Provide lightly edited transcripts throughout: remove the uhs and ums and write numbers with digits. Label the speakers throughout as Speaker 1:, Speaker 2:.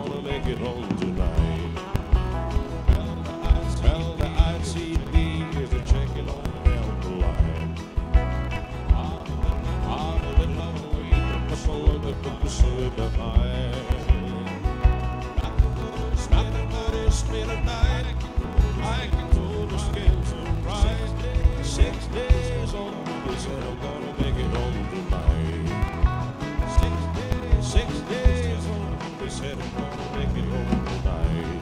Speaker 1: gonna make it home tonight. Well, the ICP is a checking on down the line. I'm a little away from the phone that put the sun behind. Nobody's spent a night. I can pull the scales and right. 6 days on this, and I'm gonna make it home tonight. 6 days on this, and I'm gonna make it home tonight.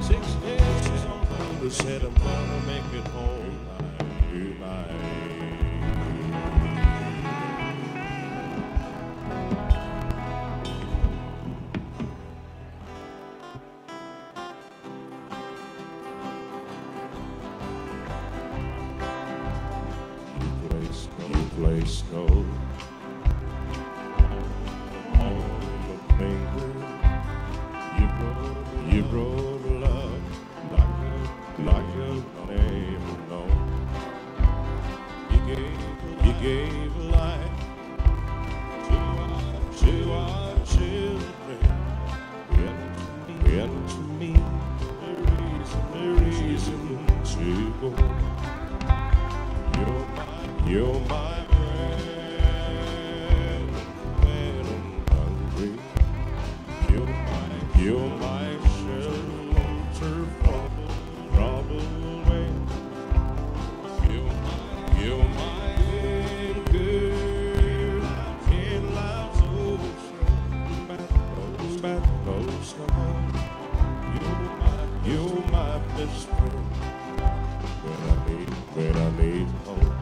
Speaker 1: 6 days on this, and I'm gonna make it home tonight. Play snow on the finger. You wrote love like a name alone. You gave life to our children. And to me, a reason to go. You're my You're my shelter from trouble way. You're my anchor in life's ocean. Battles come on. You're my best friend when I need hope.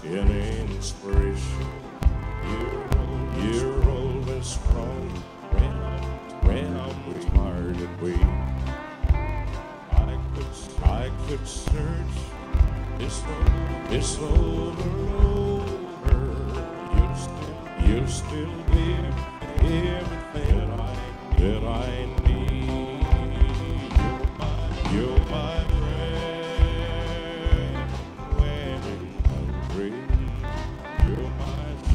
Speaker 1: In inspiration, you're always strong. When I'm tired and weak, I could search this over and over. You'll still be everything that I need. You're my friend when I'm hungry.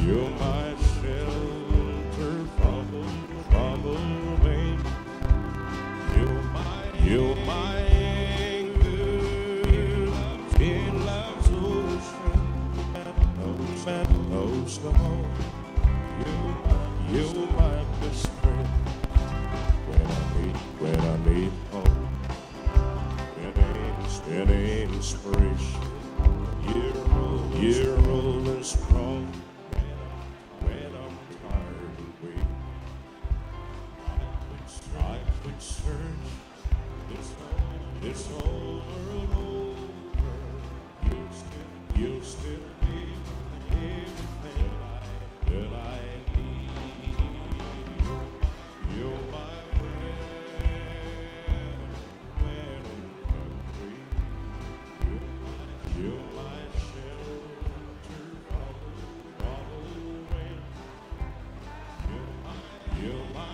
Speaker 1: You're my shelter from trouble. You're my anchor in love's ocean. Battles come on. You're my best friend when I need hope. In inspiration, you're rolling strong. When I'm tired and weak, I could search this over and over. You'll still be everything that I need. You're my friend when I'm hungry. You're my shelter from the rain. You're my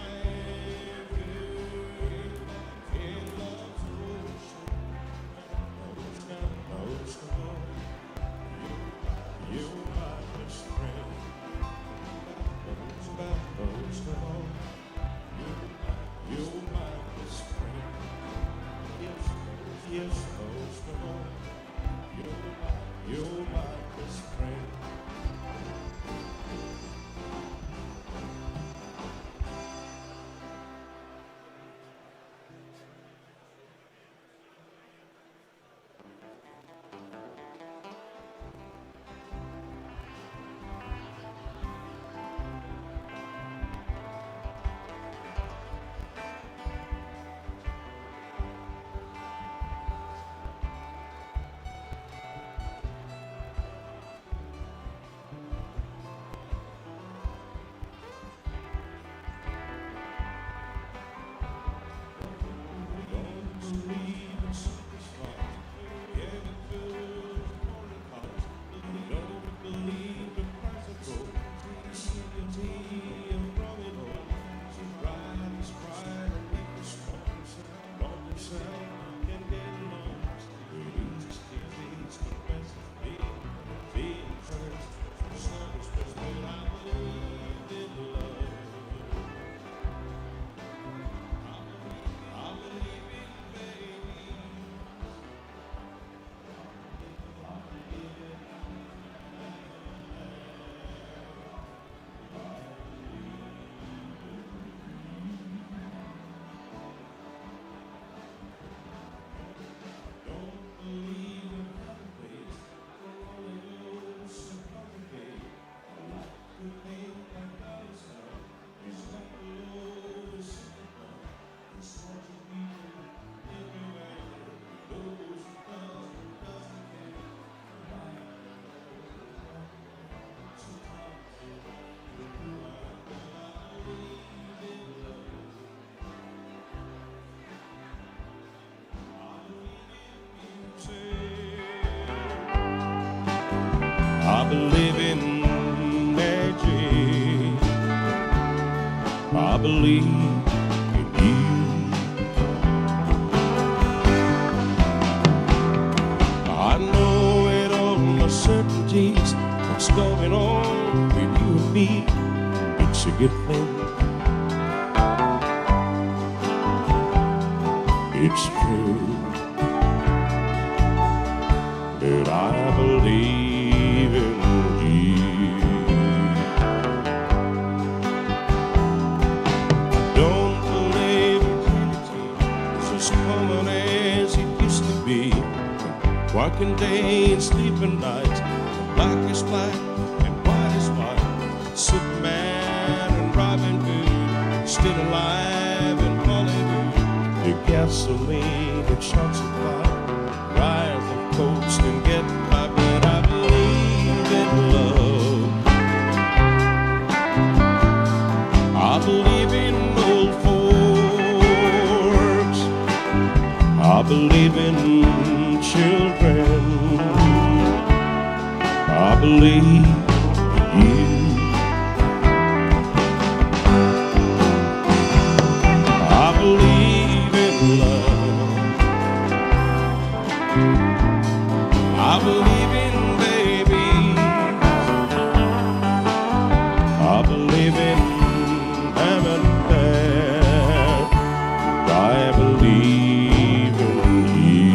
Speaker 1: I believe in magic. I believe in you. I know it all the certainties. What's going on with you and me? It's a good thing. It's true that I believe in you. I don't believe eternity is as common as it used to be. Working day and sleeping nights, black is black and white is white. Superman and Robin Hood still alive in Hollywood. The gasoline and short supply, ride the coast and get by. But I believe in love. I believe in old folks. I believe in children. I believe in you. I believe in love. I believe in babies. I believe in heaven and I believe in you.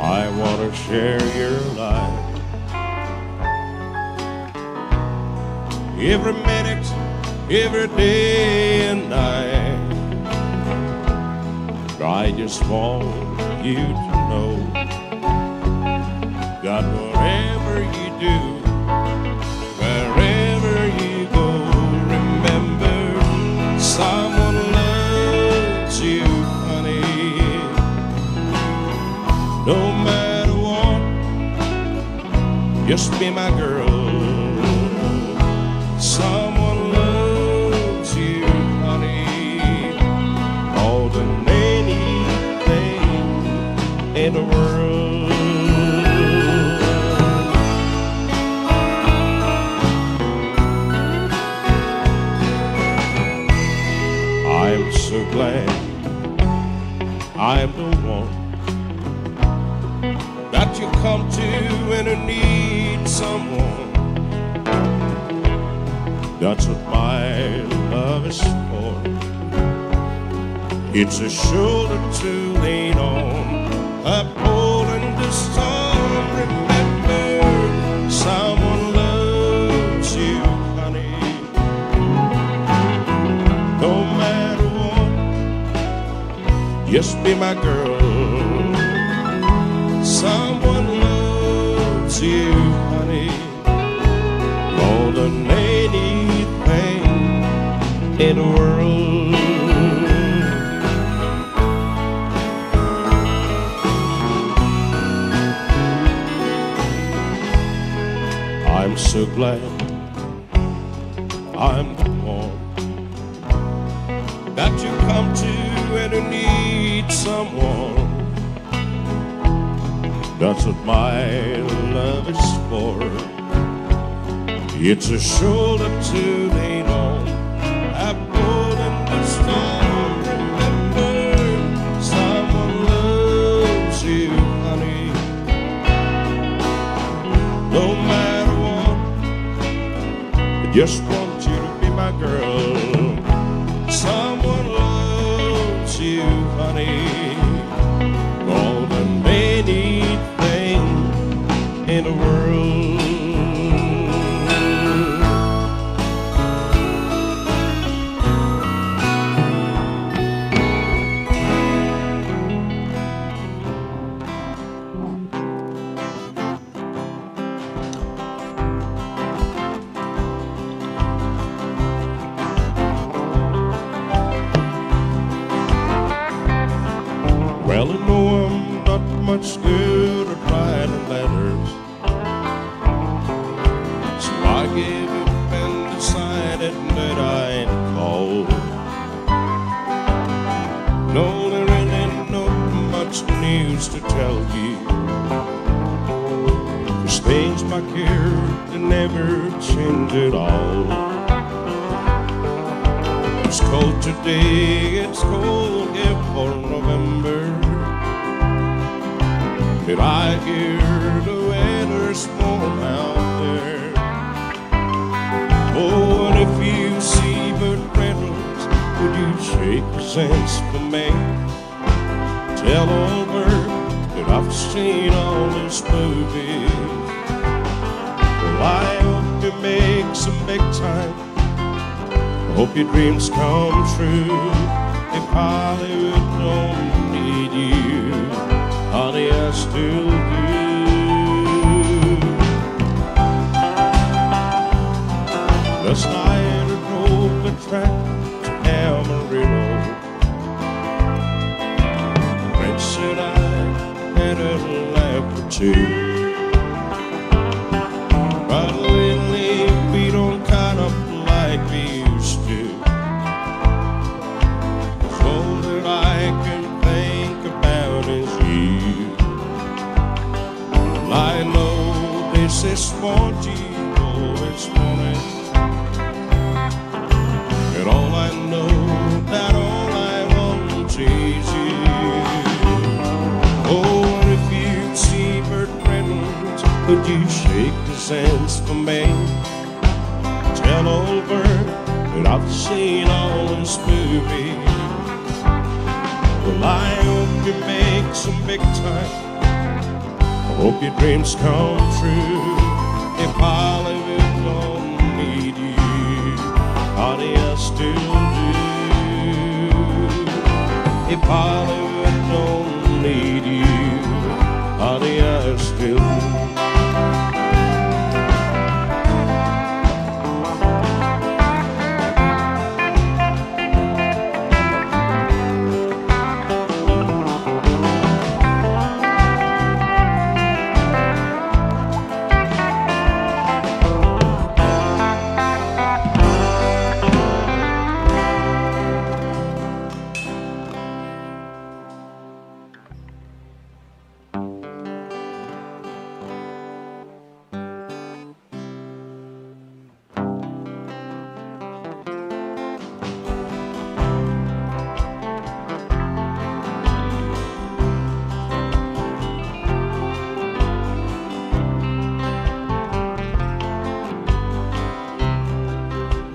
Speaker 1: I want to share your life. Every minute, every day and night. I just want you to know that whatever you do, wherever you go, remember someone loves you, honey. No matter what, just be my girl. Someone loves you, honey, more than anything in the world. I'm so glad I'm the one that you come to when you need someone. That's what my love is for. It's a shoulder to lean on, upholding the storm. Remember, someone loves you, honey. No matter what, just be my girl. Someone loves you, honey, more than anything in the world. I'm so glad I'm the one that you come to when you need someone. That's what my love is for. It's a shoulder to lean on, upholding the storm. Remember, someone loves you, honey. No matter what, I just want you to be my girl. Someone loves you, honey, more than anything in the world. much good at writing letters. So I gave up and decided that I'd call. No, there ain't not much news to tell you. 'Cause things back here, they never change at all. It's cold today, it's cold here for November. But I hear the weather's warm out there. Oh, and if you see Burt Reynolds, would you shake his hands for me? Tell old Burt that I've seen all his movies. Well, I hope you make some big time. I hope your dreams come true. If Hollywood don't need you, honey, I still do. Last night I drove the track to Amarillo. Friends said I had a laugh or two. But lately we don't kind of like we used to. So all that I can think about is you. Well, I know this is what you always wanted. And all I know that all I want is you. Oh, and if you see Burt Reynolds, would you shake his hands for me? Tell old Burt that I've seen all his movies. Well, I hope you make some big time. I hope your dreams come true. If Hollywood don't need you, honey, I still do. If Hollywood don't need you, honey, I still do.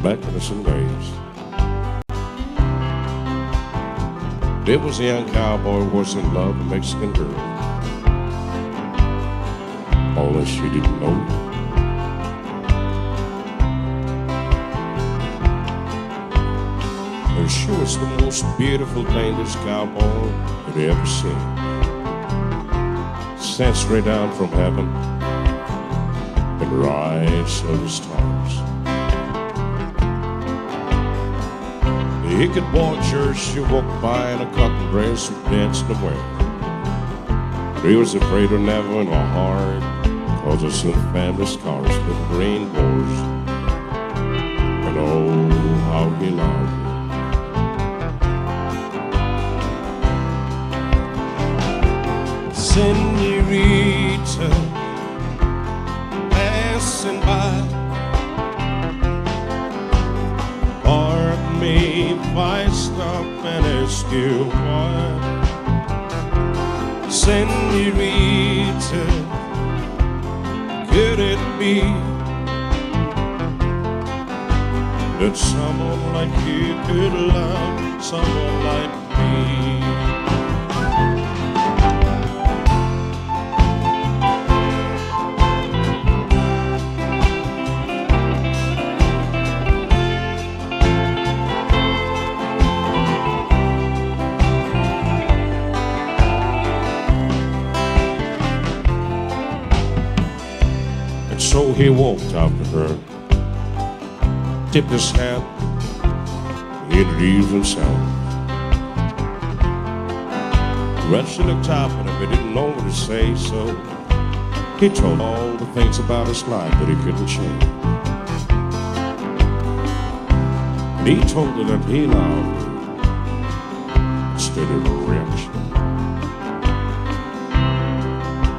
Speaker 1: Back in the some days, there was a young cowboy who was in love with a Mexican girl. Only she didn't know it. And she was the most beautiful thing this cowboy had ever seen. Sent straight down from heaven and rise of the stars. He could watch her, she walked by in a cotton dress and danced away. But he was afraid of never in her heart, cause of some family scars with rainbows. And oh, how he loved her. Senorita, passing by. Pardon me if I stop and ask you why. Senorita, could it be that someone like you could love someone like me? So he walked after her, tipped his hat, introduced himself. Well, she looked up at him, he didn't know what to say, so he told all the things about his life that he couldn't change. And he told her that he loved her instead of a reaction.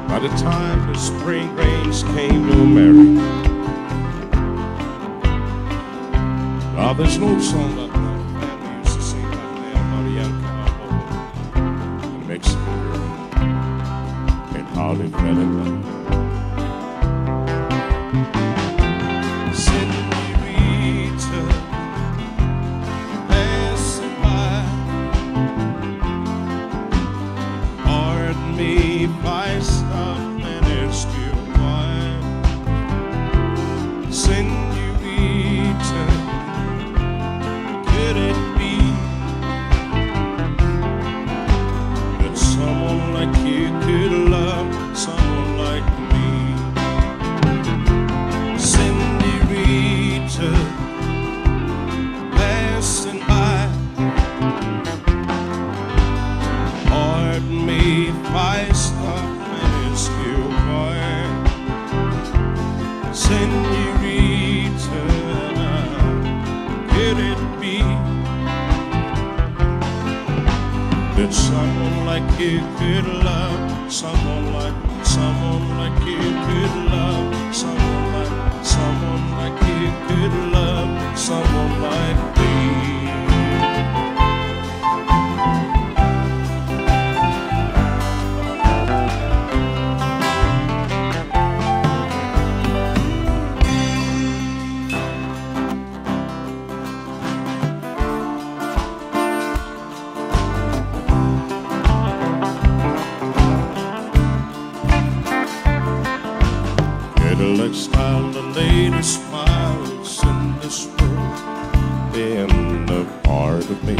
Speaker 1: By the time the spring rains came to Mary, there's an old song that my family used to sing back then about a young cowboy and a Mexican girl, and how they fell in love. Senorita, passing by, pardon me if I stop and ask you why. Senorita, could it be that someone like you could love someone like me? Senorita, passing by, pardon me if I stop and ask you why. Senorita, could it be that someone like you could love someone like you could love someone like you could love someone like me? Cadillac style, the latest smiles in this world, being a part of me.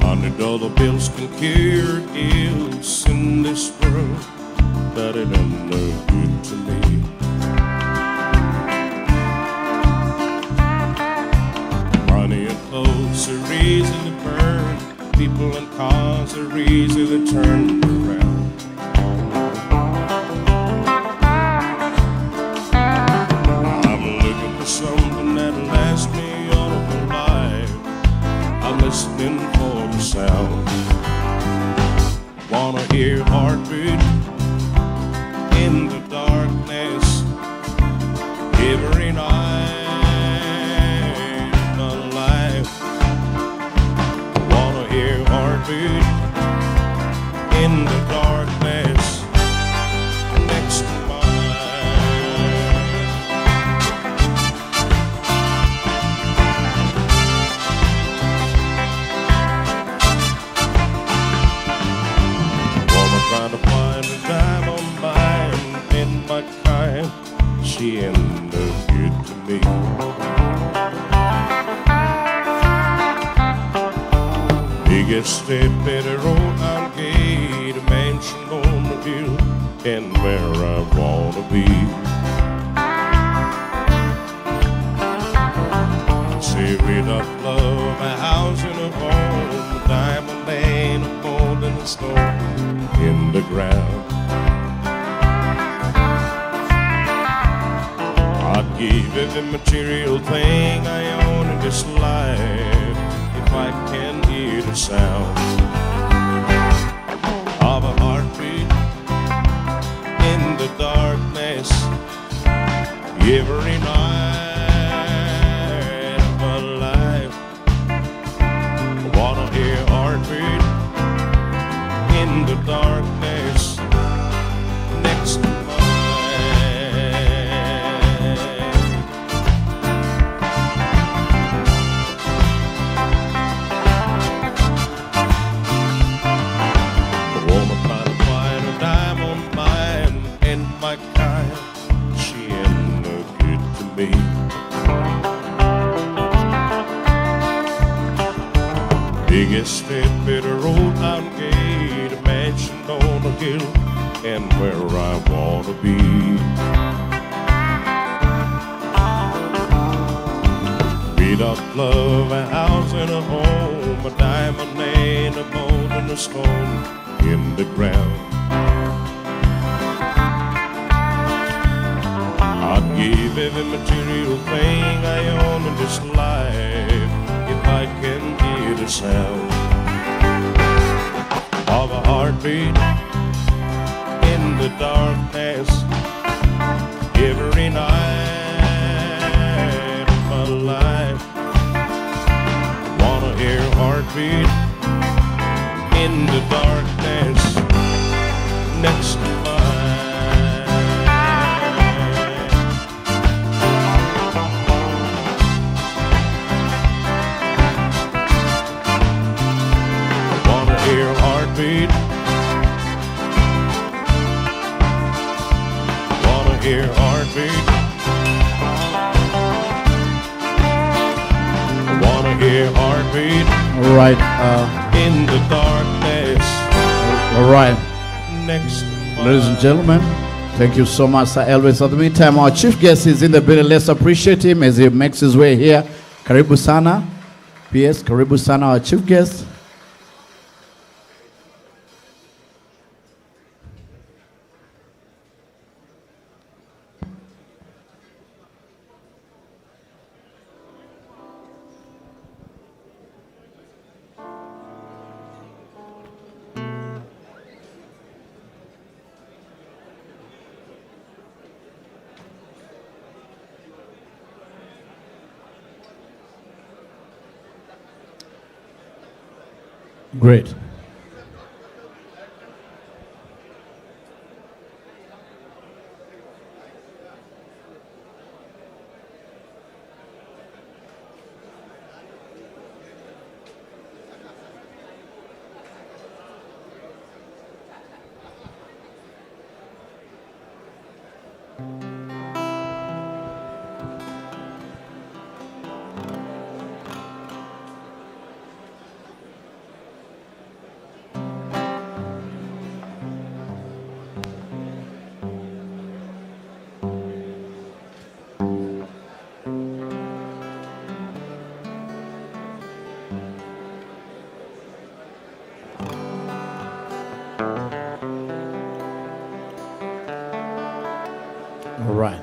Speaker 1: $100 bills can cure ills in this world, but it ain't no good to me. Money and clothes are easy to burn, people and cars are easy to turn around. I'm looking for something that'll last me all of my life. I'm listening for the sound. Wanna hear heartbeat in the darkness every night of my life. Wanna hear heartbeat in the darkness next to mine. Woman trying to find a dime on mine in my kind, she ain't no good to me. Biggest step in a road I'll gate, a mansion on the hill, and where I wanna be. Say without love, a house and a home, a diamond ain't no more than a stone in the ground. I'd give every material thing I own in this life if I can hear the sound of a heartbeat in the darkness every night of my life. I wanna hear heartbeat in the darkness next to mine. Biggest step in a road out gate, a mansion on a hill, and where I wanna be. Without love, a house and a home, a diamond and a gold and a stone in the ground. I'd give every material thing I own in this life if I can hear the sound of a heartbeat in the darkness every night of my life. Wanna hear a heartbeat in the darkness next to mine. Wanna hear a heartbeat. Wanna hear a heartbeat. Wanna hear a heartbeat.
Speaker 2: All right.
Speaker 1: In the darkness.
Speaker 2: All right.
Speaker 1: Next to mine.
Speaker 2: Ladies and gentlemen, thank you so much, Sir Elvis. At the meantime, our chief guest is in the building. Let's appreciate him as he makes his way here. Karibu sana. PS, Karibu sana, our chief guest. Great. All right.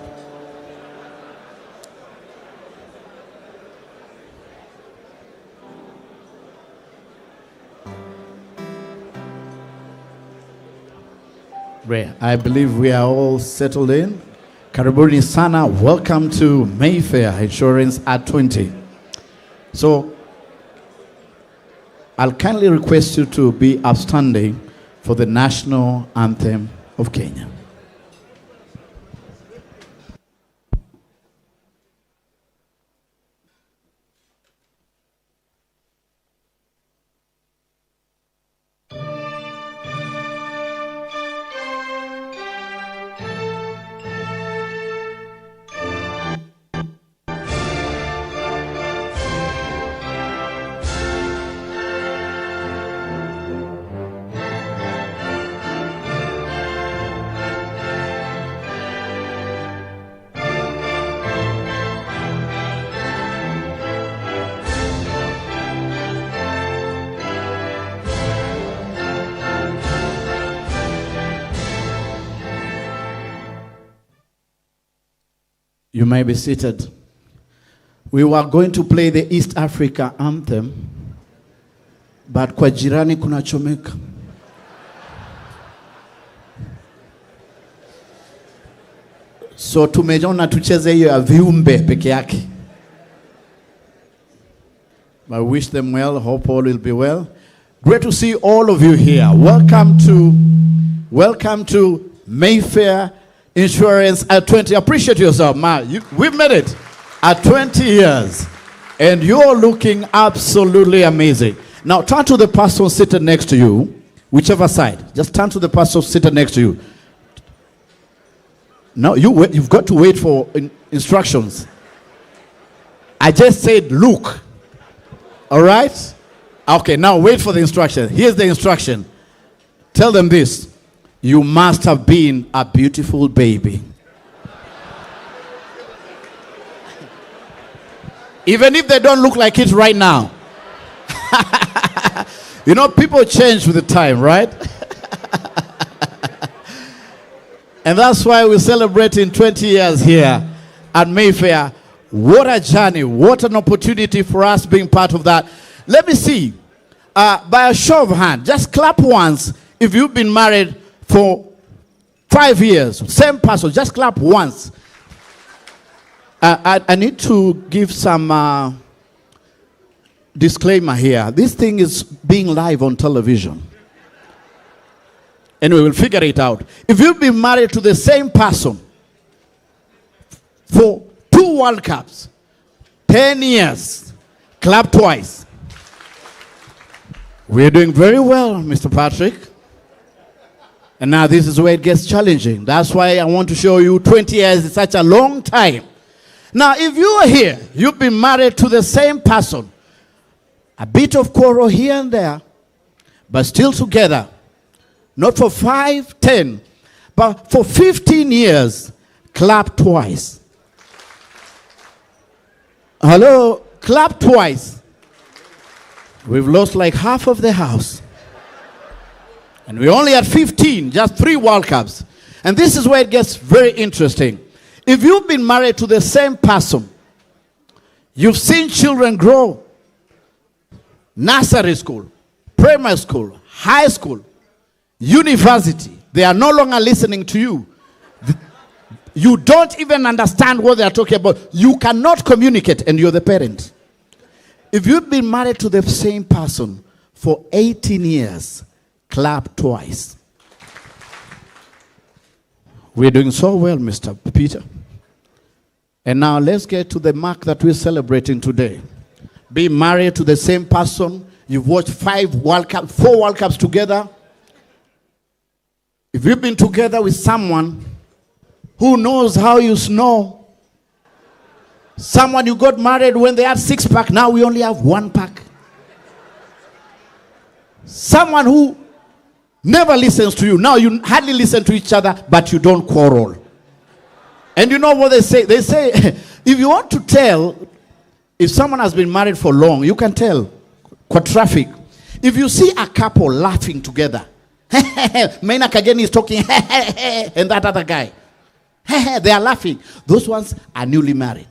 Speaker 2: Great. I believe we are all settled in. Karibuni sana. Welcome to Mayfair Insurance at 20. So, I'll kindly request you to be upstanding for the national anthem of Kenya. You may be seated. We were going to play the East Africa anthem, but kwa jirani kunachomeka. So tumeona tucheze hiyo ya viumbe peke yake. But I wish them well. Hope all will be well. Great to see all of you here. Welcome to Mayfair Insurance at 20. Appreciate yourself, man. We've made it at 20 years. And you're looking absolutely amazing. Now turn to the person seated next to you, whichever side. Just turn to the person seated next to you. Now you've got to wait for instructions. I just said look. All right? Okay, now wait for the instruction. Here's the instruction. Tell them this. You must have been a beautiful baby. Even if they don't look like it right now. You know, people change with the time, right? And that's why we're celebrating 20 years here at Mayfair. What a journey. What an opportunity for us being part of that. Let me see. By a show of hand, just clap once if you've been married for 5 years. Same person, just clap once. I need to give some disclaimer here. This thing is being live on television. And we will figure it out. If you've been married to the same person for 2 World Cups, 10 years, clap twice. We're doing very well, Mr. Patrick. And now this is where it gets challenging. That's why I want to show you 20 years is such a long time. Now, if you are here, you've been married to the same person, a bit of quarrel here and there, but still together. Not for 5, 10, but for 15 years, clap twice. Hello, clap twice. We've lost like half of the house. And we only had 15, just 3 World Cups. And this is where it gets very interesting. If you've been married to the same person, you've seen children grow, nursery school, primary school, high school, university, they are no longer listening to you. You don't even understand what they are talking about. You cannot communicate, and you're the parent. If you've been married to the same person for 18 years, clap twice. We're doing so well, Mr. Peter. And now let's get to the mark that we're celebrating today. Being married to the same person, you've watched 4 World Cups together. If you've been together with someone who knows how you snore, someone you got married when they had 6-pack, now we only have 1-pack. Someone who never listens to you, now you hardly listen to each other, but you don't quarrel. And you know what they say? They say, if you want to tell if someone has been married for long, you can tell. Traffic. If you see a couple laughing together, Mainak again is talking, and that other guy, they are laughing. Those ones are newly married.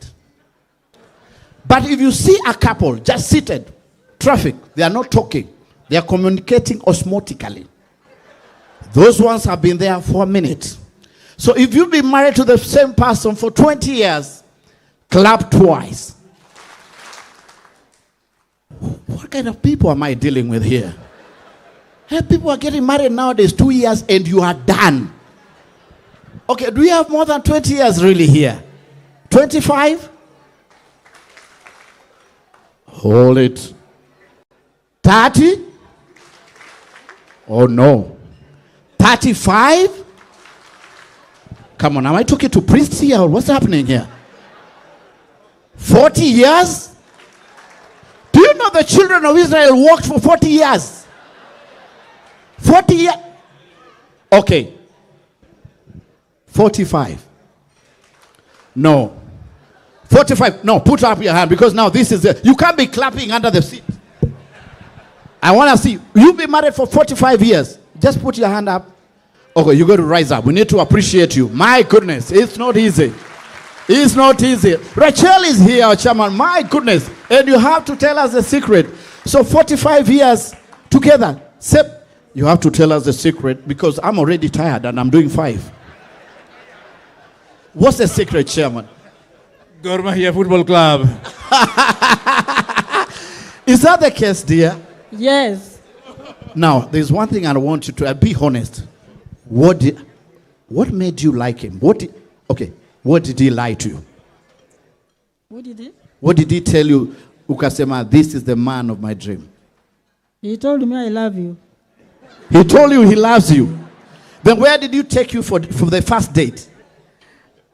Speaker 2: But if you see a couple just seated, traffic, they are not talking. They are communicating osmotically. Those ones have been there for a minute. So if you've been married to the same person for 20 years, clap twice. What kind of people am I dealing with here? Hey, people are getting married nowadays 2 years and you are done. Okay, do we have more than 20 years really here? 25? Hold it. 30? Oh no. 35? Come on, am I talking to priests here or what's happening here? 40 years? Do you know the children of Israel walked for 40 years? 40 years? Okay. 45. No. 45. No, put up your hand because now this is you can't be clapping under the seat. I want to see. You've been married for 45 years. Just put your hand up. Okay, you got to rise up. We need to appreciate you. My goodness, it's not easy. It's not easy. Rachel is here, our chairman. My goodness. And you have to tell us the secret. So 45 years together. You have to tell us the secret because I'm already tired and I'm doing 5. What's the secret, chairman?
Speaker 3: Gor Mahia Football Club.
Speaker 2: Is that the case, dear?
Speaker 4: Yes.
Speaker 2: Now, there's one thing I want you to be honest. What made you like him? What did he lie to you? What did he tell you? Ukasema, this is the man of my dream.
Speaker 4: He told me I love you.
Speaker 2: He told you he loves you. Then where did you take you for the first date?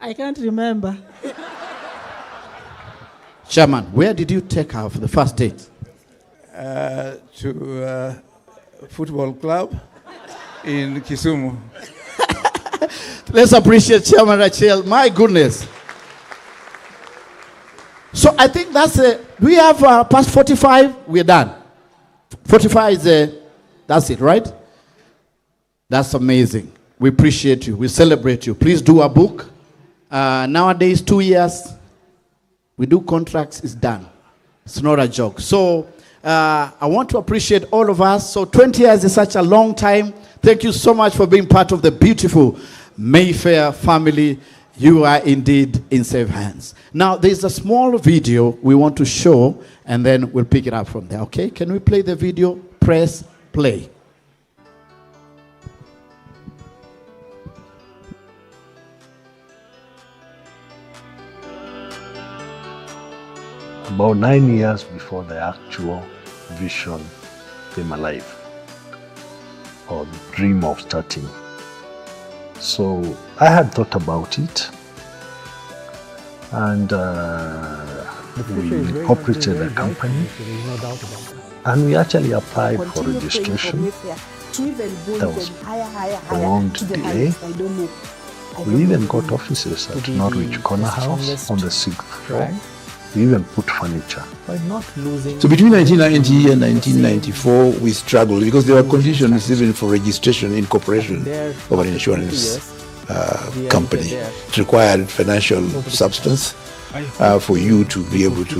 Speaker 4: I can't remember.
Speaker 2: Chairman, where did you take her for the first date?
Speaker 3: To a football club in Kisumu.
Speaker 2: Let's appreciate Chairman Rachel. My goodness. So I think that's it. We have past 45. We're done. 45 is that's it, right? That's amazing. We appreciate you. We celebrate you. Please do a book. Nowadays, 2 years, we do contracts, it's done. It's not a joke. So I want to appreciate all of us. So 20 years is such a long time. Thank you so much for being part of the beautiful Mayfair family. You are indeed in safe hands. Now, there's a small video we want to show, and then we'll pick it up from there, okay? Can we play the video? Press play.
Speaker 5: About 9 years before the actual vision came alive, or the dream of starting. So I had thought about it, and we incorporated a company, and we actually applied for registration. There was a long delay. We even got offices at Norwich Corner House on the 6th floor. We even put furniture.
Speaker 3: So between 1990 and 1994, we struggled because there were conditions even for registration in corporation of an insurance company. It required financial substance for you to be able to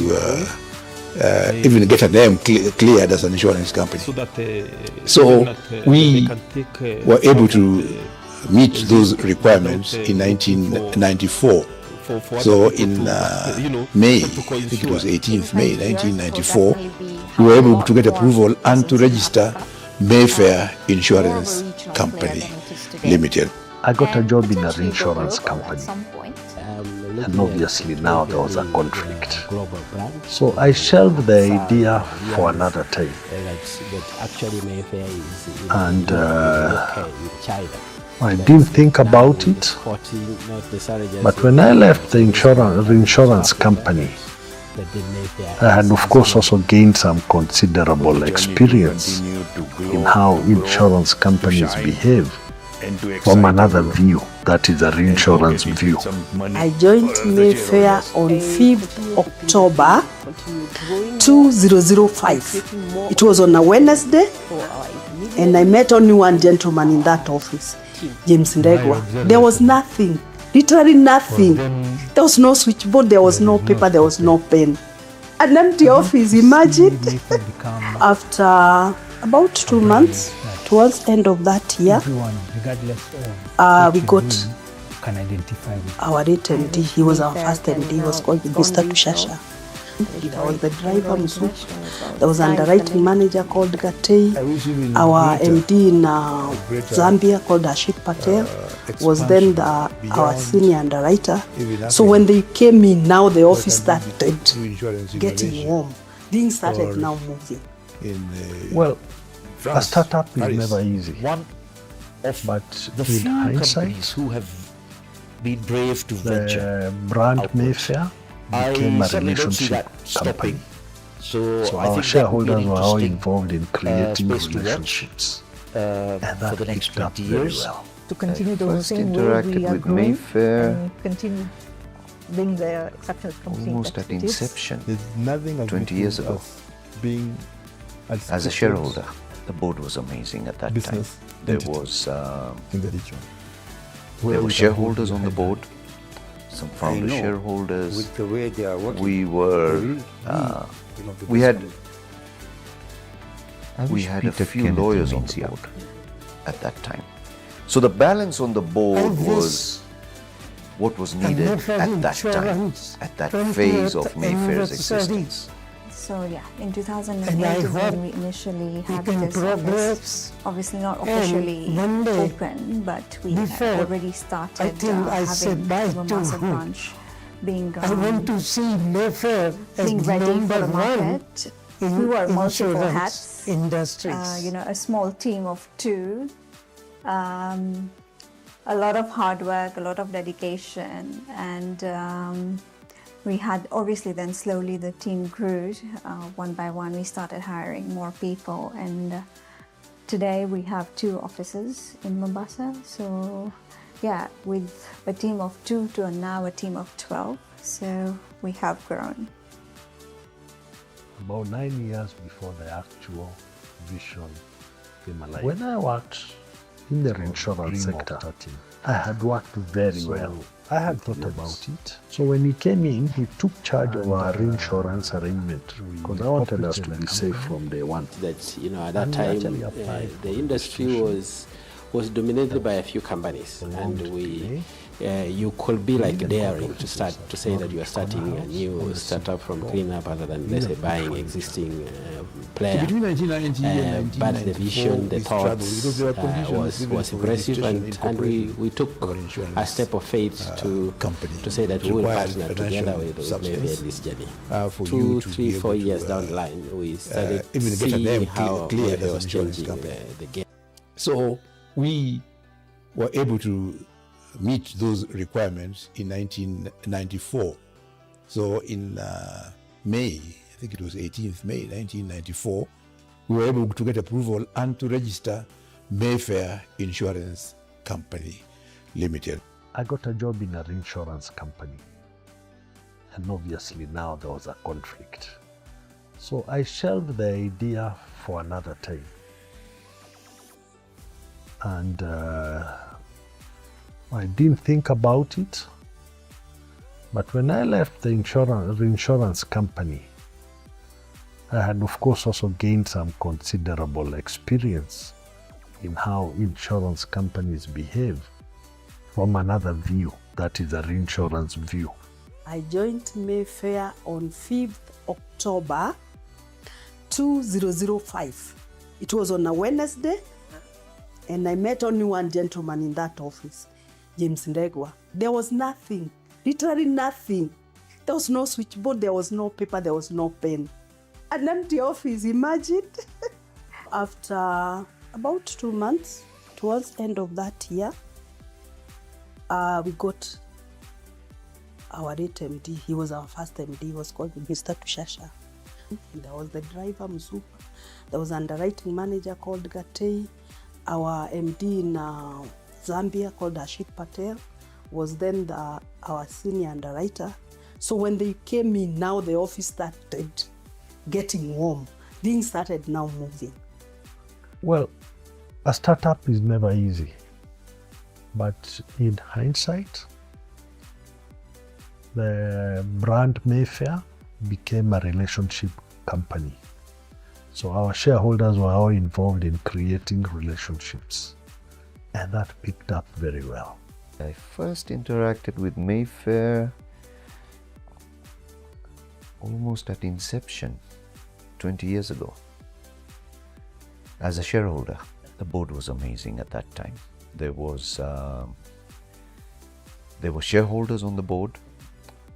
Speaker 3: even get a name cleared as an insurance company. So we were able to meet those requirements in 1994. So in May, I think it was 18th May 1994, we were able to get approval and to register Mayfair Insurance Company Limited.
Speaker 5: I got a job in a reinsurance company, and obviously now there was a conflict. So I shelved the idea for another time. And I didn't think about it, but when I left the insurance company, I had of course also gained some considerable experience in how insurance companies behave from another view, that is a reinsurance view.
Speaker 6: I joined Mayfair on 5th October 2005. It was on a Wednesday, and I met only one gentleman in that office, James Ndegwa. There was nothing, literally nothing. There was no switchboard, there was no paper, there was no pen. An empty office, imagine. After about 2 months, towards the end of that year, we got our late MD. He was our first MD. He was called Mr. Tushasha. There was the driver, Musu. There was an underwriting manager called Gatei. Our MD in Zambia called Ashik Patel was then our senior underwriter. So when they came in, now the office started getting warm. Things started now moving.
Speaker 5: Well, a startup is never easy, but with hindsight,
Speaker 7: who have been brave to venture
Speaker 5: the brand Mayfair became a relationship company. So our shareholders were all involved in creating relationships, and that
Speaker 7: for the next
Speaker 5: picked up
Speaker 7: 20
Speaker 5: very
Speaker 7: years.
Speaker 5: well.
Speaker 8: To continue the
Speaker 9: First
Speaker 8: same way we
Speaker 9: interacted
Speaker 8: are
Speaker 9: with
Speaker 8: growing
Speaker 9: Mayfair
Speaker 8: and continue being the exceptional company
Speaker 9: almost
Speaker 8: that
Speaker 9: at
Speaker 8: it is.
Speaker 9: inception,
Speaker 10: There's nothing as
Speaker 9: 20 years ago.
Speaker 10: being
Speaker 9: As a shareholder, the board was amazing at that time.
Speaker 10: business
Speaker 9: There
Speaker 10: entity
Speaker 9: was
Speaker 10: in the region.
Speaker 9: there were shareholders on the board, some founder shareholders.
Speaker 11: With the way they are working,
Speaker 9: We were we had a few lawyers on the board at that time. So the balance on the board was what was needed at that time, at that phase of Mayfair's existence.
Speaker 12: So yeah, in 2008 is when we initially had this office. Obviously not officially open, but we had already started having the Mombasa branch being being ready for the market. We were multiple hats, a small team of 2. A lot of hard work, a lot of dedication, and we had, obviously then slowly the team grew. One by one we started hiring more people, and today we have 2 offices in Mombasa. So yeah, with a team of 2 to now a team of 12, so we have grown.
Speaker 5: About 9 years before the actual vision came alive. When I worked in the insurance sector, I had worked very well. I had thought about it. So when he came in, he took charge of our insurance arrangement because I wanted us to be safe from day one.
Speaker 11: That at that time the industry was dominated by a few companies, and you could be like daring to say that you are starting a new startup from cleanup other than, let's say, buying existing player.
Speaker 3: Between 1990 and 1994,
Speaker 11: but the vision, the thoughts was impressive, and we took a step of faith to say that we will partner together with Mayfair in this journey. 2, 3, 4 years down the line, we started seeing how Mayfair was changing the game.
Speaker 3: So we were able to meet those requirements in 1994. So in May, I think it was 18th May 1994, we were able to get approval and to register Mayfair Insurance Company Limited.
Speaker 5: I got a job in an insurance company, and obviously now there was a conflict. So I shelved the idea for another time. And I didn't think about it, but when I left the insurance company, I had of course also gained some considerable experience in how insurance companies behave from another view, that is a reinsurance view.
Speaker 6: I joined Mayfair on 5th October 2005. It was on a Wednesday, and I met only one gentleman in that office, James Ndegwa. There was nothing, literally nothing. There was no switchboard, there was no paper, there was no pen. An empty office, imagine. After about 2 months, towards the end of that year, we got our late MD. He was our first MD. He was called Mr. Tushasha. There was the driver, Msupa. There was an underwriting manager called Gatei. Our MD in Zambia called Ashit Patel was then our senior underwriter. So when they came in, now the office started getting warm. Things started now moving.
Speaker 5: Well, a startup is never easy. But in hindsight, the brand Mayfair became a relationship company. So our shareholders were all involved in creating relationships, and that picked up very well.
Speaker 9: I first interacted with Mayfair almost at inception, 20 years ago, as a shareholder. The board was amazing at that time. There were shareholders on the board,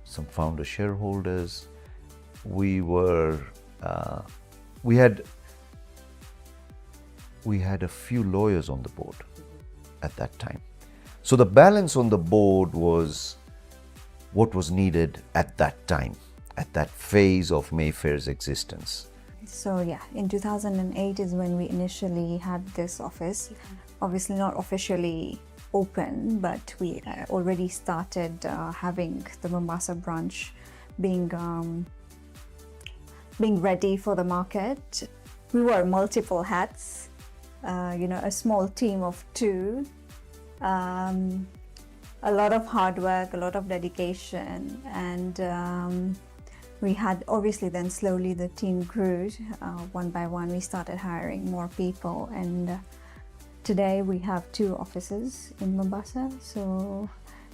Speaker 9: some founder shareholders. We had a few lawyers on the board at that time. So the balance on the board was what was needed at that time, at that phase of Mayfair's existence.
Speaker 12: So yeah, in 2008 is when we initially had this office. Obviously not officially open, but we already started having the Mombasa branch being ready for the market. We wore multiple hats, a small team of 2, a lot of hard work, a lot of dedication, and we had, obviously then slowly the team grew. One by one we started hiring more people, and today we have 2 offices in Mombasa. So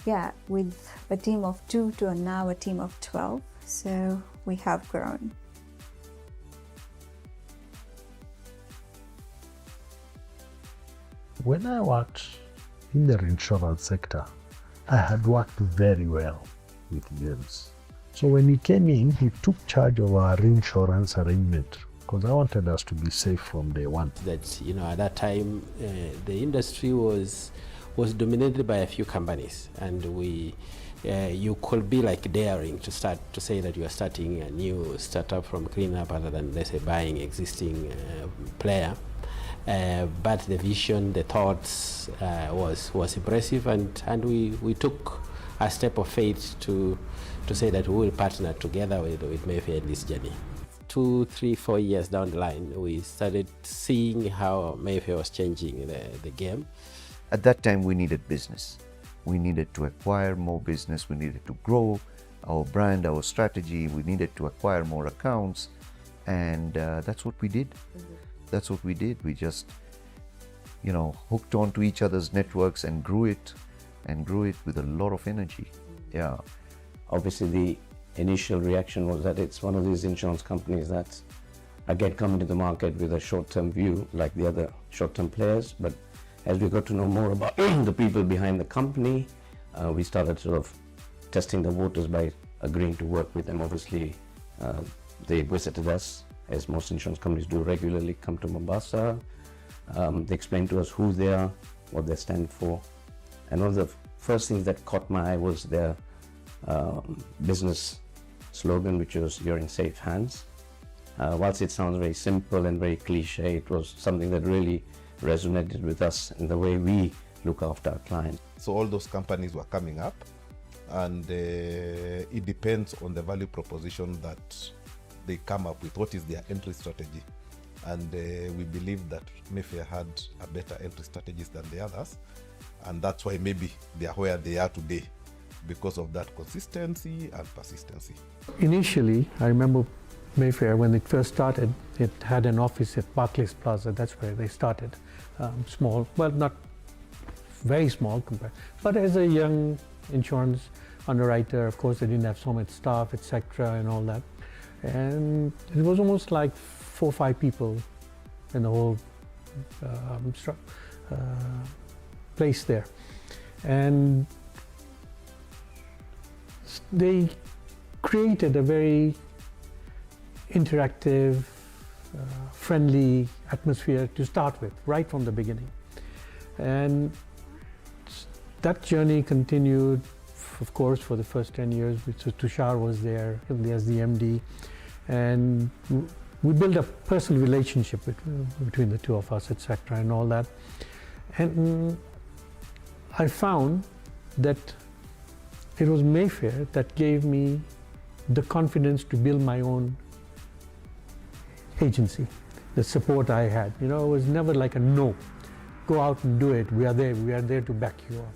Speaker 12: yeah, with a team of 2 to now a team of 12, so we have grown.
Speaker 5: When I worked in the insurance sector, I had worked very well with James. So when he came in, he took charge of our insurance arrangement because I wanted us to be safe from day one.
Speaker 11: That at that time the industry was dominated by a few companies, and you could be like daring to say that you are starting a new startup from cleanup other than, let's say, buying existing player. But the vision, the thoughts was impressive, and we took a step of faith to say that we will partner together with Mayfair in this journey. 2, 3, 4 years down the line, we started seeing how Mayfair was changing the game.
Speaker 9: At that time, we needed business. We needed to acquire more business. We needed to grow our brand, our strategy. We needed to acquire more accounts. And that's what we did. That's what we did. We just, hooked onto each other's networks and grew it with a lot of energy. Yeah.
Speaker 13: Obviously, the initial reaction was that it's one of these insurance companies that again come into the market with a short-term view like the other short-term players. But as we got to know more about the people behind the company, we started sort of testing the waters by agreeing to work with them. Obviously, they visited us, as most insurance companies do regularly, come to Mombasa. They explained to us who they are, what they stand for. And one of the first things that caught my eye was their business slogan, which was "You're in safe hands." Whilst it sounds very simple and very cliche, it was something that really resonated with us in the way we look after our clients.
Speaker 10: So all those companies were coming up, and it depends on the value proposition that they come up with. What is their entry strategy? And we believe that Mayfair had a better entry strategies than the others, and that's why maybe they are where they are today, because of that consistency and persistency.
Speaker 14: Initially, I remember Mayfair, when it first started, it had an office at Barclays Plaza. That's where they started. Small, well, not very small compared, but as a young insurance underwriter, of course, they didn't have so much staff, etc., and all that. And it was almost like 4 or 5 people in the whole place there. And they created a very interactive, friendly atmosphere to start with, right from the beginning. And that journey continued, of course, for the first 10 years. Tushar was there as the MD, and we built a personal relationship between the two of us, etc., and all that. And I found that it was Mayfair that gave me the confidence to build my own agency, the support I had. It was never like a no, go out and do it, we are there to back you up.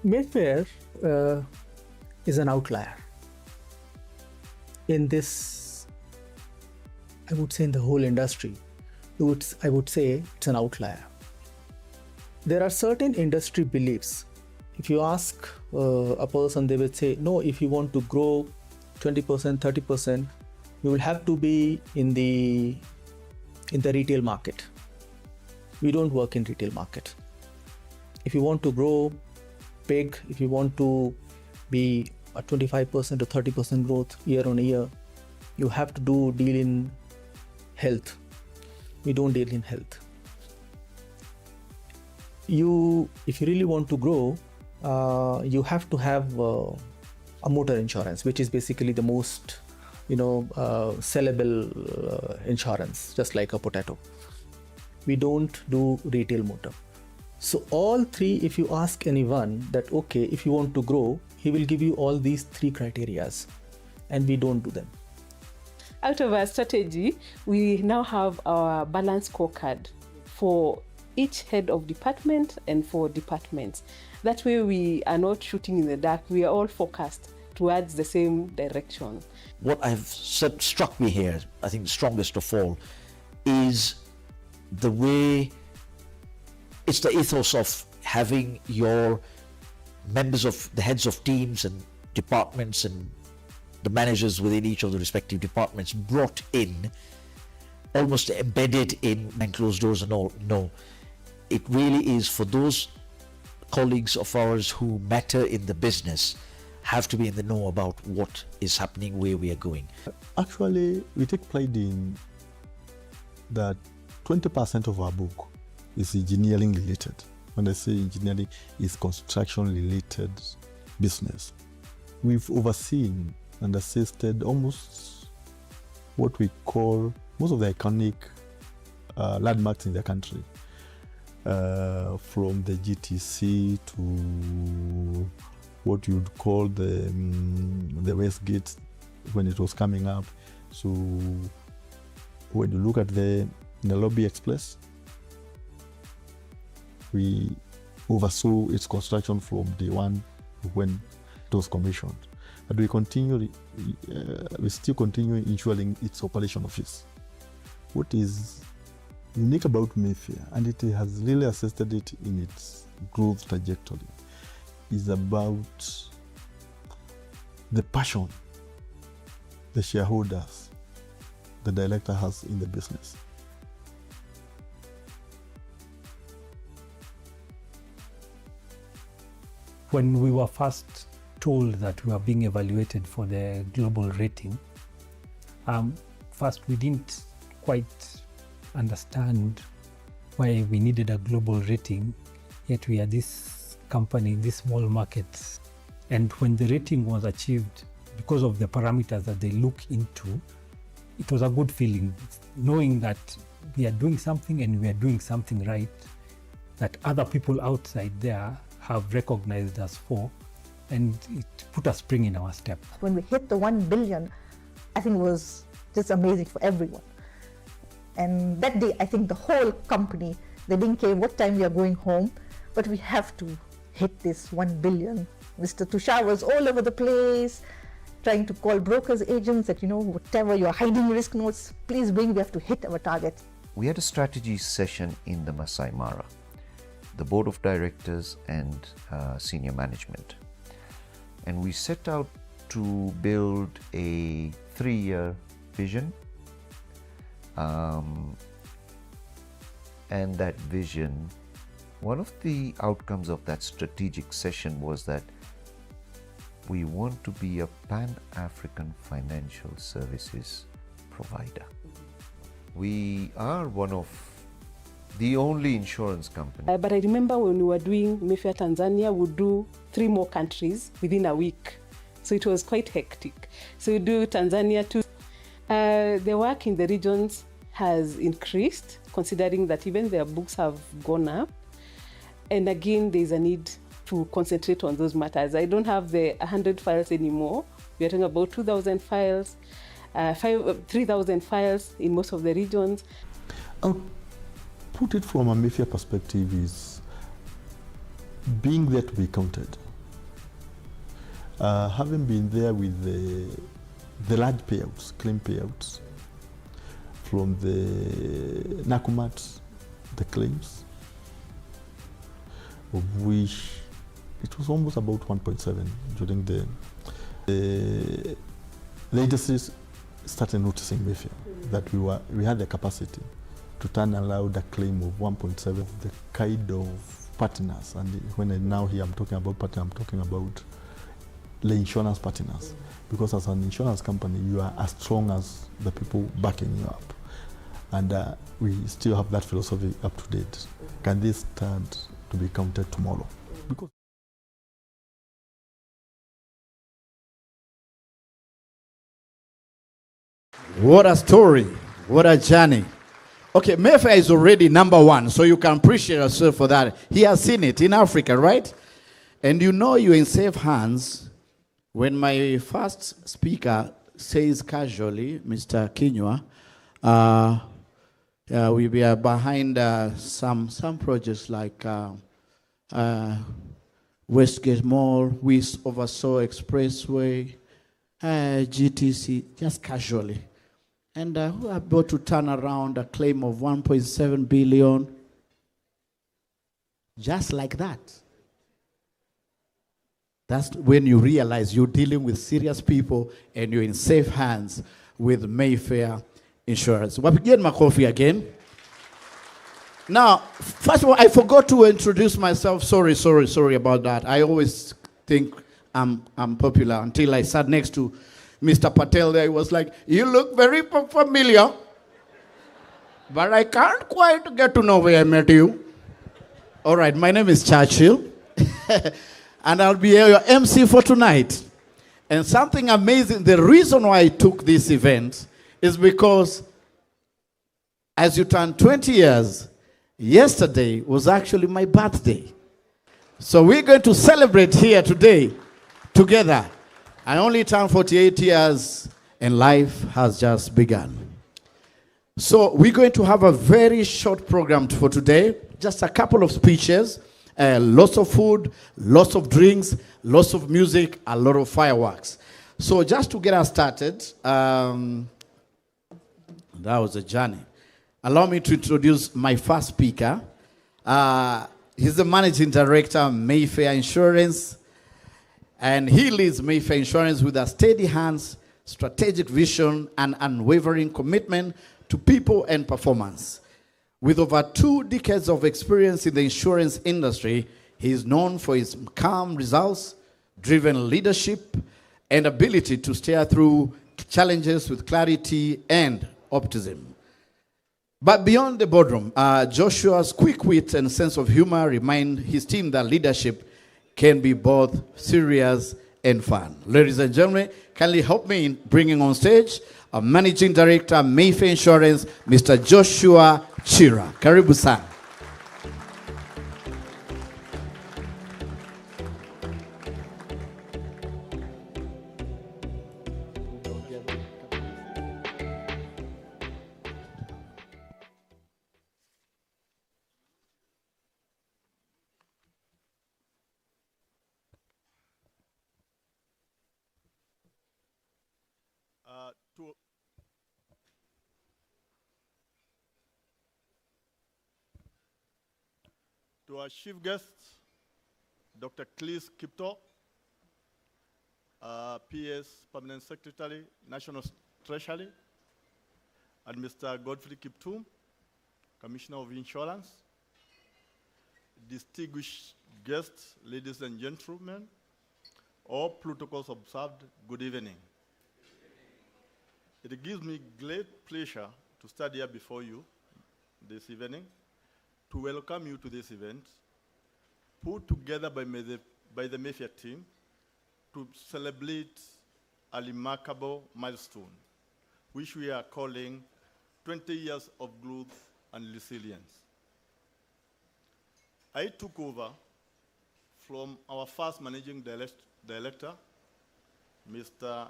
Speaker 15: Mayfair is an outlier in this, I would say, in the whole industry. I would say it's an outlier. There are certain industry beliefs. If you ask a person, they will say, no, if you want to grow 20%, 30%, you will have to be in the retail market. We don't work in retail market. If you want to grow big, if you want to be a 25% to 30% growth year on year, you have to deal in health. We don't deal in health. If you really want to grow, you have to have a motor insurance, which is basically the most sellable insurance, just like a potato. We don't do retail motor. So all three, if you ask anyone that, okay, if you want to grow, he will give you all these 3 criterias, and we don't do them.
Speaker 16: Out of our strategy, we now have our balance scorecard for each head of department and for departments. That way we are not shooting in the dark, we are all focused towards the same direction.
Speaker 7: What I've struck me here, I think the strongest of all, is the way it's the ethos of having your members of the heads of teams and departments and the managers within each of the respective departments brought in, almost embedded in behind closed doors and all. No, it really is for those colleagues of ours who matter in the business, have to be in the know about what is happening, where we are going.
Speaker 10: Actually, we take pride in that 20% of our book is engineering related. When I say engineering, it's construction related business. We've overseen and assisted almost what we call most of the iconic landmarks in the country, from the GTC to what you'd call the Westgate when it was coming up. So when you look at the Nairobi Express, we oversaw its construction from day one when it was commissioned. And we still continue ensuring its operation of its. What is unique about Mayfair, and it has really assisted it in its growth trajectory, is about the passion the shareholders, the director has in the business.
Speaker 14: When we were first told that we were being evaluated for the global rating, first we didn't quite understand why we needed a global rating, yet we are this company, this small market. And when the rating was achieved, because of the parameters that they look into, it was a good feeling, knowing that we are doing something and we are doing something right, that other people outside there have recognized us for, and it put a spring in our step.
Speaker 8: When we hit the 1 billion, I think it was just amazing for everyone. And that day, I think the whole company, they didn't care what time we are going home, but we have to hit this 1 billion. Mr. Tushar was all over the place, trying to call brokers, agents that, whatever you're hiding risk notes, please bring, we have to hit our target.
Speaker 9: We had a strategy session in the Masai Mara, the board of directors and senior management. And we set out to build a 3-year vision. And that vision, one of the outcomes of that strategic session was that we want to be a Pan-African financial services provider. We are one of the only insurance company.
Speaker 16: But I remember when we were doing Mayfair Tanzania, we would do 3 more countries within a week. So it was quite hectic. So we do Tanzania too. The work in the regions has increased, considering that even their books have gone up. And again, there's a need to concentrate on those matters. I don't have the 100 files anymore. We are talking about 2,000 files, 3,000 files in most of the regions.
Speaker 10: I'll put it from a Mayfair perspective is being there to be counted. Having been there with the large payouts, claim payouts, from the NACUMAT, the claims, of which it was almost about 1.7 during the industry started noticing Mayfair, that we had the capacity to turn around a claim of 1.7, the kind of partners, and when I now here I'm talking about partner, I'm talking about the insurance partners, because as an insurance company you are as strong as the people backing you up, and we still have that philosophy up to date. Can this start to be counted tomorrow? Because
Speaker 2: what a story, what a journey. Okay, Mayfair is already #1, so you can appreciate yourself for that. He has seen it in Africa, right? And you're in safe hands when my first speaker says casually, Mr. Kinyua, we are behind some projects like Westgate Mall, we oversaw Expressway, GTC, just casually. And we are about to turn around a claim of 1.7 billion, just like that. That's when you realize you're dealing with serious people and you're in safe hands with Mayfair Insurance. Wapigeni makofi again. Now, first of all, I forgot to introduce myself. Sorry about that. I always think I'm popular until I sat next to Mr. Patel there. He was like, you look very familiar, but I can't quite get to know where I met you. All right, my name is Churchill, and I'll be your MC for tonight. And something amazing, the reason why I took this event is because as you turn 20 years, yesterday was actually my birthday. So we're going to celebrate here today together. I only turned 48 years and life has just begun. So we're going to have a very short program for today. Just a couple of speeches, lots of food, lots of drinks, lots of music, a lot of fireworks. So just to get us started, that was a journey. Allow me to introduce my first speaker. He's the Managing Director, Mayfair Insurance. And he leads Mayfair Insurance with a steady hands, strategic vision, and unwavering commitment to people and performance. With over 2 decades of experience in the insurance industry, he is known for his calm results, driven leadership, and ability to steer through challenges with clarity and optimism. But beyond the boardroom, Joshua's quick wit and sense of humor remind his team that leadership can be both serious and fun. Ladies and gentlemen, kindly help me in bringing on stage our Managing Director, Mayfair Insurance, Mr. Joshua Chira. Karibu sana.
Speaker 17: To our chief guest, Dr. Cleese Kipto, PS Permanent Secretary, National Treasury, and Mr. Godfrey Kiptum, Commissioner of Insurance, distinguished guests, ladies and gentlemen, all protocols observed, good evening. It gives me great pleasure to stand here before you this evening to welcome you to this event, put together by the Mayfair team to celebrate a remarkable milestone, which we are calling 20 years of growth and resilience. I took over from our first managing director, Mr.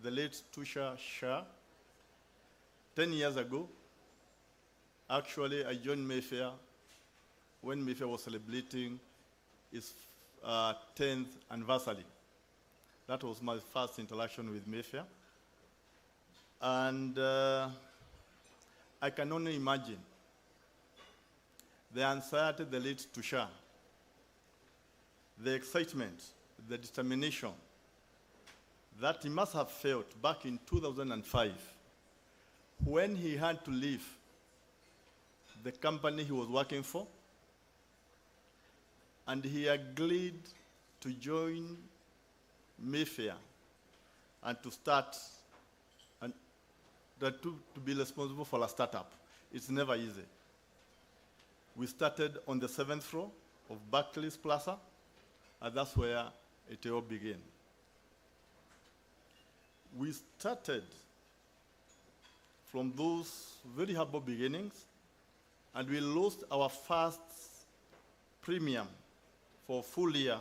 Speaker 17: the late Tusha Shah, 10 years ago. Actually, I joined Mayfair when Mayfair was celebrating its 10th anniversary. That was my first interaction with Mayfair. And I can only imagine the anxiety that leads to share, the excitement, the determination that he must have felt back in 2005 when he had to leave the company he was working for, and he agreed to join Mayfair and to start and to be responsible for a startup. It's never easy. We started on the 7th floor of Barclays Plaza, and that's where it all began. We started from those very humble beginnings, and we lost our first premium for a full year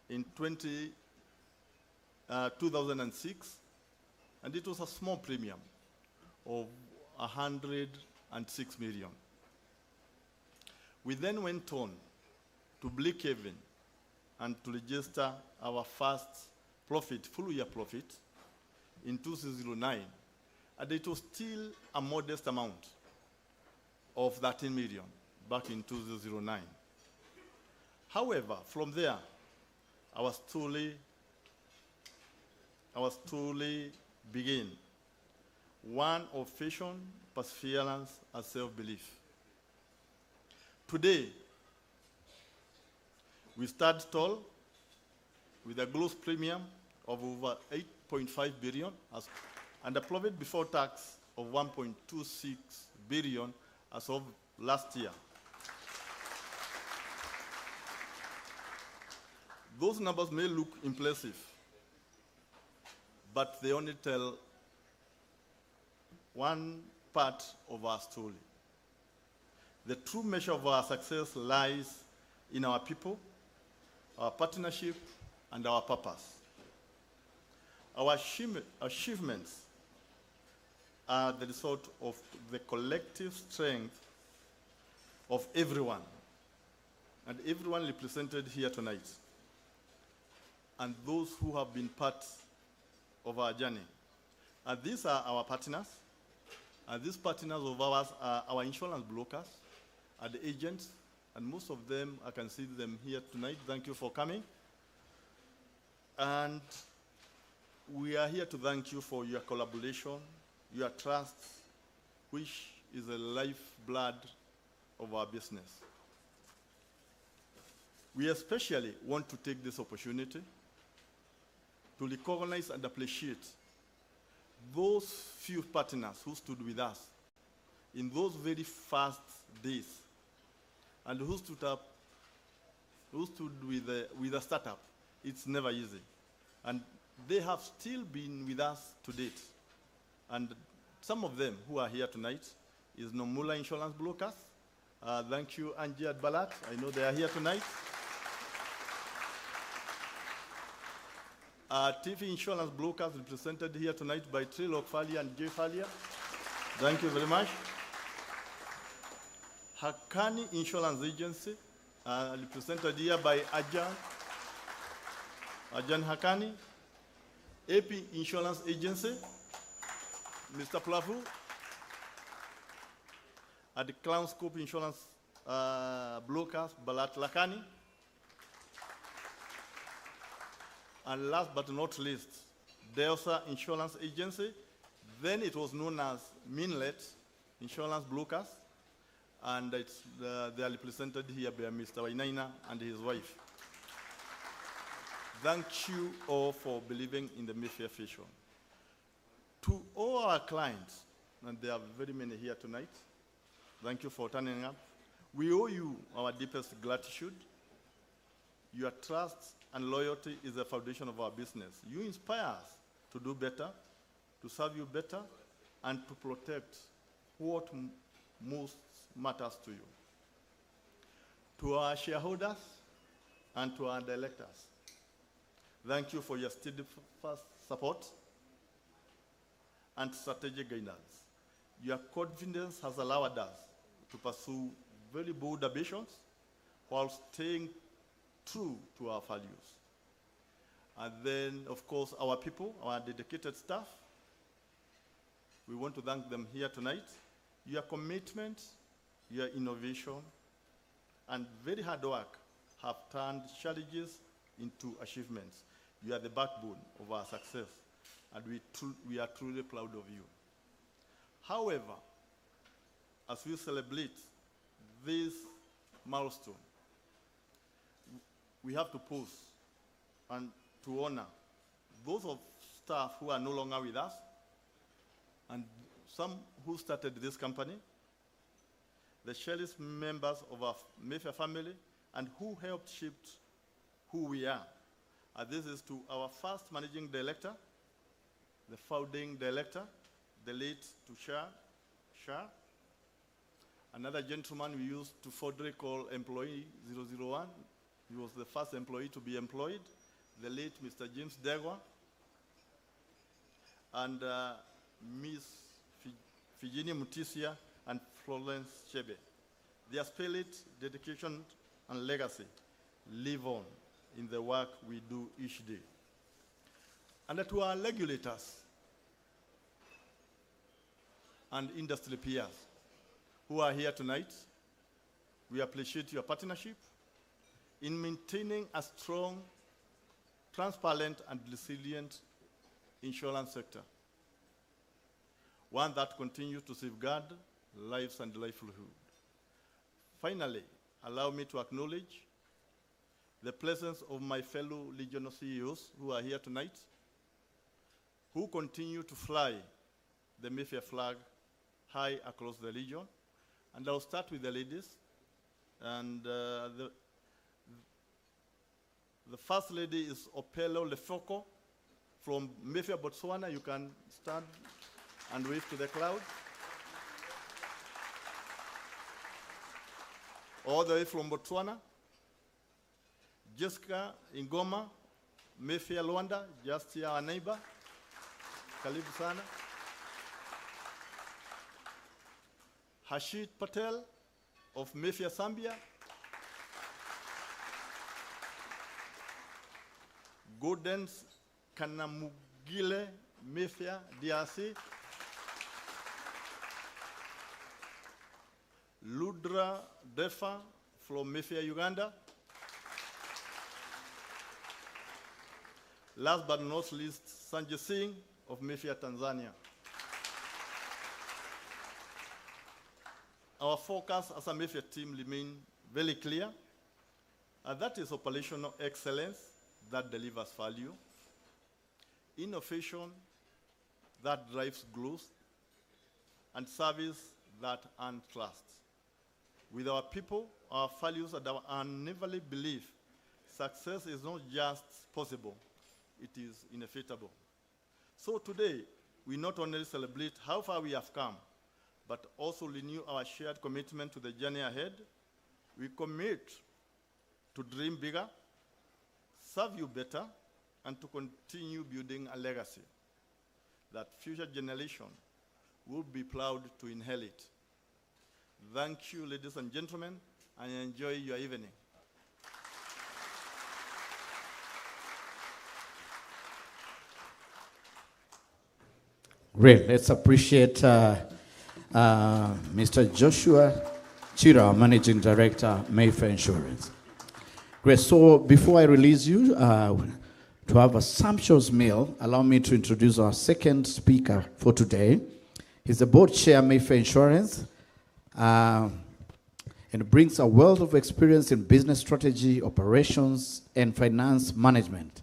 Speaker 17: in 2006, and it was a small premium of 106 million. We then went on to break even and to register our first profit, full year profit, in 2009, and it was still a modest amount of 13 million back in 2009. However, from there, our story began. One of vision, perseverance, and self-belief. Today, we start tall with a gross premium of over 8.5 billion and a profit before tax of 1.26 billion as of last year. Those numbers may look impressive, but they only tell one part of our story. The true measure of our success lies in our people, our partnership, and our purpose. Our achievements are the result of the collective strength of everyone, and everyone represented here tonight, and those who have been part of our journey. And these are our partners, and these partners of ours are our insurance brokers, and the agents, and most of them, I can see them here tonight. Thank you for coming. And we are here to thank you for your collaboration, your trust, which is the lifeblood of our business. We especially want to take this opportunity to recognize and appreciate those few partners who stood with us in those very first days, and who stood with the startup. It's never easy. And they have still been with us to date. And some of them who are here tonight is Nomura Insurance Brokers. Thank you, Angie and Balat. I know they are here tonight. TV Insurance Brokers represented here tonight by Trilok Falia and Jay Falia. Thank you very much. Hakani Insurance Agency, represented here by Ajan Hakani. AP Insurance Agency, Mr. Plafu. At the Clown Scope Insurance Brokers, Balat Lakani. And last but not least, Delsa Insurance Agency. Then it was known as Minlet Insurance Brokers. And they are represented here by Mr. Wainaina and his wife. Thank you all for believing in the Mayfair vision. To all our clients, and there are very many here tonight, thank you for turning up. We owe you our deepest gratitude. Your trust and loyalty is the foundation of our business. You inspire us to do better, to serve you better, and to protect what most matters to you. To our shareholders and to our directors, thank you for your steadfast support and strategic guidance. Your confidence has allowed us to pursue very bold ambitions while staying true to our values. And then, of course, our people, our dedicated staff, we want to thank them here tonight. Your commitment, your innovation, and very hard work have turned challenges into achievements. You are the backbone of our success, and we are truly proud of you. However, as we celebrate this milestone, we have to pause and to honor those of staff who are no longer with us, and some who started this company, the cherished members of our Mayfair family, and who helped shape who we are. And this is to our first managing director, the founding director, the late Tushar Shah, another gentleman we used to fondly call employee 001. He was the first employee to be employed, the late Mr. James Degwa, and Ms. Virginia Mutisia and Florence Chebe. Their spirit, dedication, and legacy live on in the work we do each day. And to our regulators and industry peers who are here tonight, we appreciate your partnership in maintaining a strong, transparent, and resilient insurance sector, one that continues to safeguard lives and livelihood. Finally, allow me to acknowledge the presence of my fellow regional CEOs who are here tonight, who continue to fly the Mayfair flag high across the region. And I'll start with the ladies. And the first lady is Opelo Lefoko from Mayfair, Botswana. You can stand and wave to the crowd. All the way from Botswana. Jessica Ingoma Mayfair, Rwanda, just here, our neighbor. Karibu sana. Hashid Patel of Mayfair, Zambia. Gordens Kanamugile, Mayfair, DRC. Ludra Defa from Mayfair, Uganda. Last but not least, Sanjay Singh of Mayfair, Tanzania. Our focus as a Mayfair team remains very clear, and that is operational excellence that delivers value, innovation that drives growth, and service that earns trust. With our people, our values, and our unwavering belief, success is not just possible, it is inevitable. So today, we not only celebrate how far we have come, but also renew our shared commitment to the journey ahead. We commit to dream bigger, serve you better, and to continue building a legacy that future generations will be proud to inherit. Thank you, ladies and gentlemen, and enjoy your evening.
Speaker 2: Great. Let's appreciate Mr. Joshua Chira, Managing Director, Mayfair Insurance. Great. So before I release you to have a sumptuous meal, allow me to introduce our second speaker for today. He's the board chair, Mayfair Insurance, and brings a wealth of experience in business strategy, operations, and finance management.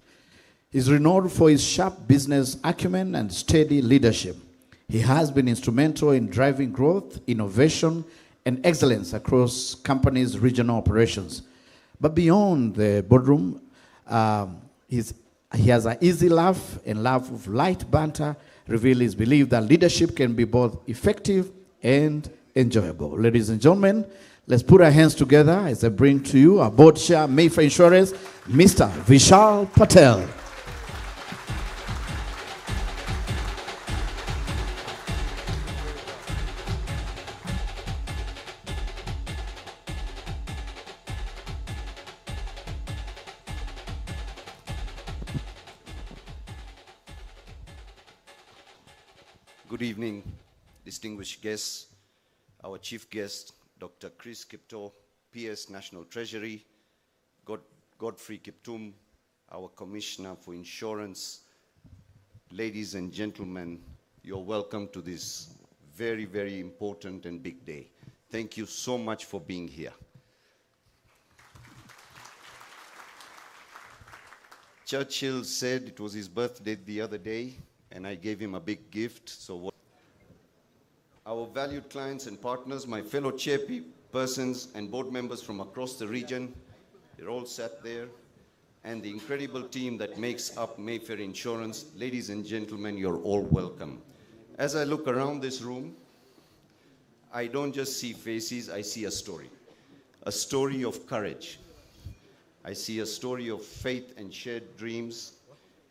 Speaker 2: He's renowned for his sharp business acumen and steady leadership. He has been instrumental in driving growth, innovation, and excellence across companies' regional operations. But beyond the boardroom, he has an easy laugh and love of light banter, reveal his belief that leadership can be both effective and enjoyable. Ladies and gentlemen, let's put our hands together as I bring to you our board chair, Mayfair Insurance, Mr. Vishal Patel.
Speaker 9: Good evening, distinguished guests, our chief guest, Dr. Chris Kipto, PS National Treasury, Godfrey Kiptum, our Commissioner for Insurance. Ladies and gentlemen, you're welcome to this very, very important and big day. Thank you so much for being here. Churchill said it was his birthday the other day, and I gave him a big gift. So our valued clients and partners, my fellow chairpersons and board members from across the region, they're all sat there, and the incredible team that makes up Mayfair Insurance. Ladies and gentlemen, you're all welcome. As I look around this room, I don't just see faces, I see a story of courage. I see a story of faith and shared dreams.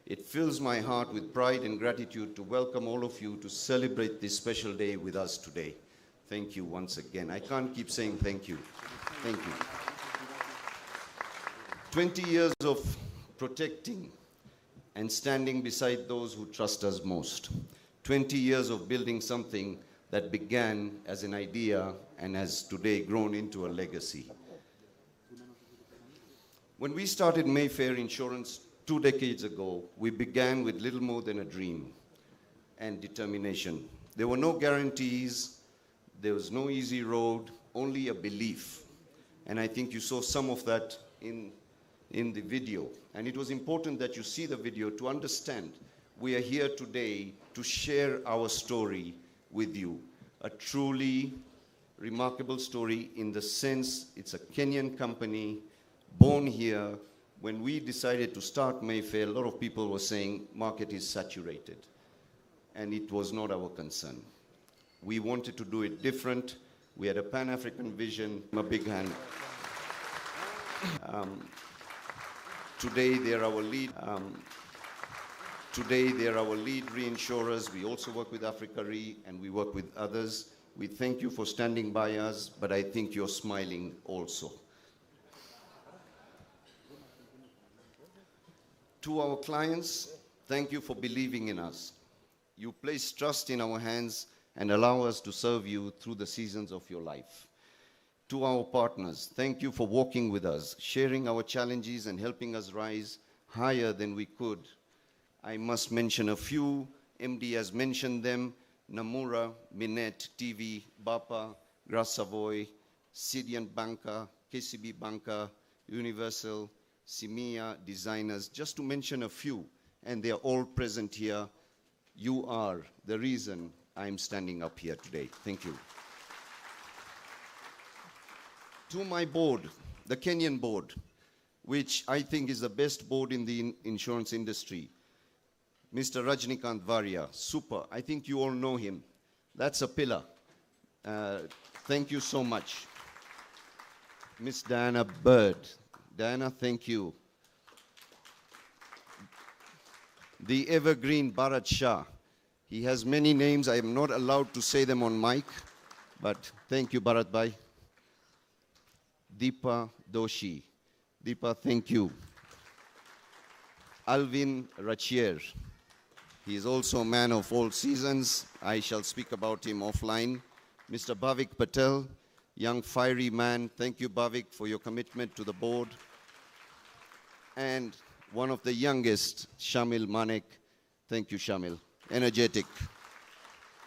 Speaker 9: It fills my heart with pride and gratitude to welcome all of you to celebrate this special day with us today. Thank you once again. I can't keep saying thank you. Thank you. 20 years of protecting and standing beside those who trust us most. 20 years of building something that began as an idea and has today grown into a legacy. When we started Mayfair Insurance 2 decades ago, we began with little more than a dream and determination. There were no guarantees, there was no easy road, only a belief. And I think you saw some of that in the video. And it was important that you see the video to understand we are here today to share our story with you. A truly remarkable story in the sense it's a Kenyan company, born here. When we decided to start Mayfair, a lot of people were saying market is saturated. And it was not our concern. We wanted to do it different. We had a Pan-African vision. A big hand. Today, they're our lead. Today, they're our lead reinsurers. We also work with Africa Re, and we work with others. We thank you for standing by us, but I think you're smiling also. To our clients, thank you for believing in us. You place trust in our hands and allow us to serve you through the seasons of your life. To our partners, thank you for walking with us, sharing our challenges and helping us rise higher than we could. I must mention a few. MD has mentioned them: Namura, Minette, TV, Bapa, Gras Savoy, Sidian Banca, KCB Banca, Universal, Simia, Designers, just to mention a few, and they are all present here. You are the reason I'm standing up here today. Thank you. To my board, the Kenyan board, which I think is the best board in the insurance industry. Mr. Rajnikant Varia, super. I think you all know him. That's a pillar. Thank you so much. Miss Diana Bird. Diana, thank you. The evergreen Bharat Shah. He has many names. I am not allowed to say them on mic, but thank you, Bharat Bhai. Deepa Doshi. Deepa, thank you. Alvin Rachier. He is also a man of all seasons. I shall speak about him offline. Mr. Bhavik Patel, young fiery man. Thank you, Bhavik, for your commitment to the board. And one of the youngest, Shamil Manek. Thank you, Shamil. Energetic.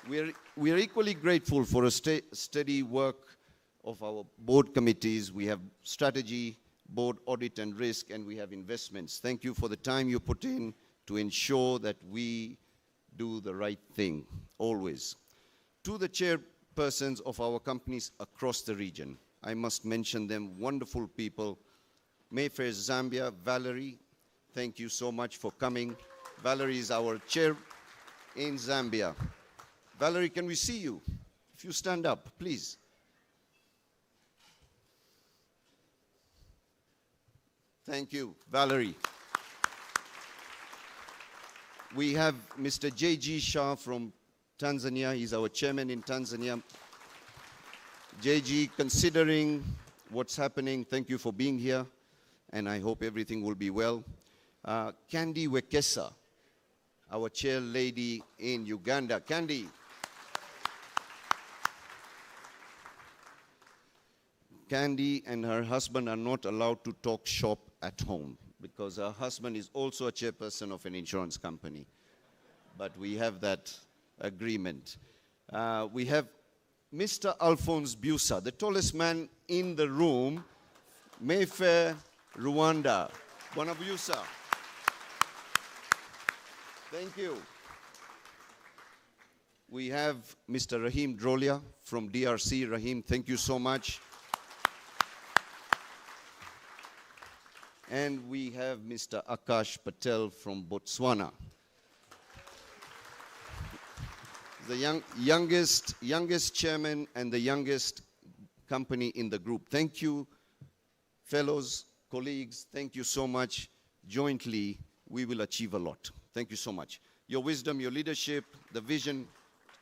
Speaker 9: We are equally grateful for a steady work of our board committees. We have strategy, board audit and risk, and we have investments. Thank you for the time you put in to ensure that we do the right thing, always. To the chairpersons of our companies across the region, I must mention them, wonderful people. Mayfair Zambia, Valerie, thank you so much for coming. Valerie is our chair in Zambia. Valerie, can we see you? If you stand up, please. Thank you, Valerie. We have Mr. J.G. Shah from Tanzania. He's our chairman in Tanzania. J.G., considering what's happening, thank you for being here, and I hope everything will be well. Candy Wekesa, our chair lady in Uganda. Candy. Candy and her husband are not allowed to talk shop at home because her husband is also a chairperson of an insurance company. But we have that agreement. We have Mr. Alphonse Busa, the tallest man in the room, Mayfair, Rwanda. Bwana Busa. Thank you. We have Mr. Rahim Drolia from DRC. Rahim, thank you so much. And we have Mr. Akash Patel from Botswana. The youngest chairman and the youngest company in the group. Thank you, fellows, colleagues. Thank you so much. Jointly, we will achieve a lot. Thank you so much. Your wisdom, your leadership, the vision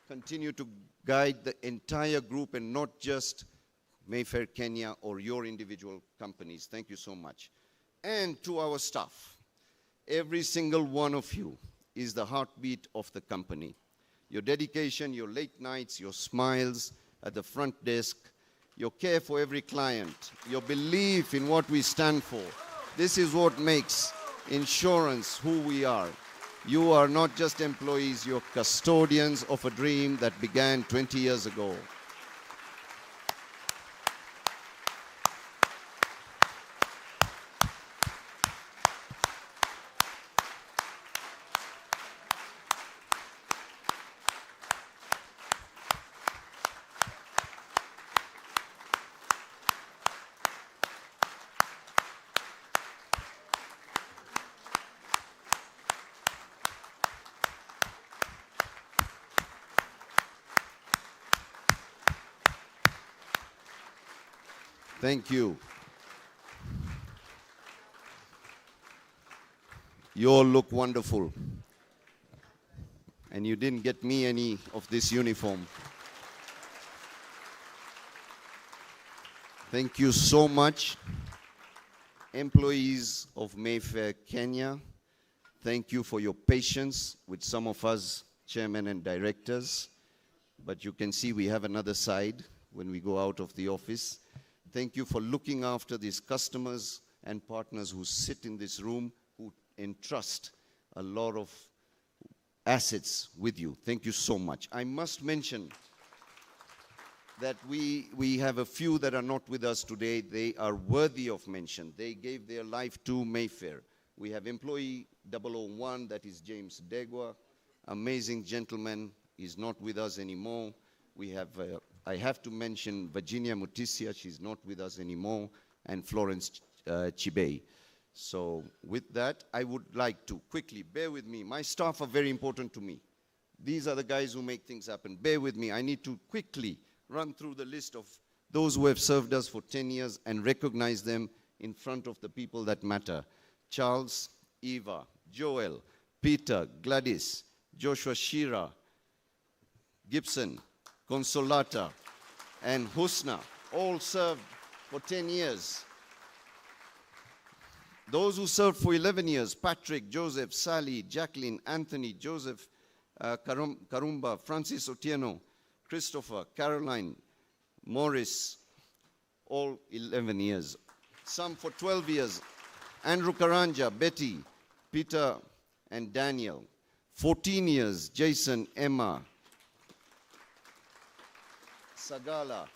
Speaker 9: continue to guide the entire group and not just Mayfair Kenya or your individual companies. Thank you so much. And to our staff, every single one of you is the heartbeat of the company. Your dedication, your late nights, your smiles at the front desk, your care for every client, your belief in what we stand for. This is what makes insurance who we are. You are not just employees, you're custodians of a dream that began 20 years ago. Thank you. You all look wonderful. And you didn't get me any of this uniform. Thank you so much. Employees of Mayfair, Kenya, thank you for your patience with some of us chairmen and directors. But you can see we have another side when we go out of the office. Thank you for looking after these customers and partners who sit in this room, who entrust a lot of assets with you. Thank you so much. I must mention that we have a few that are not with us today. They are worthy of mention. They gave their life to Mayfair. We have employee 001, that is James Degwa, amazing gentleman. He's not with us anymore. We have, I have to mention Virginia Mutisia, she's not with us anymore, and Florence Chibei. So with that, I would like to quickly, bear with me. My staff are very important to me. These are the guys who make things happen. Bear with me. I need to quickly run through the list of those who have served us for 10 years and recognize them in front of the people that matter. Charles, Eva, Joel, Peter, Gladys, Joshua Shira, Gibson, Consolata, and Husna, all served for 10 years. Those who served for 11 years, Patrick, Joseph, Sally, Jacqueline, Anthony, Joseph, Karumba, Francis Otieno, Christopher, Caroline, Morris, all 11 years. Some for 12 years. Andrew Karanja, Betty, Peter, and Daniel. 14 years, Jason, Emma, Sagala,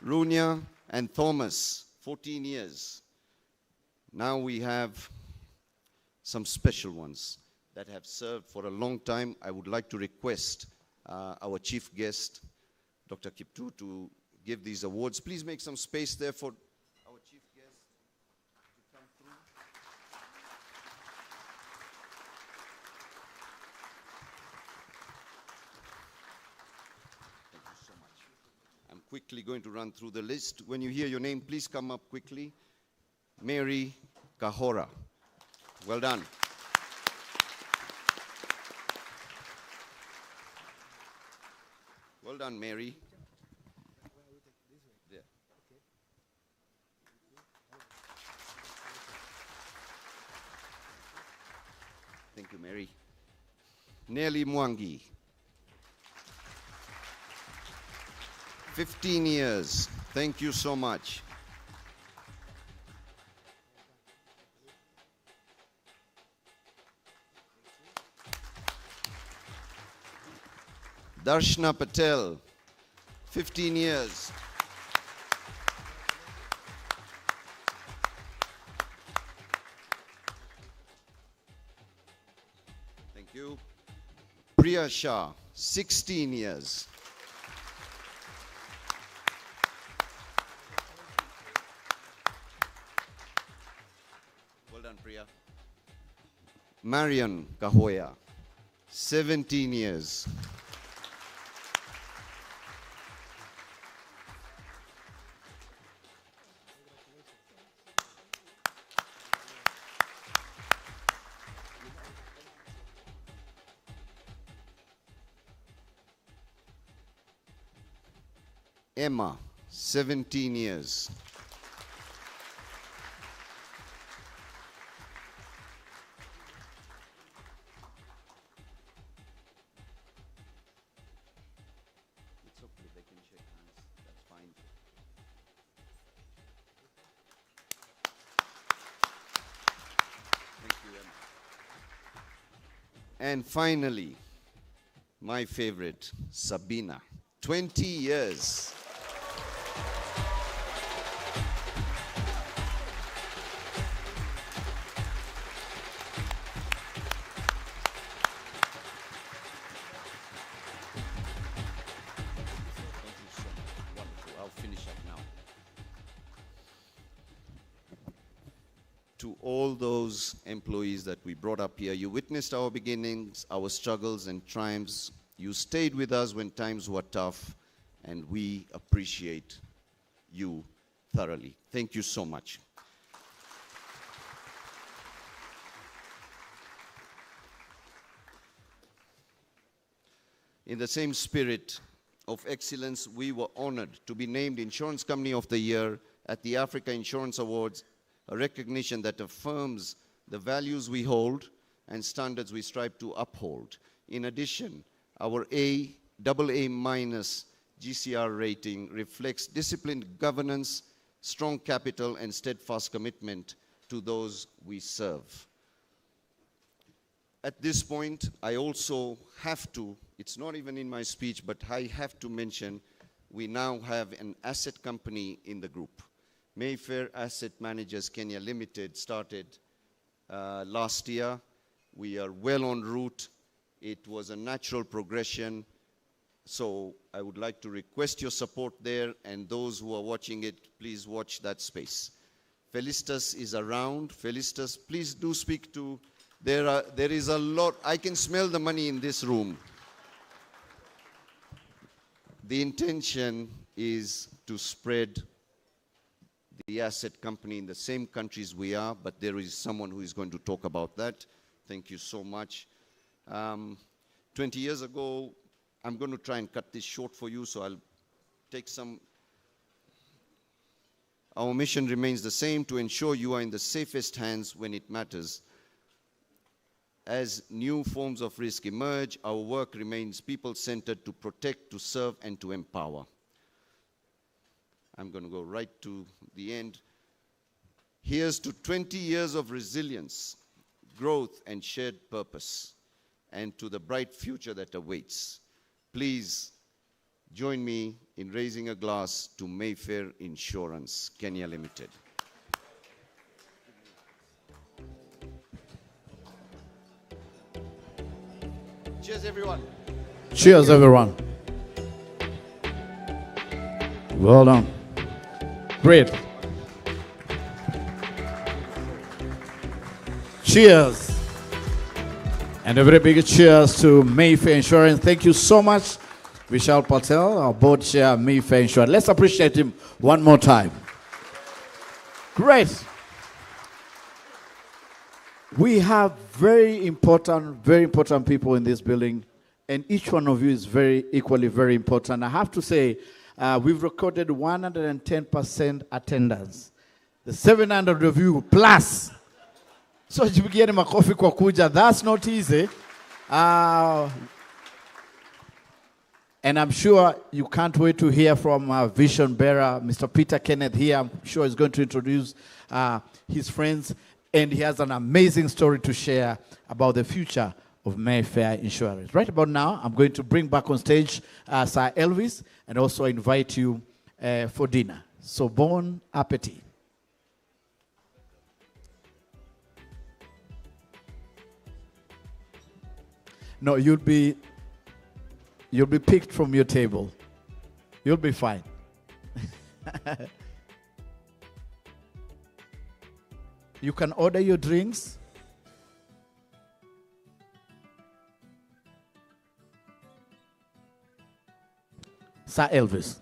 Speaker 9: Runia, and Thomas, 14 years. Now we have some special ones that have served for a long time. I would like to request our chief guest, Dr. Kiptu, to give these awards. Please make some space there for our chief guest to come through. Thank you so much. I'm quickly going to run through the list. When you hear your name, please come up quickly. Mary Kahora. Well done. Well done, Mary. There. Thank you, Mary. Nelly Mwangi. 15 years. Thank you so much. Darshna Patel, 15 years. Thank you. Priya Shah, 16 years. Well done, Priya. Marian Kahoya, 17 years. Emma, 17 years. It's okay, they can shake hands, that's fine. Thank you, Emma. And finally, my favorite, Sabina, 20 years. To all those employees that we brought up here, you witnessed our beginnings, our struggles and triumphs. You stayed with us when times were tough, and we appreciate you thoroughly. Thank you so much. In the same spirit of excellence, we were honored to be named Insurance Company of the Year at the Africa Insurance Awards, a recognition that affirms the values we hold and standards we strive to uphold. In addition, our AA- GCR rating reflects disciplined governance, strong capital, and steadfast commitment to those we serve. At this point, I also have to, it's not even in my speech, but I have to mention we now have an asset company in the group. Mayfair Asset Managers Kenya Limited started last year. We are well en route. It was a natural progression. So I would like to request your support there, and those who are watching it, please watch that space. Felicitas is around. Felicitas, please do speak to, there is a lot, I can smell the money in this room. The intention is to spread the asset company in the same countries we are, but there is someone who is going to talk about that. Thank you so much. 20 years ago, I'm going to try and cut this short for you, so I'll take some. Our mission remains the same, to ensure you are in the safest hands when it matters. As new forms of risk emerge, our work remains people-centered, to protect, to serve, and to empower. I'm going to go right to the end. Here's to 20 years of resilience, growth, and shared purpose, and to the bright future that awaits. Please join me in raising a glass to Mayfair Insurance Kenya Limited. Cheers, everyone.
Speaker 2: Cheers, everyone. Well done. Great. Cheers. And a very big cheers to Mayfair Insurance. Thank you so much, Vishal Patel, our board chair, Mayfair Insurance. Let's appreciate him one more time. Great. We have very important people in this building, and each one of you is equally very important. I have to say, we've recorded 110% attendance. The 700 of you plus. So jipigieni makofi kwa kuja. That's not easy. And I'm sure you can't wait to hear from our vision bearer, Mr. Peter Kenneth here. I'm sure he's going to introduce his friends. And he has an amazing story to share about the future of Mayfair Insurance. Right about now, I'm going to bring back on stage Sir Elvis and also invite you for dinner. So bon appetit. No, you'll be picked from your table. You'll be fine. You can order your drinks. Sir Elvis.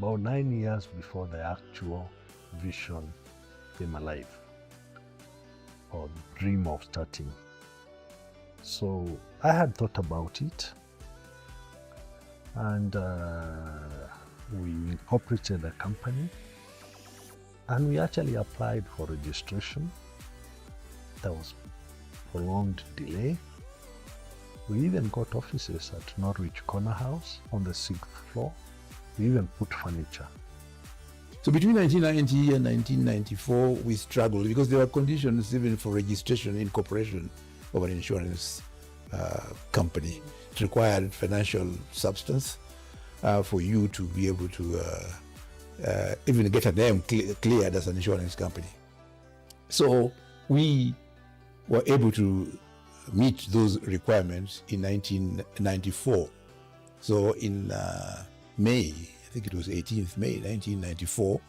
Speaker 5: about 9 years before the actual vision came alive, or dream of starting. So I had thought about it, and we incorporated a company, and we actually applied for registration. There was prolonged delay. We even got offices at Norwich Corner House on the 6th floor. We even put furniture.
Speaker 3: So between 1990 and 1994, we struggled because there were conditions even for registration, incorporation of an insurance company. It required financial substance for you to be able to even get a name cleared as an insurance company. So we were able to meet those requirements in 1994. So in May, I think it was 18th May 1994,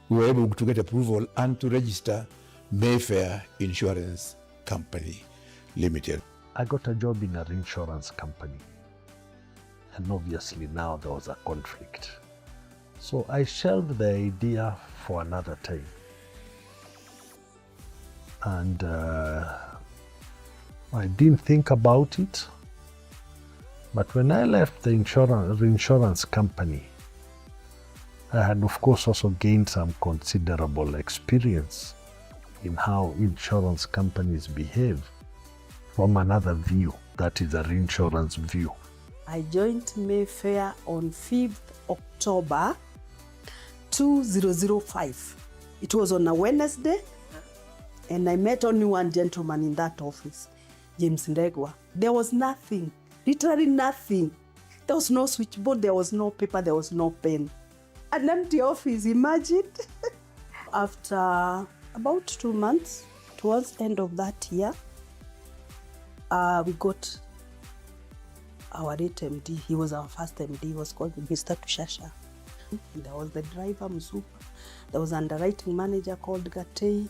Speaker 3: we were able to get approval and to register Mayfair Insurance Company Limited.
Speaker 5: I got a job in an insurance company, and obviously now there was a conflict. So I shelved the idea for another time. And I didn't think about it. But when I left the insurance company, I had of course also gained some considerable experience in how insurance companies behave from another view, that is a reinsurance view.
Speaker 6: I joined Mayfair on 5th October 2005. It was on a Wednesday, and I met only one gentleman in that office, James Ndegwa. There was nothing, literally nothing. There was no switchboard, there was no paper, there was no pen. An empty office, imagine. After about 2 months, towards the end of that year, we got our late MD. He was our first MD. He was called Mr. Tushasha. There was the driver, Msupa. There was an underwriting manager called Gatei.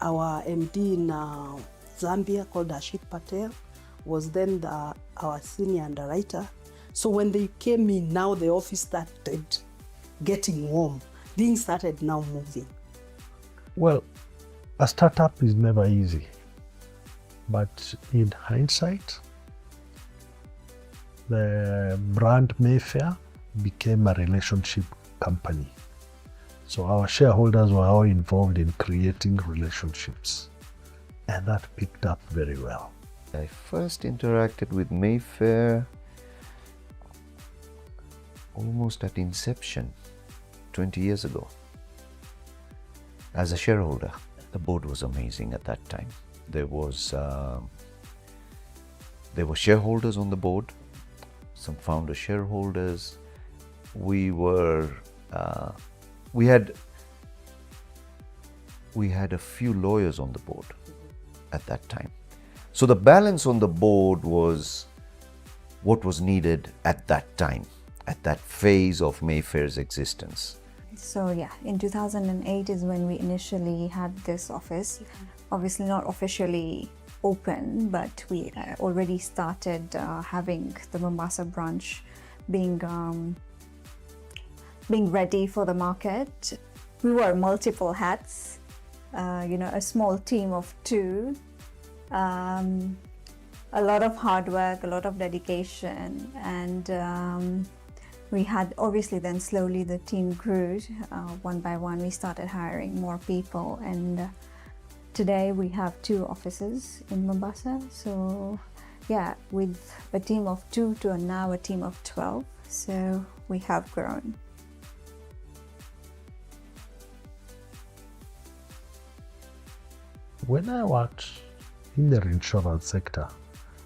Speaker 6: Our MD in Zambia called Ashit Patel was then our senior underwriter. So when they came in, now the office started getting warm. Things started now moving.
Speaker 5: Well, a startup is never easy. But in hindsight, the brand Mayfair became a relationship company. So our shareholders were all involved in creating relationships, and that picked up very well.
Speaker 9: I first interacted with Mayfair almost at inception, 20 years ago, as a shareholder. The board was amazing at that time. There were shareholders on the board, some founder shareholders. We had a few lawyers on the board at that time. So the balance on the board was what was needed at that time, at that phase of Mayfair's existence.
Speaker 12: So yeah, in 2008 is when we initially had this office. Obviously not officially open, but we already started having the Mombasa branch being ready for the market. We wore multiple hats, a small team of 2, a lot of hard work, a lot of dedication, and we had, obviously then slowly the team grew. One by one we started hiring more people, and today we have 2 offices in Mombasa. So yeah, with a team of 2 to now a team of 12. So we have grown.
Speaker 5: When I worked in the insurance sector,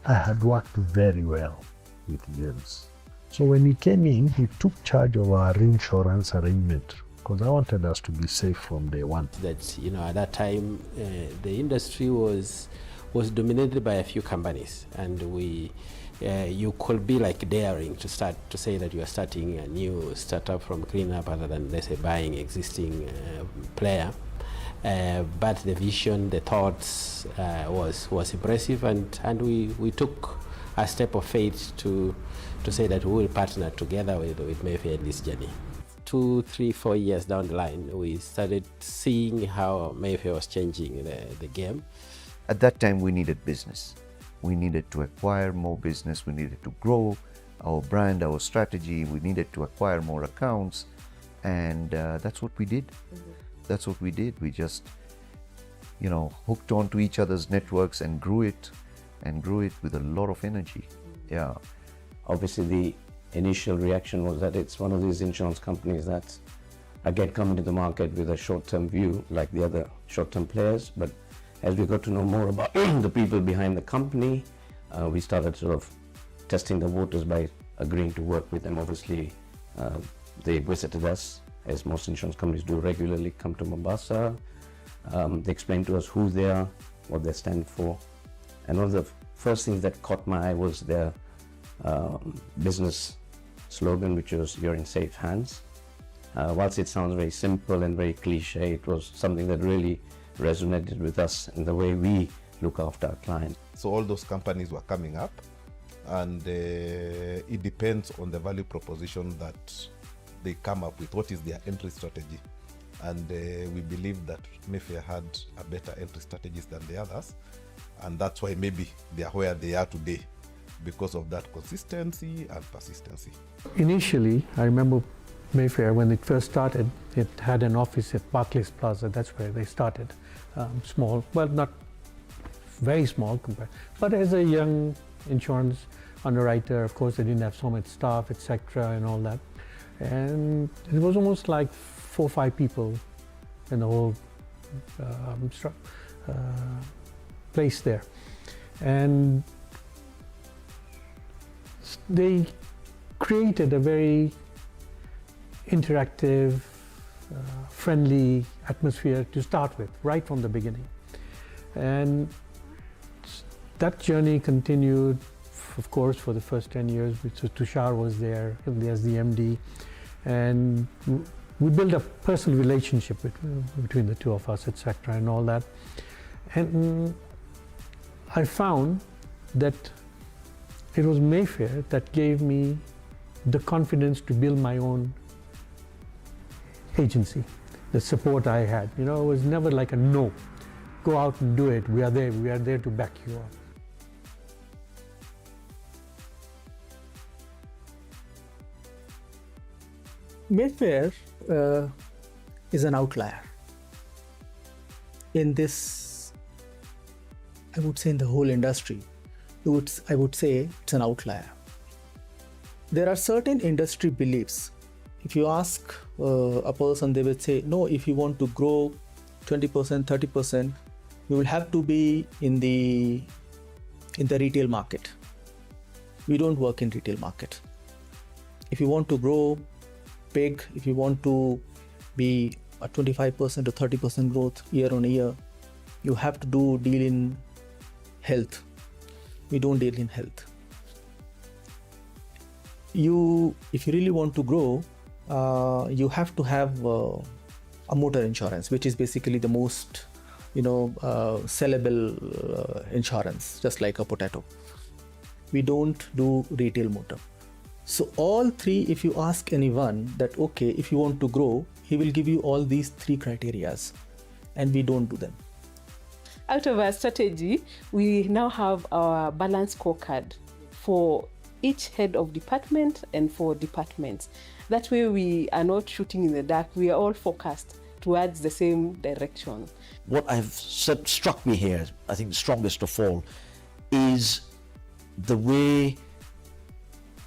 Speaker 5: I had worked very well with James. So when he came in, he took charge of our insurance arrangement because I wanted us to be safe from day one.
Speaker 11: That, at that time, the industry was dominated by a few companies, and you could be like daring to say that you are starting a new startup from cleanup other than, let's say, buying existing player. But the vision, the thoughts was impressive, and we took a step of faith to say that we will partner together with Mayfair in this journey. 2, 3, 4 years down the line, we started seeing how Mayfair was changing the game.
Speaker 9: At that time, we needed business. We needed to acquire more business. We needed to grow our brand, our strategy. We needed to acquire more accounts. And that's what we did. That's what we did. We just, hooked onto each other's networks and grew it with a lot of energy. Yeah.
Speaker 13: Obviously, the initial reaction was that it's one of these insurance companies that again come into the market with a short-term view like the other short-term players. But as we got to know more about the people behind the company, we started sort of testing the waters by agreeing to work with them. Obviously, they visited us, as most insurance companies do regularly, come to Mombasa. They explained to us who they are, what they stand for. And one of the first things that caught my eye was their business slogan, which was "You're in safe hands." Whilst it sounds very simple and very cliche, it was something that really resonated with us in the way we look after our clients.
Speaker 18: So all those companies were coming up, and it depends on the value proposition that they come up with. What is their entry strategy? And we believe that Mayfair had a better entry strategies than the others, and that's why maybe they are where they are today, because of that consistency and persistency.
Speaker 14: Initially, I remember Mayfair, when it first started, it had an office at Barclays Plaza. That's where they started. Small, well, not very small compared, but as a young insurance underwriter, of course, they didn't have so much staff, etc., and all that. And it was almost like 4 or 5 people in the whole place there. And they created a very interactive, friendly atmosphere to start with, right from the beginning. And that journey continued, of course, for the first 10 years. So Tushar was there as the MD, and we built a personal relationship between the two of us, etc., and all that. And I found that it was Mayfair that gave me the confidence to build my own agency, the support I had. It was never like a no, go out and do it, we are there to back you up.
Speaker 15: Mayfair is an outlier in this, I would say, in the whole industry. I would say it's an outlier. There are certain industry beliefs. If you ask a person, they will say, no, if you want to grow 20%, 30%, you will have to be in the retail market. We don't work in retail market. If you want to grow big, if you want to be a 25% to 30% growth year on year, you have to deal in health. We don't deal in health. If you really want to grow, you have to have a motor insurance, which is basically the most sellable insurance, just like a potato. We don't do retail motor. So all three, if you ask anyone that, okay, if you want to grow, he will give you all these 3 criterias, and we don't do them.
Speaker 16: Out of our strategy, we now have our balance scorecard for each head of department and for departments. That way we are not shooting in the dark, we are all focused towards the same direction.
Speaker 7: What I've said struck me here, I think the strongest of all, is the way,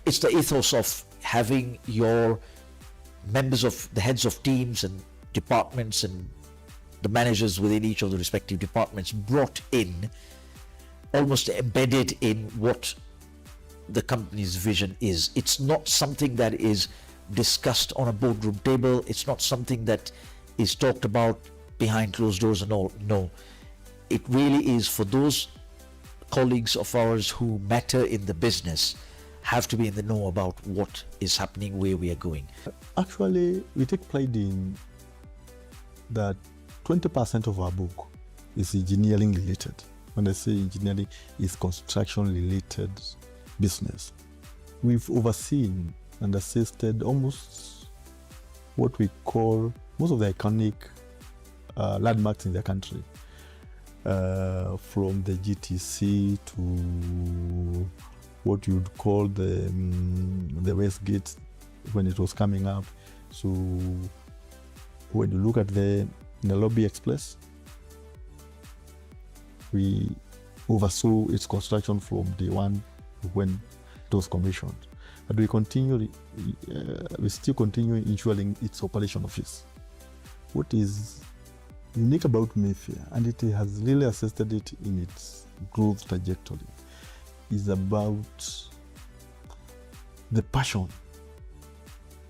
Speaker 7: it's the ethos of having your members of the heads of teams and departments and the managers within each of the respective departments brought in, almost embedded in what the company's vision is. It's not something that is discussed on a boardroom table. It's not something that is talked about behind closed doors and all. No, it really is for those colleagues of ours who matter in the business, have to be in the know about what is happening, where we are going.
Speaker 10: Actually, we take pride in that 20% of our book is engineering related. When I say engineering, is construction related business. We've overseen and assisted almost what we call most of the iconic landmarks in the country, from the GTC to what you'd call the Westgate when it was coming up. So when you look at the Nairobi Express, we oversaw its construction from day one when it was commissioned. But we still continue ensuring its operation office. What is unique about Mayfair, and it has really assisted it in its growth trajectory, is about the passion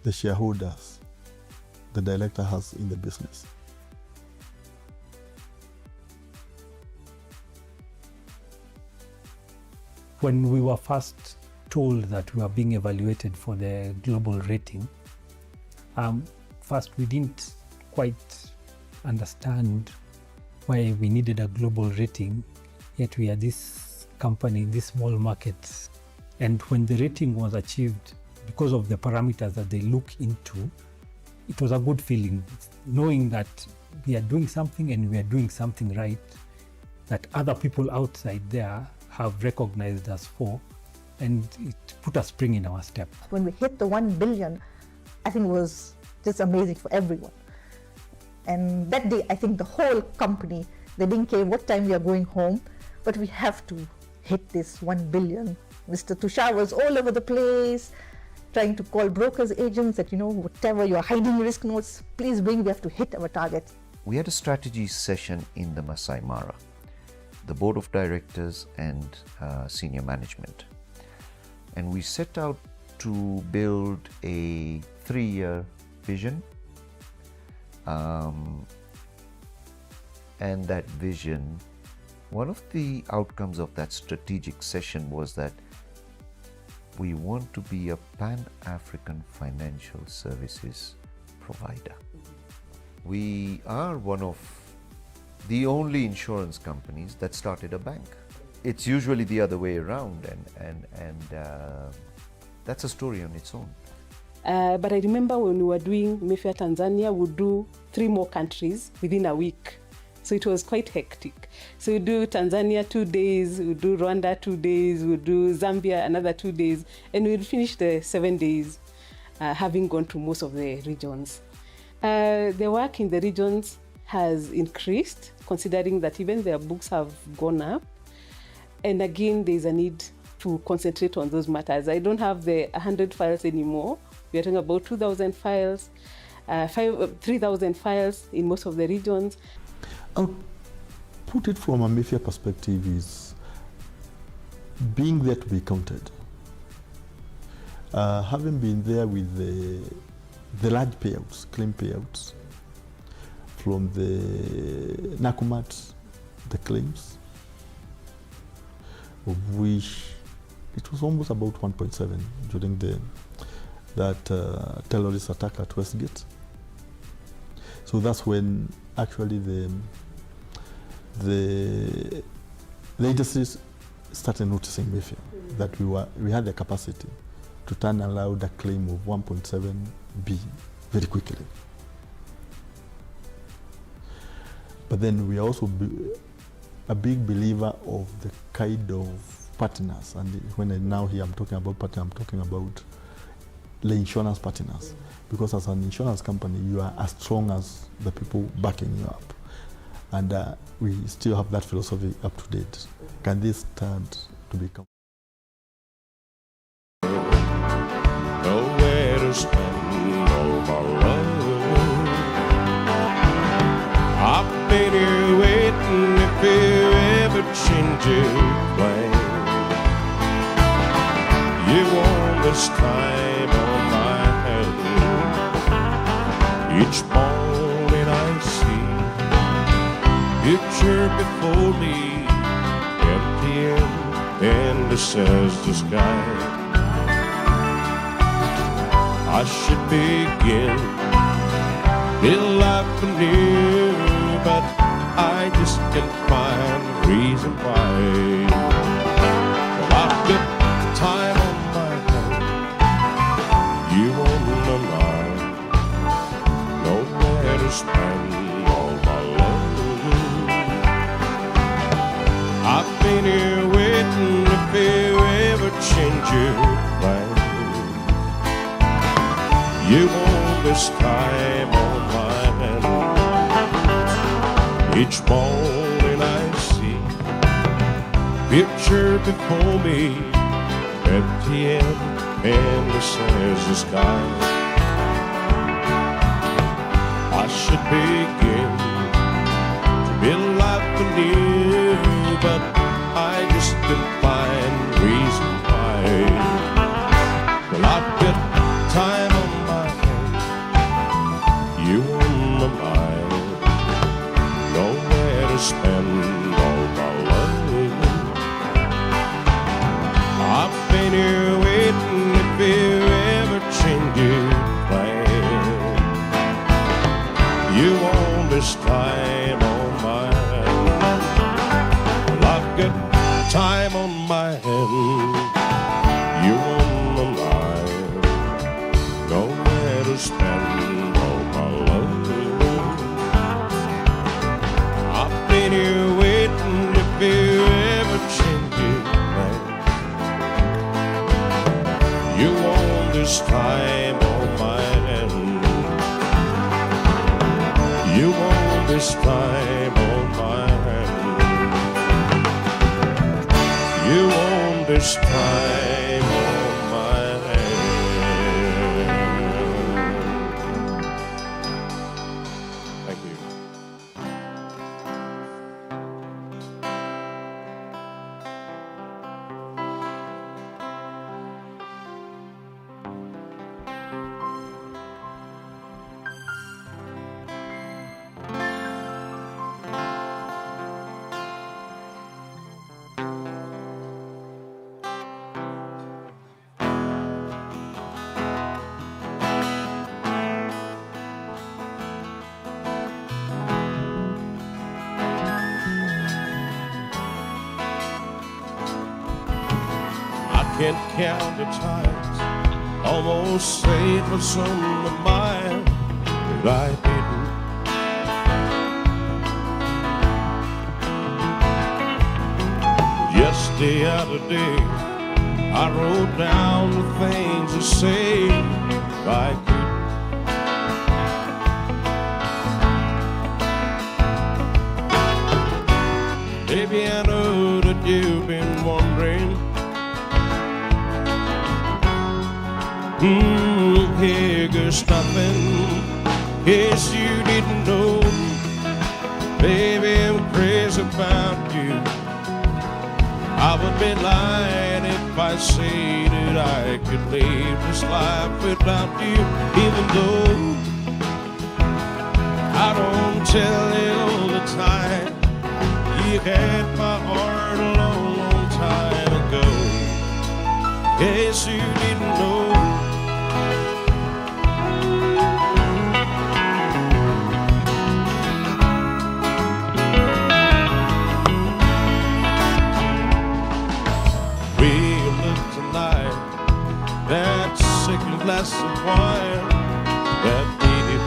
Speaker 10: the shareholders, the director has in the business.
Speaker 14: When we were first told that we were being evaluated for the global rating, first we didn't quite understand why we needed a global rating, yet we are this company, this small market. And when the rating was achieved, because of the parameters that they look into, it was a good feeling, knowing that we are doing something and we are doing something right, that other people outside there have recognized us for, and it put a spring in our step.
Speaker 8: When we hit the 1 billion, I think it was just amazing for everyone. And that day, I think the whole company, they didn't care what time we are going home, but we have to hit this 1 billion. Mr. Tushar was all over the place, trying to call brokers, agents that, whatever you're hiding risk notes, please bring, we have to hit our target.
Speaker 9: We had a strategy session in the Masai Mara, the board of directors and senior management. And we set out to build a 3-year vision. And that vision, one of the outcomes of that strategic session was that we want to be a Pan-African financial services provider. We are one of the only insurance companies that started a bank. It's usually the other way around, and that's a story on its own.
Speaker 16: But I remember when we were doing Mayfair Tanzania, we'd do 3 more countries within a week. So it was quite hectic. So we do Tanzania 2 days, we do Rwanda 2 days, we do Zambia another 2 days, and we'd finish the 7 days, having gone to most of the regions. The work in the regions has increased, considering that even their books have gone up. And again, there's a need to concentrate on those matters. I don't have the 100 files anymore. We are talking about 2,000 files, 3,000 files in most of the regions.
Speaker 10: I'll put it from a Mayfair perspective is being there to be counted. Having been there with the large payouts, claim payouts, from the NACOMAT, the claims, of which it was almost about 1.7 during that terrorist attack at Westgate. So that's when actually the industry started noticing Mayfair, that we had the capacity to turn around a claim of 1.7 billion very quickly. But then we are also a big believer of the kind of partners, and when I'm talking about partner, I'm talking about the insurance partners, because as an insurance company, you are as strong as the people backing you up, and we still have that philosophy up to date. Can this start to become?
Speaker 1: Nowhere to spend all my love. I've been here waiting if you ever change your plan. You want this time on my hand. Each morning I see picture before me, empty and this as the sky. I should begin build life anew, but I just can't find a reason why. Well, I've got time on my hand, you on my mind. Each morning I see picture before me, empty and endless as the sky. I should begin to build life anew, but I just didn't find reason why. Well, I've got time on my hands, you on my mind, nowhere to spend all my love. I've been here waiting if you ever change your plan. You want this time on my hand. Well, I've got time on my hand, you on my mind, nowhere to spend all my love. I've been here waiting if you ever change your plan. You want this time on my hand, you want this time on my hand, you want this time on my hand. Thank you. Can't count the times, almost say it was on my mind, but I didn't. Just the other day, I wrote down the things you say, but I didn't. Baby, I know that you've been wondering, here goes nothing, guess you didn't know. Baby, I'm crazy about you. I would be lying if I say that I could live this life without you, even though I don't tell you all the time. You had my heart a long, long time ago. Guess you didn't know. That second glass of wine that needed.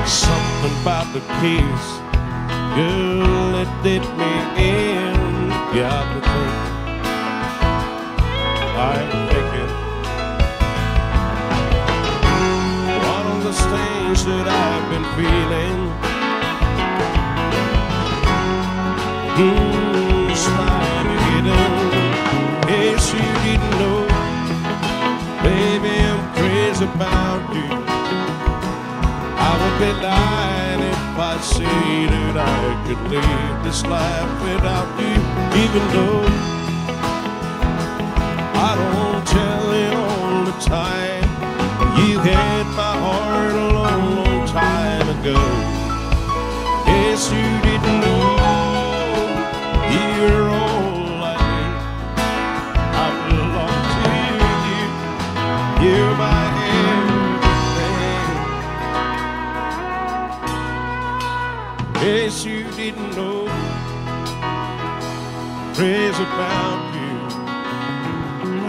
Speaker 1: Something about the kiss, girl, it did me in. Got me thinking, I'm thinking, one of the things that I've been feeling. Sliding hidden, guess you didn't know. Baby, I'm crazy about you. I would be lying if I say that I could live this life without you, even though I don't tell you all the time. You had my heart a long, long time ago. Guess you didn't know. You're all I need. I belong to you. You're my everything. Guess you didn't know. Crazy about you.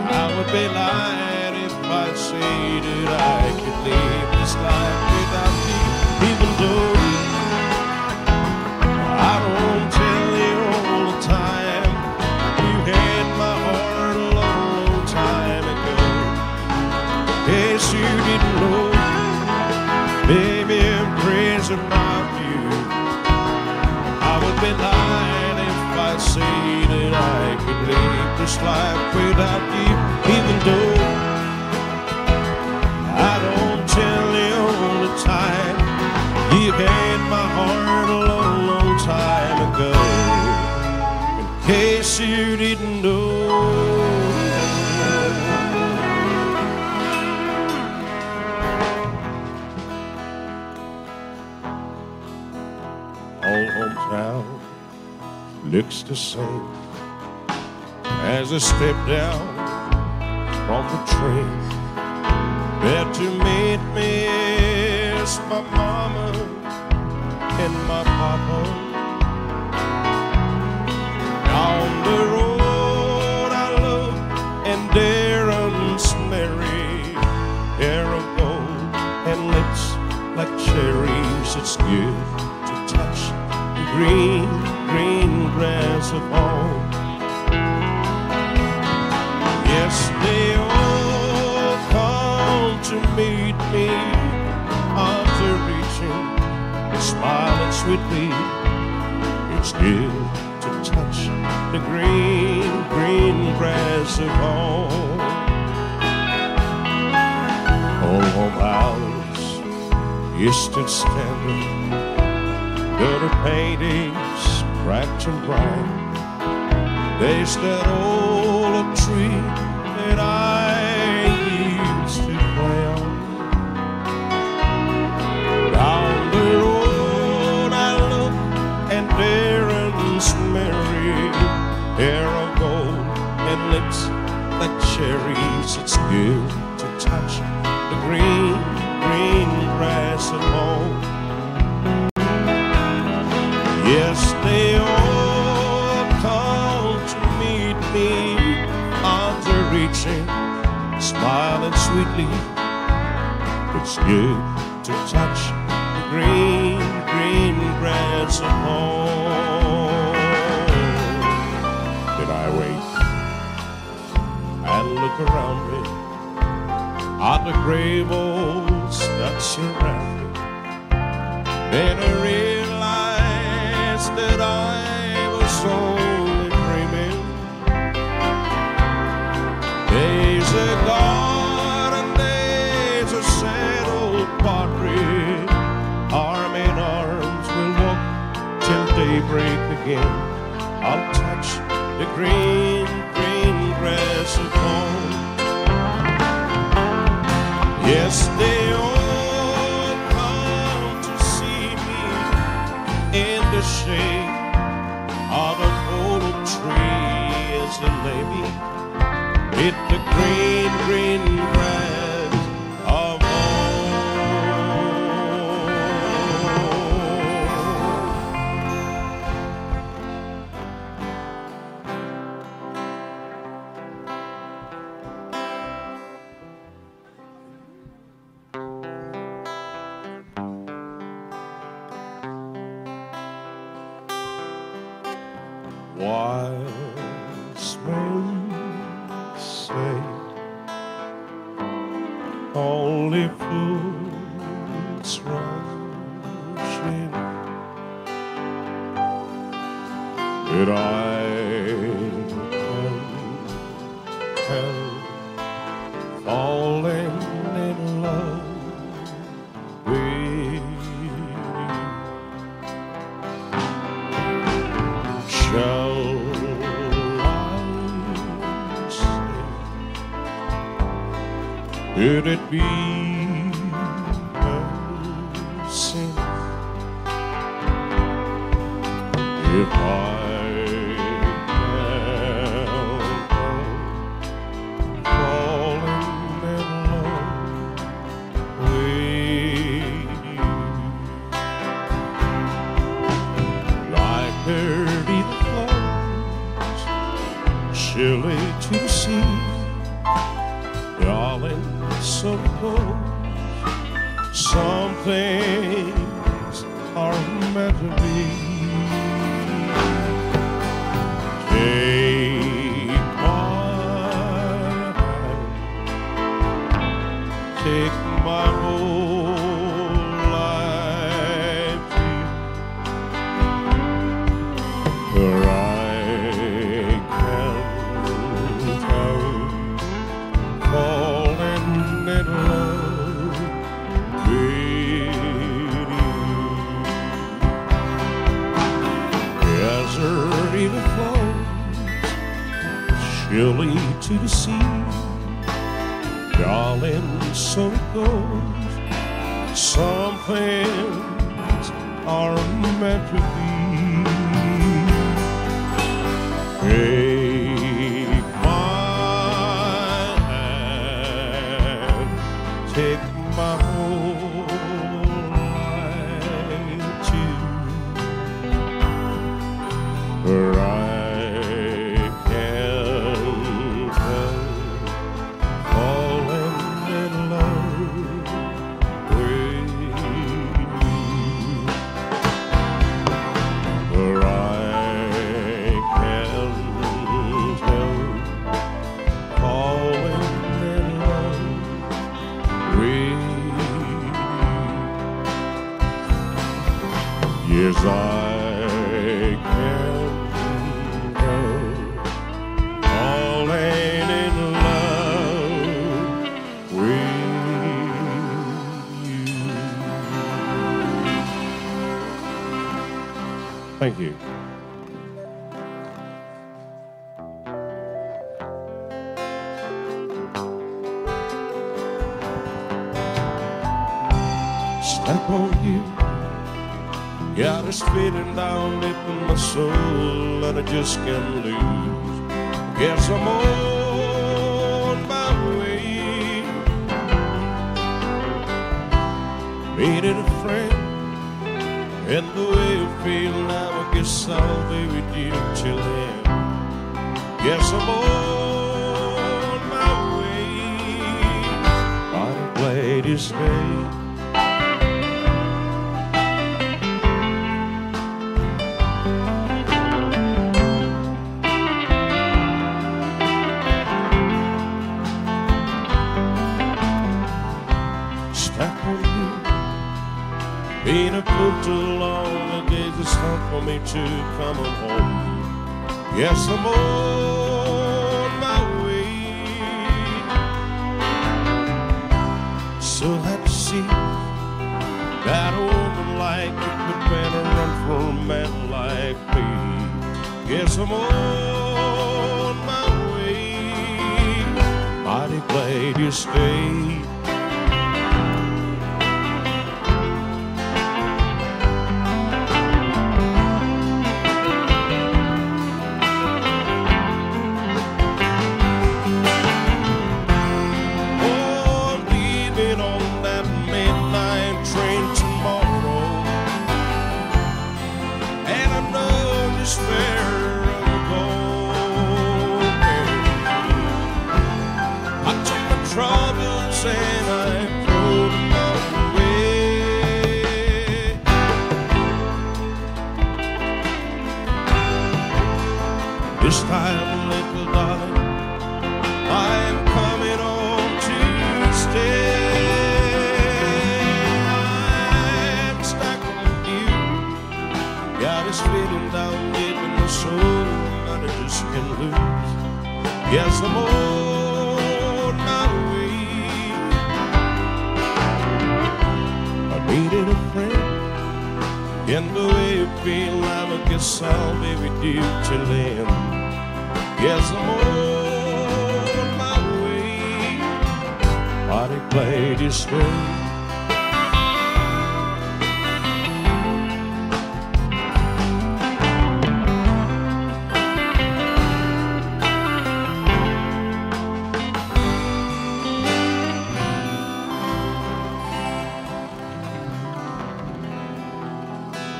Speaker 1: I would be lying if I say that I could live this life without you, even though I don't tell you all the time. You had my heart a long, long time ago. Guess you didn't know. Baby, I'm crazy about you. I would be lying if I say that I could live this life without you, even though I don't tell you all the time. You had my heart a long, long time ago. In case you didn't know. Old hometown looks the same as I step down from the train. There to meet me is my mama and my papa. Down the road I look and there runs Mary, hair of gold and lips like cherries. It's good to touch the green, green grass of home. Yes, they all come to meet me, arms are reaching, smiling sweetly. It's good to touch the green, green grass of home. Old home house, you stood standing, dirty paintings, cracked and bright. There's that old tree that I used to play on. Down the road I look and there runs Mary, hair of gold and lips like cherries. It's good to touch the green, green grass of home. Yes, they all come to meet me, arms are reaching, smiling sweetly. It's good to touch the green, green grass of home. Then I wait and look around me at the grave oaks that surround me. Then I realize that I was only dreaming. There's a God and there's a sad old padre. Arm in arms we'll walk till daybreak again. I'll touch the green, green grass of home. Yes, they all come to see me in the shade of an old tree as they lay me with the green, green grass of wise men say only fools rush in, but I can falling in love with you. Shall could it be a sin if I am falling in love with you? Like dirty clothes, chilly to see, darling, suppose some things are meant to be. Take my hand, take my whole will lead to the sea. Darling, so it goes. Some things are meant to be. Take my hand, take my whole life too. For I can't help falling in love with you. For I can't help falling in love with you. Yes, I can help falling in love with you. Thank you. Step on you. Got it spitting down deep in my soul that I just can't lose. Guess I'm on my way. Needed a friend, and the way I feel now, I guess I'll be with you till then. Guess I'm on my way. I'll play this day. Been a fool too long, the days it's time for me to come on home. Yes, I'm on my way. So happy to see that a woman like you could better run for a man like me. Yes, I'm on my way. Mighty glad you stayed. This time, little darling, I'm coming home to stay. I'm stuck on you. Got this feeling down deep in my soul that I just can't lose. Yes, I'm on my way. I needed a friend, and the way you feel now, I guess I'll be with you till then. Yes, I'm on my way. Party play this way.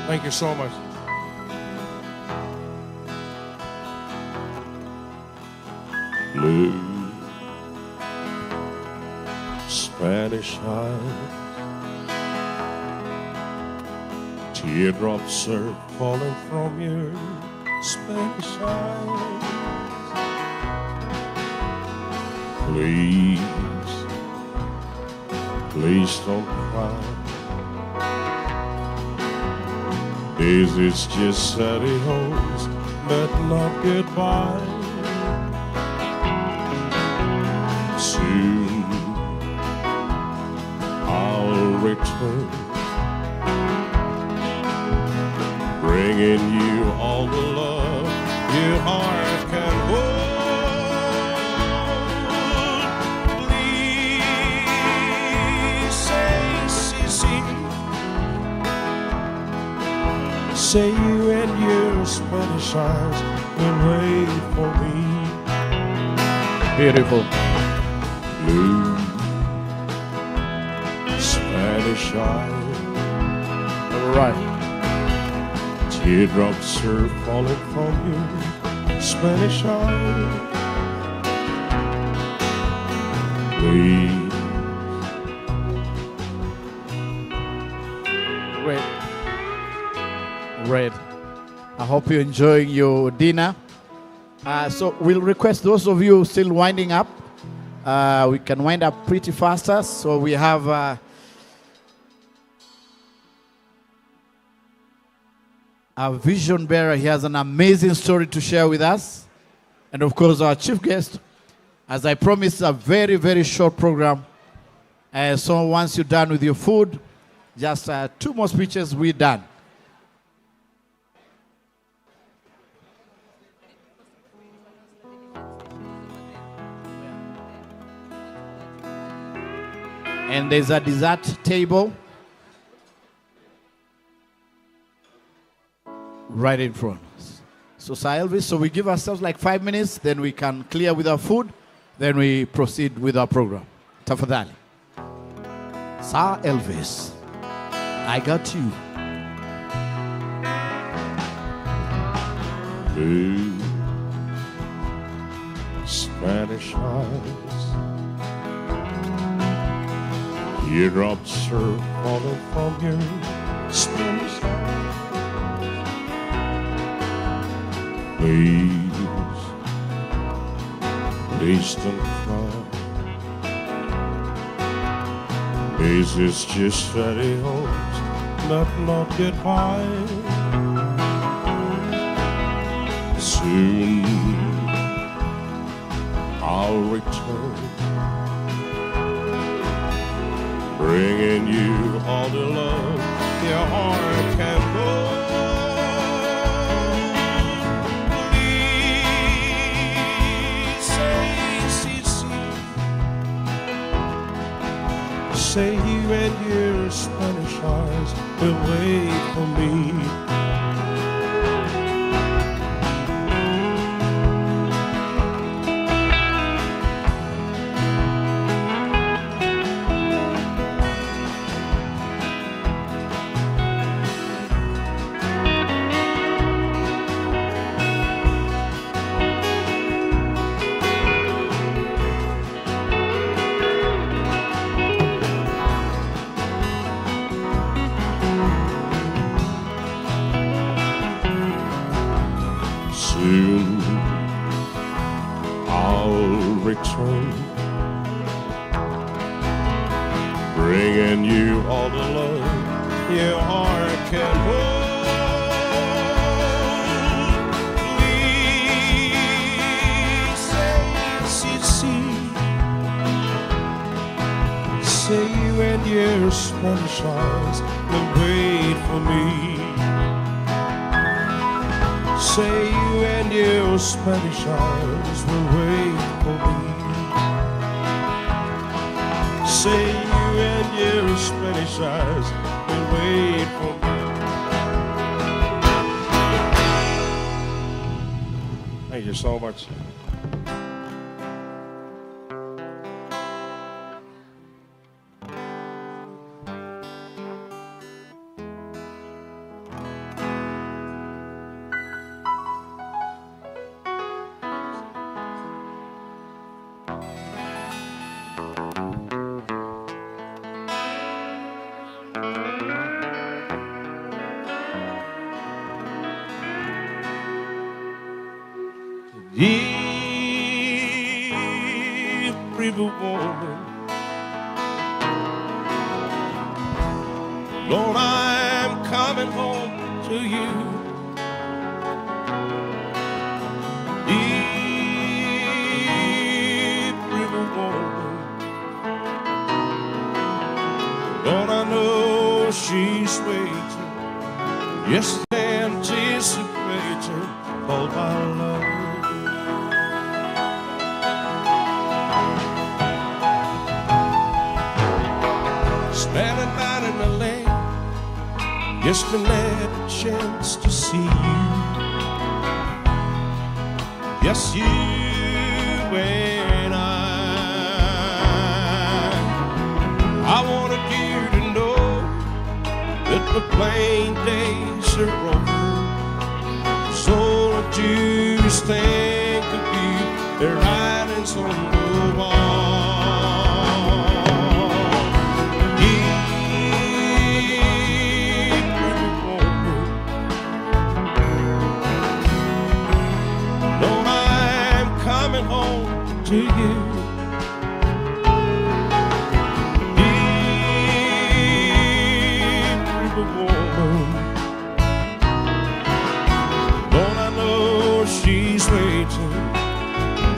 Speaker 1: Thank you so much. Blue Spanish eyes, teardrops are falling from your Spanish eyes. Please, please don't cry. This is just adios, but not goodbye. Soon I'll return, bringing you all the love your heart can hold. Say you and your Spanish eyes will wait for me.
Speaker 2: Beautiful.
Speaker 1: Blue Spanish eyes.
Speaker 2: All right.
Speaker 1: Teardrops are falling from you, Spanish eyes. Please.
Speaker 2: Red. I hope you're enjoying your dinner. So we'll request those of you still winding up. We can wind up pretty faster. So we have our vision bearer. He has an amazing story to share with us. And of course, our chief guest. As I promised, a very, very short program. So once you're done with your food, just 2 more speeches, we're done. And there's a dessert table right in front. So, Sir Elvis, so we give ourselves like 5 minutes, then we can clear with our food, then we proceed with our program. Tafadhali. Sir Elvis, I got you.
Speaker 1: Blue Spanish eyes. Teardrops are falling from your Spanish eyes. Please, please don't cry. This is just very hopes, but not goodbye. Soon I'll return, bringing you all the love your heart can know. Please say you and your Spanish eyes will wait for me. Soon I'll return, bringing you all the love your heart can hold. Please say you and your Spanish eyes will wait for me. Say you and your Spanish eyes will wait for me. Say you and your Spanish eyes will wait for me. Thank you so much. Deep river woman, Lord, I'm coming home to you. Deep river woman, Lord, I know she's waiting, yes, anticipating all my love. Spend a night in the lane, Just another chance to see you. Yes, you and I wanted you to know that the plain days are over. So that you just think of you, the writings on the wall. Every moment, Lord, I'm coming home to you. Every woman, Lord, I know she's waiting,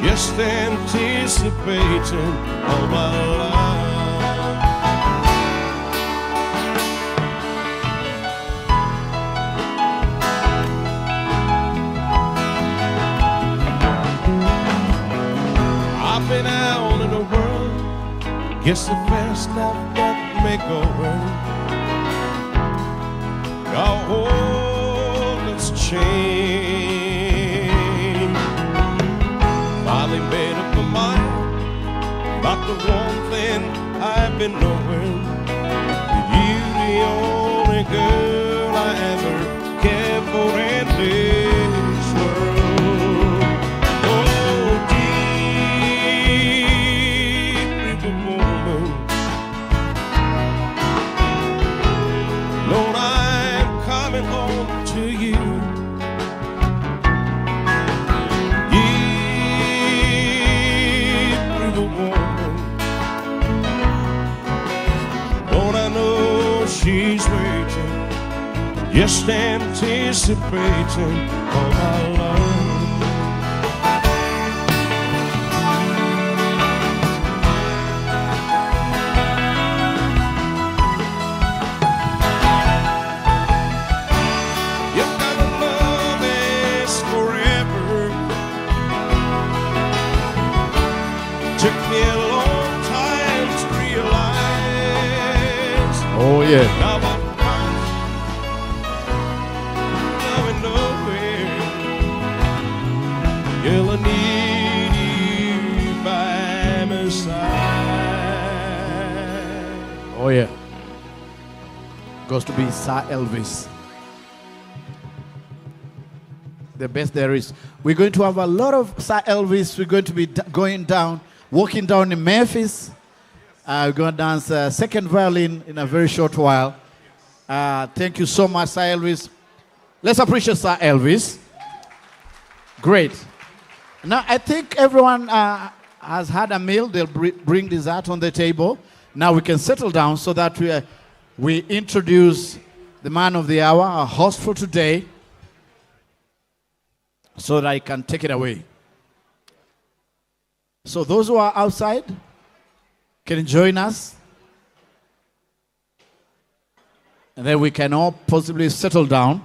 Speaker 1: just anticipating all my life. I've been out in the world, guess the fast life got me going. Our world has changed. Finally made up my mind about the one thing I've been knowing. You the only girl I ever cared for in this world. Oh, deep river woman, Lord, I'm coming home to you. She's waiting, just anticipating all my love. Your kind of love is forever. Took me a long time to realize.
Speaker 2: Oh, yeah.
Speaker 1: Now I'm going nowhere. Girl, I need you by my side.
Speaker 2: Oh, yeah. Goes to be Sir Elvis. The best there is. We're going to have a lot of Sir Elvis. We're going to be going down, walking down in Memphis. We're going to dance second violin in a very short while. Thank you so much, Sir Elvis. Let's appreciate Sir Elvis. Great. Now, I think everyone has had a meal. They'll bring dessert on the table. Now we can settle down so that we introduce the man of the hour, our host for today, so that I can take it away. So those who are outside can join us. And then we can all possibly settle down.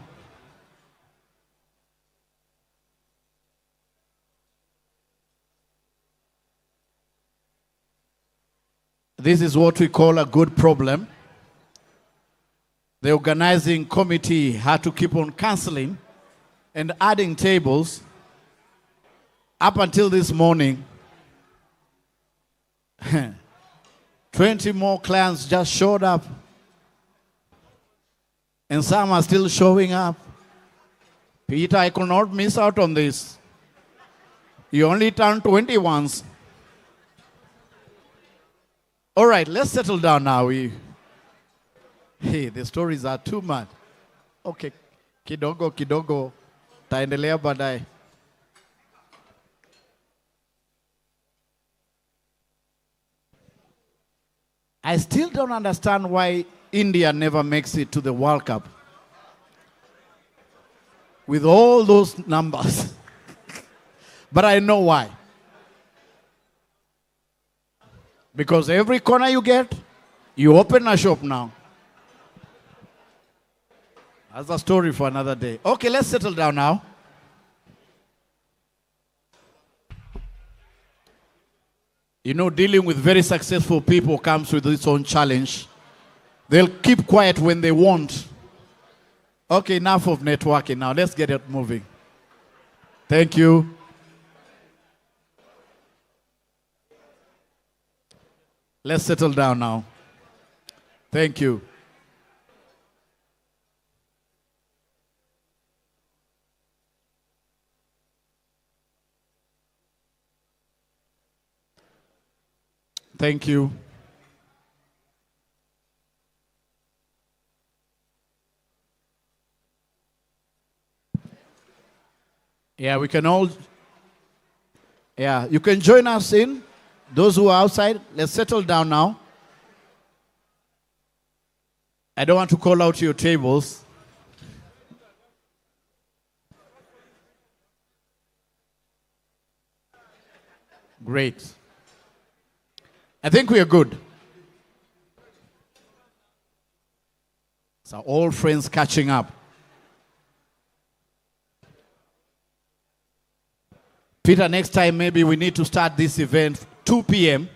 Speaker 2: This is what we call a good problem. The organizing committee had to keep on canceling and adding tables. Up until this morning, 20 more clients just showed up. And some are still showing up. Peter, I could not miss out on this. You only turned 20 once. All right, let's settle down now. Hey, the stories are too much. Okay, kidogo. Taendelea baadaye. I still don't understand why India never makes it to the World Cup. With all those numbers. But I know why. Because every corner you get, you open a shop now. That's a story for another day. Okay, let's settle down now. You know, dealing with very successful people comes with its own challenge. They'll keep quiet when they want, Okay, enough of networking now. Let's get it moving. Thank you. Let's settle down now. Thank you. Thank you. Yeah, we can all, yeah, you can join us in. Those who are outside, let's settle down now. I don't want to call out your tables. Great. I think we are good. So all friends catching up. Peter, next time maybe we need to start this event 2 p.m.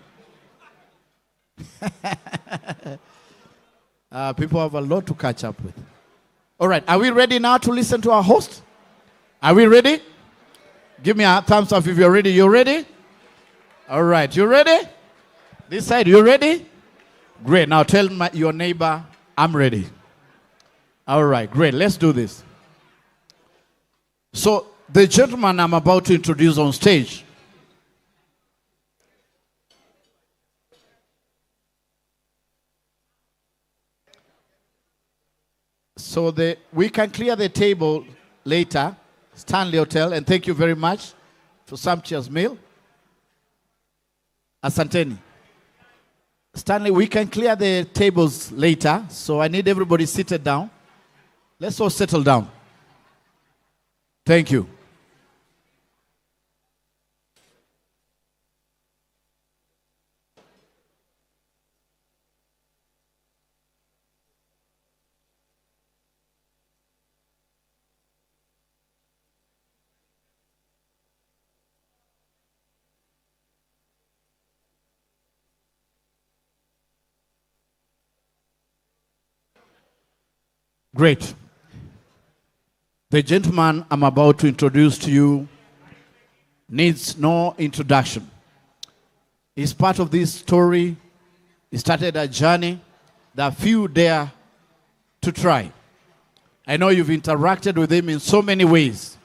Speaker 2: People have a lot to catch up with. All right, are we ready now to listen to our host? Are we ready? Give me a thumbs up if you're ready. You ready? All right, you ready? This side, you ready? Great, now tell your neighbor, I'm ready. All right, great, let's do this. So, the gentleman I'm about to introduce on stage we can clear the table later, Stanley Hotel, and thank you very much for sumptuous meal. Asanteni. Stanley, we can clear the tables later, so I need everybody seated down. Let's all settle down. Thank you. Great. The gentleman I'm about to introduce to you needs no introduction. He's part of this story. He started a journey that few dare to try. I know you've interacted with him in so many ways.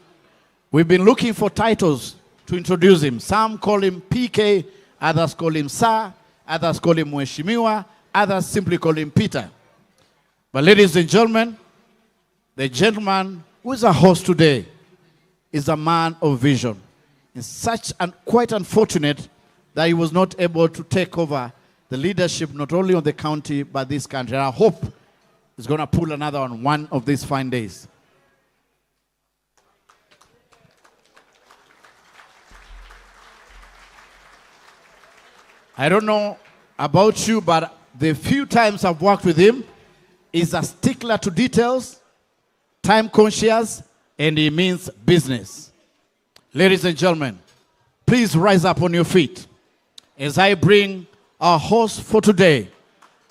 Speaker 2: We've been looking for titles to introduce him. Some call him PK, others call him Sir, others call him Mheshimiwa, others simply call him Peter. But ladies and gentlemen, the gentleman who is a host today is a man of vision. It's such and quite unfortunate that he was not able to take over the leadership not only of the county but this country. And I hope he's going to pull another one of these fine days. I don't know about you, but the few times I've worked with him, he's a stickler to details, time conscious, and he means business. Ladies and gentlemen, please rise up on your feet as I bring our host for today,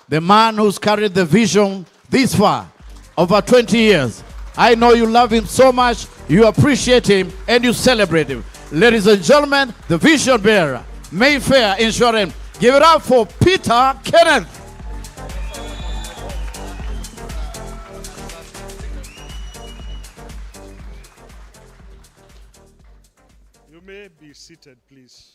Speaker 2: the man who's carried the vision this far, over 20 years. I know you love him so much, you appreciate him, and you celebrate him. Ladies and gentlemen, the vision bearer, Mayfair Insurance. Give it up for Peter Kenneth.
Speaker 19: You may be seated, please.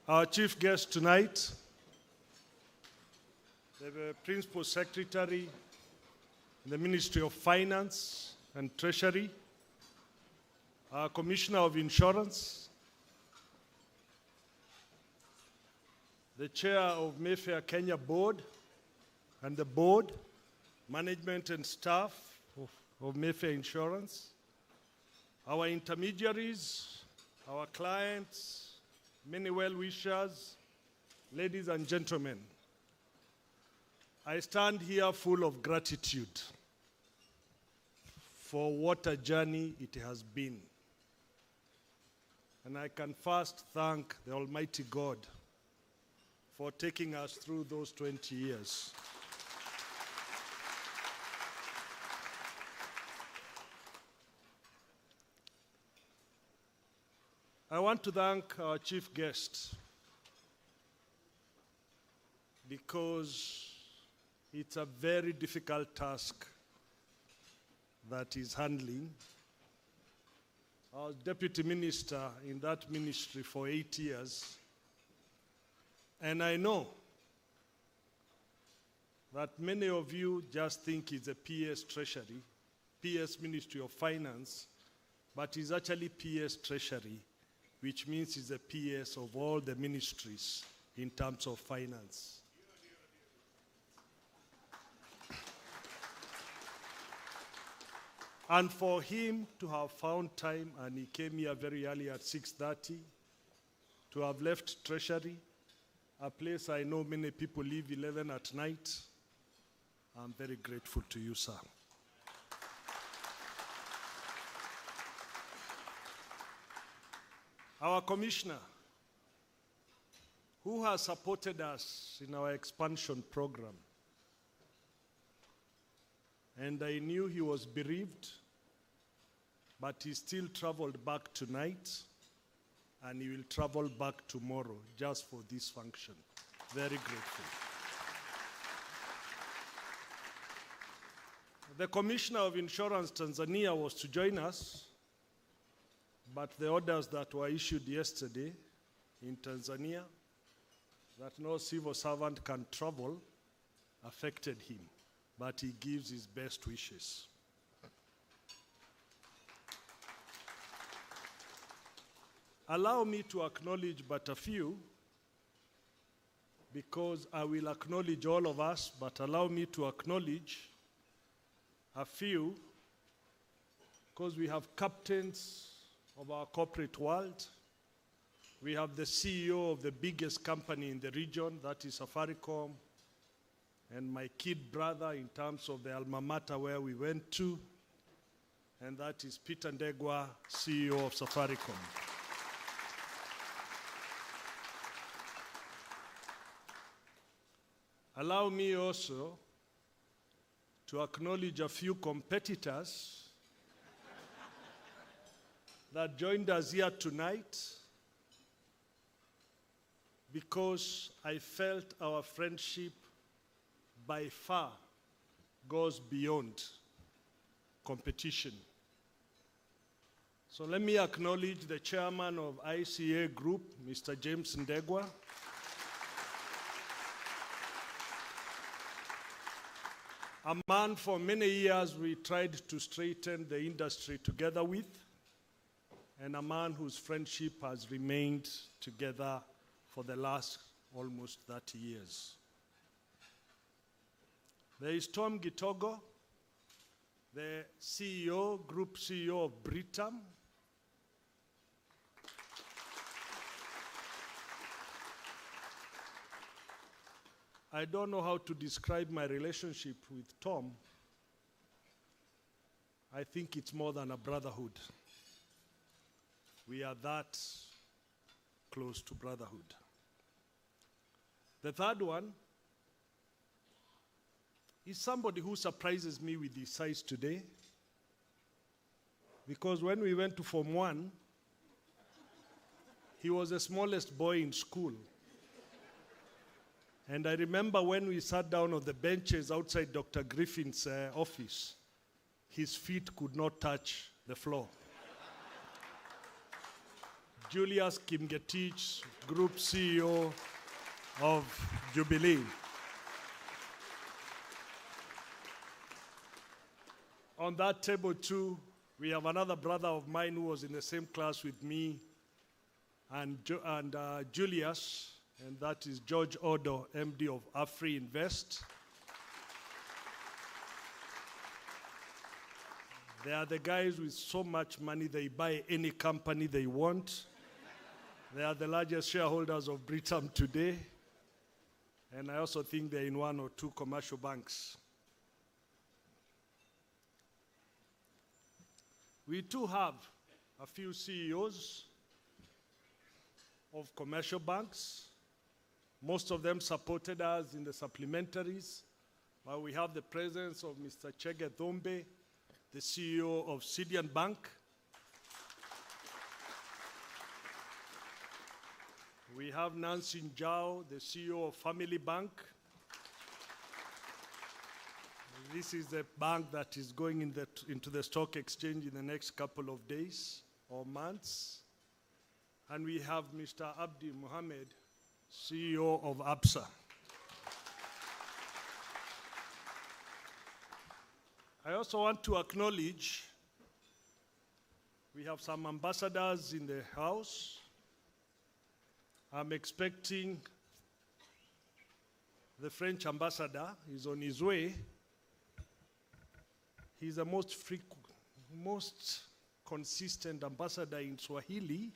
Speaker 19: Our chief guest tonight, the Principal Secretary in the Ministry of Finance and Treasury, our Commissioner of Insurance, the Chair of Mayfair Kenya Board and the Board, management and staff of Mayfair Insurance, our intermediaries, our clients, many well-wishers, ladies and gentlemen. I stand here full of gratitude for what a journey it has been. And I can first thank the Almighty God for taking us through those 20 years. I want to thank our chief guest because it's a very difficult task that he's handling. I was deputy minister in that ministry for 8 years, and I know that many of you just think it's a PS Treasury, PS Ministry of Finance, but it's actually PS Treasury, which means it's a PS of all the ministries in terms of finance. And for him to have found time, and he came here very early at 6:30, to have left Treasury, a place I know many people leave 11 at night, I'm very grateful to you, sir. Our commissioner, who has supported us in our expansion program, and I knew he was bereaved, but he still traveled back tonight, and he will travel back tomorrow just for this function. Very grateful. The Commissioner of Insurance Tanzania was to join us, but the orders that were issued yesterday in Tanzania that no civil servant can travel affected him, but he gives his best wishes. Allow me to acknowledge but a few, because I will acknowledge all of us, but allow me to acknowledge a few, because we have captains of our corporate world. We have the CEO of the biggest company in the region, that is Safaricom, and my kid brother in terms of the alma mater where we went to, and that is Peter Ndegwa, CEO of Safaricom. Allow me also to acknowledge a few competitors that joined us here tonight, because I felt our friendship by far goes beyond competition. So let me acknowledge the chairman of ICA Group, Mr. James Ndegwa. A man for many years we tried to straighten the industry together with, and a man whose friendship has remained together for the last almost 30 years. There is Tom Gitogo, the CEO, Group CEO of Britam. I don't know how to describe my relationship with Tom. I think it's more than a brotherhood. We are that close to brotherhood. The third one is somebody who surprises me with his size today, because when we went to Form 1, he was the smallest boy in school. And I remember when we sat down on the benches outside Dr. Griffin's office, his feet could not touch the floor. Julius Kimgetich, Group CEO of Jubilee. On that table too, we have another brother of mine who was in the same class with me and Julius, and that is George Odo, MD of Afri Invest. They are the guys with so much money, they buy any company they want. They are the largest shareholders of Britam today. And I also think they're in one or two commercial banks. We too have a few CEOs of commercial banks, Most of them supported us in the supplementaries. But we have the presence of Mr. Chege Thombe, the CEO of Sidian Bank. We have Nancy Njao, the CEO of Family Bank. This is a bank that is going into the stock exchange in the next couple of days or months. And we have Mr. Abdi Mohammed, CEO of ABSA. I also want to acknowledge we have some ambassadors in the house. I'm expecting the French ambassador is on his way. He's the most consistent ambassador in Swahili.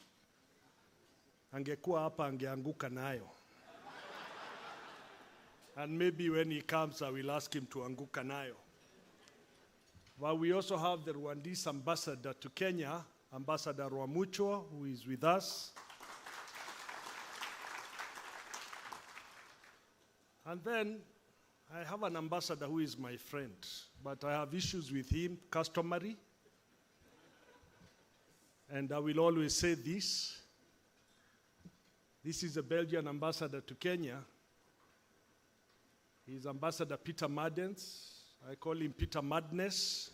Speaker 19: Angekuwa hapa angeanguka nayo. And maybe when he comes, I will ask him to anguka nayo. But we also have the Rwandese ambassador to Kenya, Ambassador Rwamucho, who is with us. And then I have an ambassador who is my friend, but I have issues with him, customary. And I will always say this. This is a Belgian ambassador to Kenya. He's Ambassador Peter Maddens. I call him Peter Madness.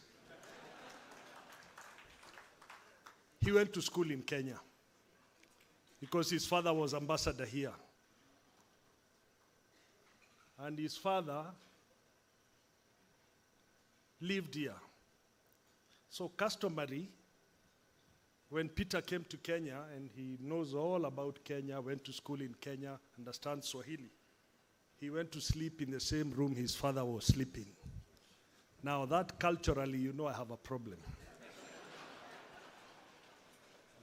Speaker 19: He went to school in Kenya because his father was ambassador here. And his father lived here. So customary, when Peter came to Kenya, and he knows all about Kenya, went to school in Kenya, understands Swahili, he went to sleep in the same room his father was sleeping. Now that culturally, you know I have a problem.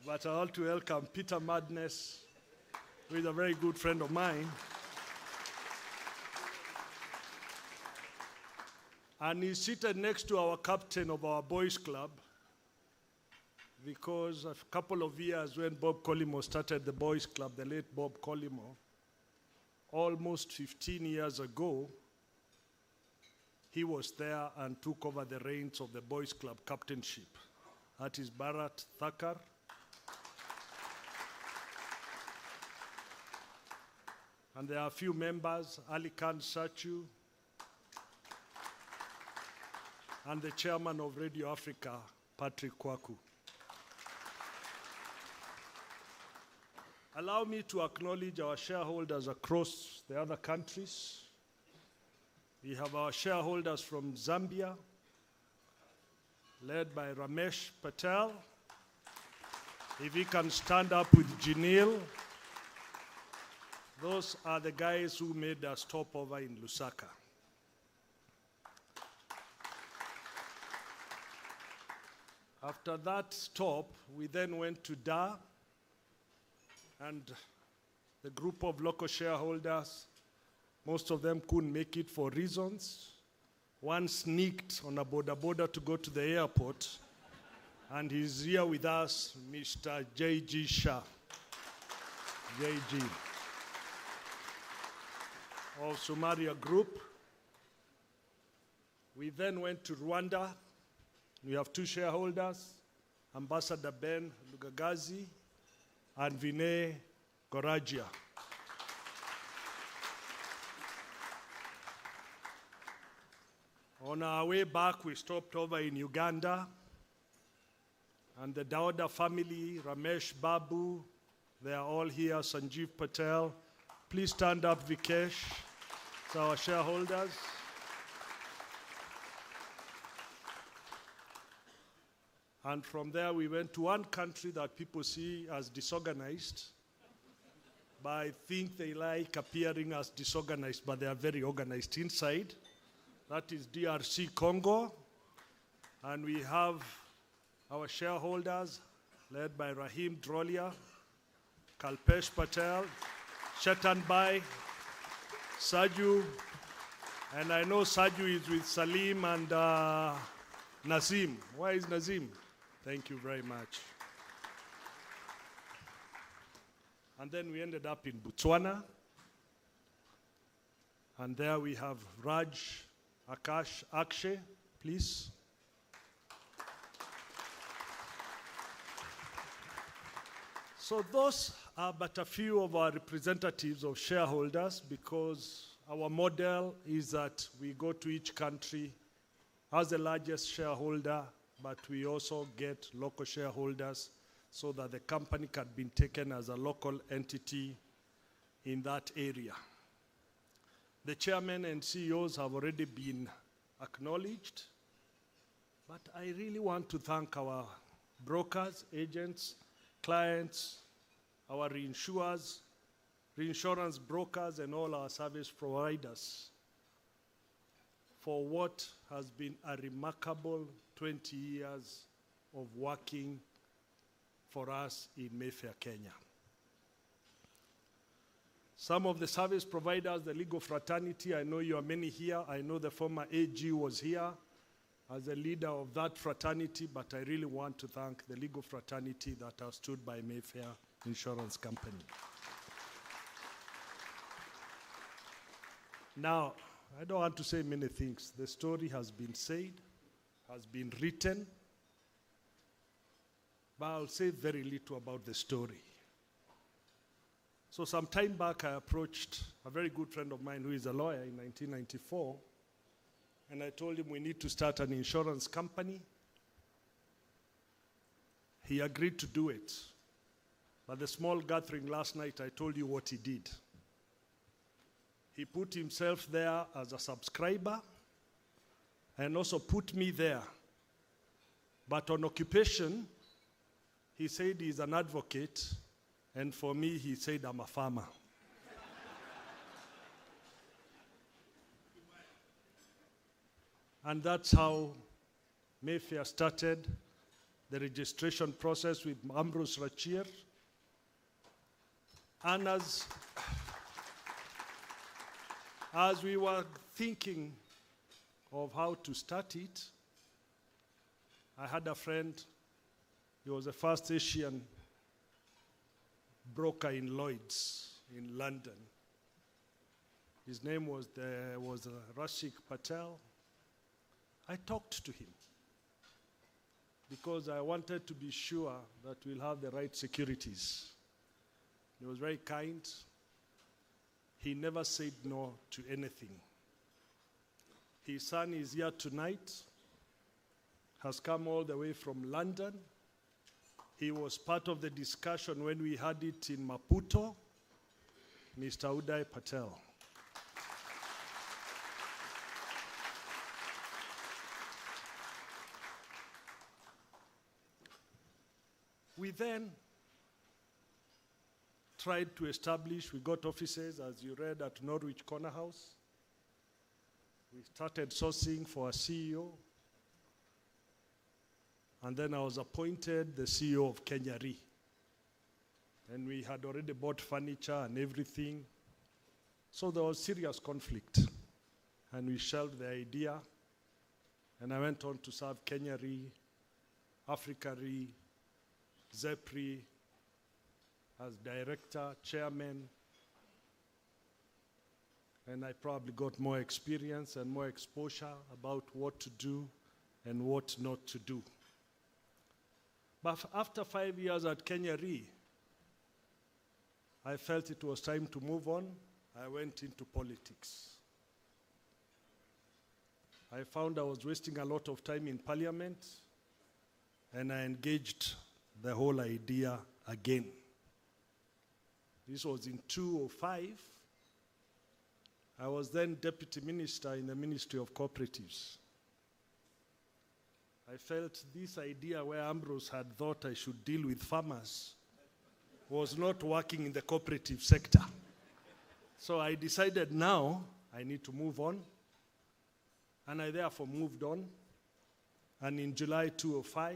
Speaker 19: But I want to welcome Peter Madness, who is a very good friend of mine. And he's seated next to our captain of our boys club, because a couple of years when Bob Collymore started the boys club, the late Bob Collymore, almost 15 years ago, he was there and took over the reins of the boys club captainship. That is Bharat Thakkar. And there are a few members, Ali Khan Sachu, and the chairman of Radio Africa, Patrick Kwaku. Allow me to acknowledge our shareholders across the other countries. We have our shareholders from Zambia, led by Ramesh Patel. If he can stand up with Janil. Those are the guys who made a stopover in Lusaka. After that stop, we then went to Dar, and the group of local shareholders, most of them couldn't make it for reasons. One sneaked on a boda to go to the airport, and he's here with us, Mr. J.G. Shah. J.G. of Somalia Group. We then went to Rwanda. We have two shareholders, Ambassador Ben Lugagazi and Vinay Gorajia. On our way back, we stopped over in Uganda, and the Dauda family, Ramesh Babu, they are all here, Sanjeev Patel. Please stand up, Vikesh. It's our shareholders. And from there, we went to one country that people see as disorganized, but I think they like appearing as disorganized, but they are very organized inside. That is DRC Congo. And we have our shareholders, led by Rahim Drolia, Kalpesh Patel, Shetan Bai, Saju, and I know Saju is with Salim and Nazim. Where is Nazim? Thank you very much. And then we ended up in Botswana, And there we have Raj Akash Akshay, please. So those are but a few of our representatives of shareholders, because our model is that we go to each country as the largest shareholder, but we also get local shareholders so that the company can be taken as a local entity in that area. The chairman and CEOs have already been acknowledged, but I really want to thank our brokers, agents, clients, our reinsurers, reinsurance brokers, and all our service providers for what has been a remarkable 20 years of working for us in Mayfair, Kenya. Some of the service providers, the legal fraternity, I know you are many here. I know the former AG was here as a leader of that fraternity, but I really want to thank the legal fraternity that has stood by Mayfair Insurance Company. Now, I don't want to say many things. The story has been said, has been written, but I'll say very little about the story. So some time back, I approached a very good friend of mine who is a lawyer in 1994, and I told him we need to start an insurance company. He agreed to do it. But the small gathering last night, I told you what he did. He put himself there as a subscriber and also put me there. But on occupation, he said he's an advocate, and for me, he said I'm a farmer. And that's how Mayfair started the registration process with Ambrose Rachir. And as we were thinking of how to start it, I had a friend. He was the first Asian broker in Lloyd's in London. His name was Rashik Patel. I talked to him because I wanted to be sure that we'll have the right securities. He was very kind. He never said no to anything. His son is here tonight, has come all the way from London. He was part of the discussion when we had it in Maputo, Mr. Uday Patel. We then tried to establish, we got offices, as you read, at Norwich Corner House. We started sourcing for a CEO. And then I was appointed the CEO of Kenya Re. And we had already bought furniture and everything. So there was serious conflict. And we shelved the idea. And I went on to serve Kenya Re, Africa Re, ZEPRI, as director, chairman, and I probably got more experience and more exposure about what to do and what not to do. But after 5 years at Kenya Re, I felt it was time to move on. I went into politics. I found I was wasting a lot of time in parliament, and I engaged the whole idea again. This was in 2005. I was then deputy minister in the Ministry of Cooperatives. I felt this idea where Ambrose had thought I should deal with farmers was not working in the cooperative sector. So I decided now I need to move on. And I therefore moved on. And in July 2005,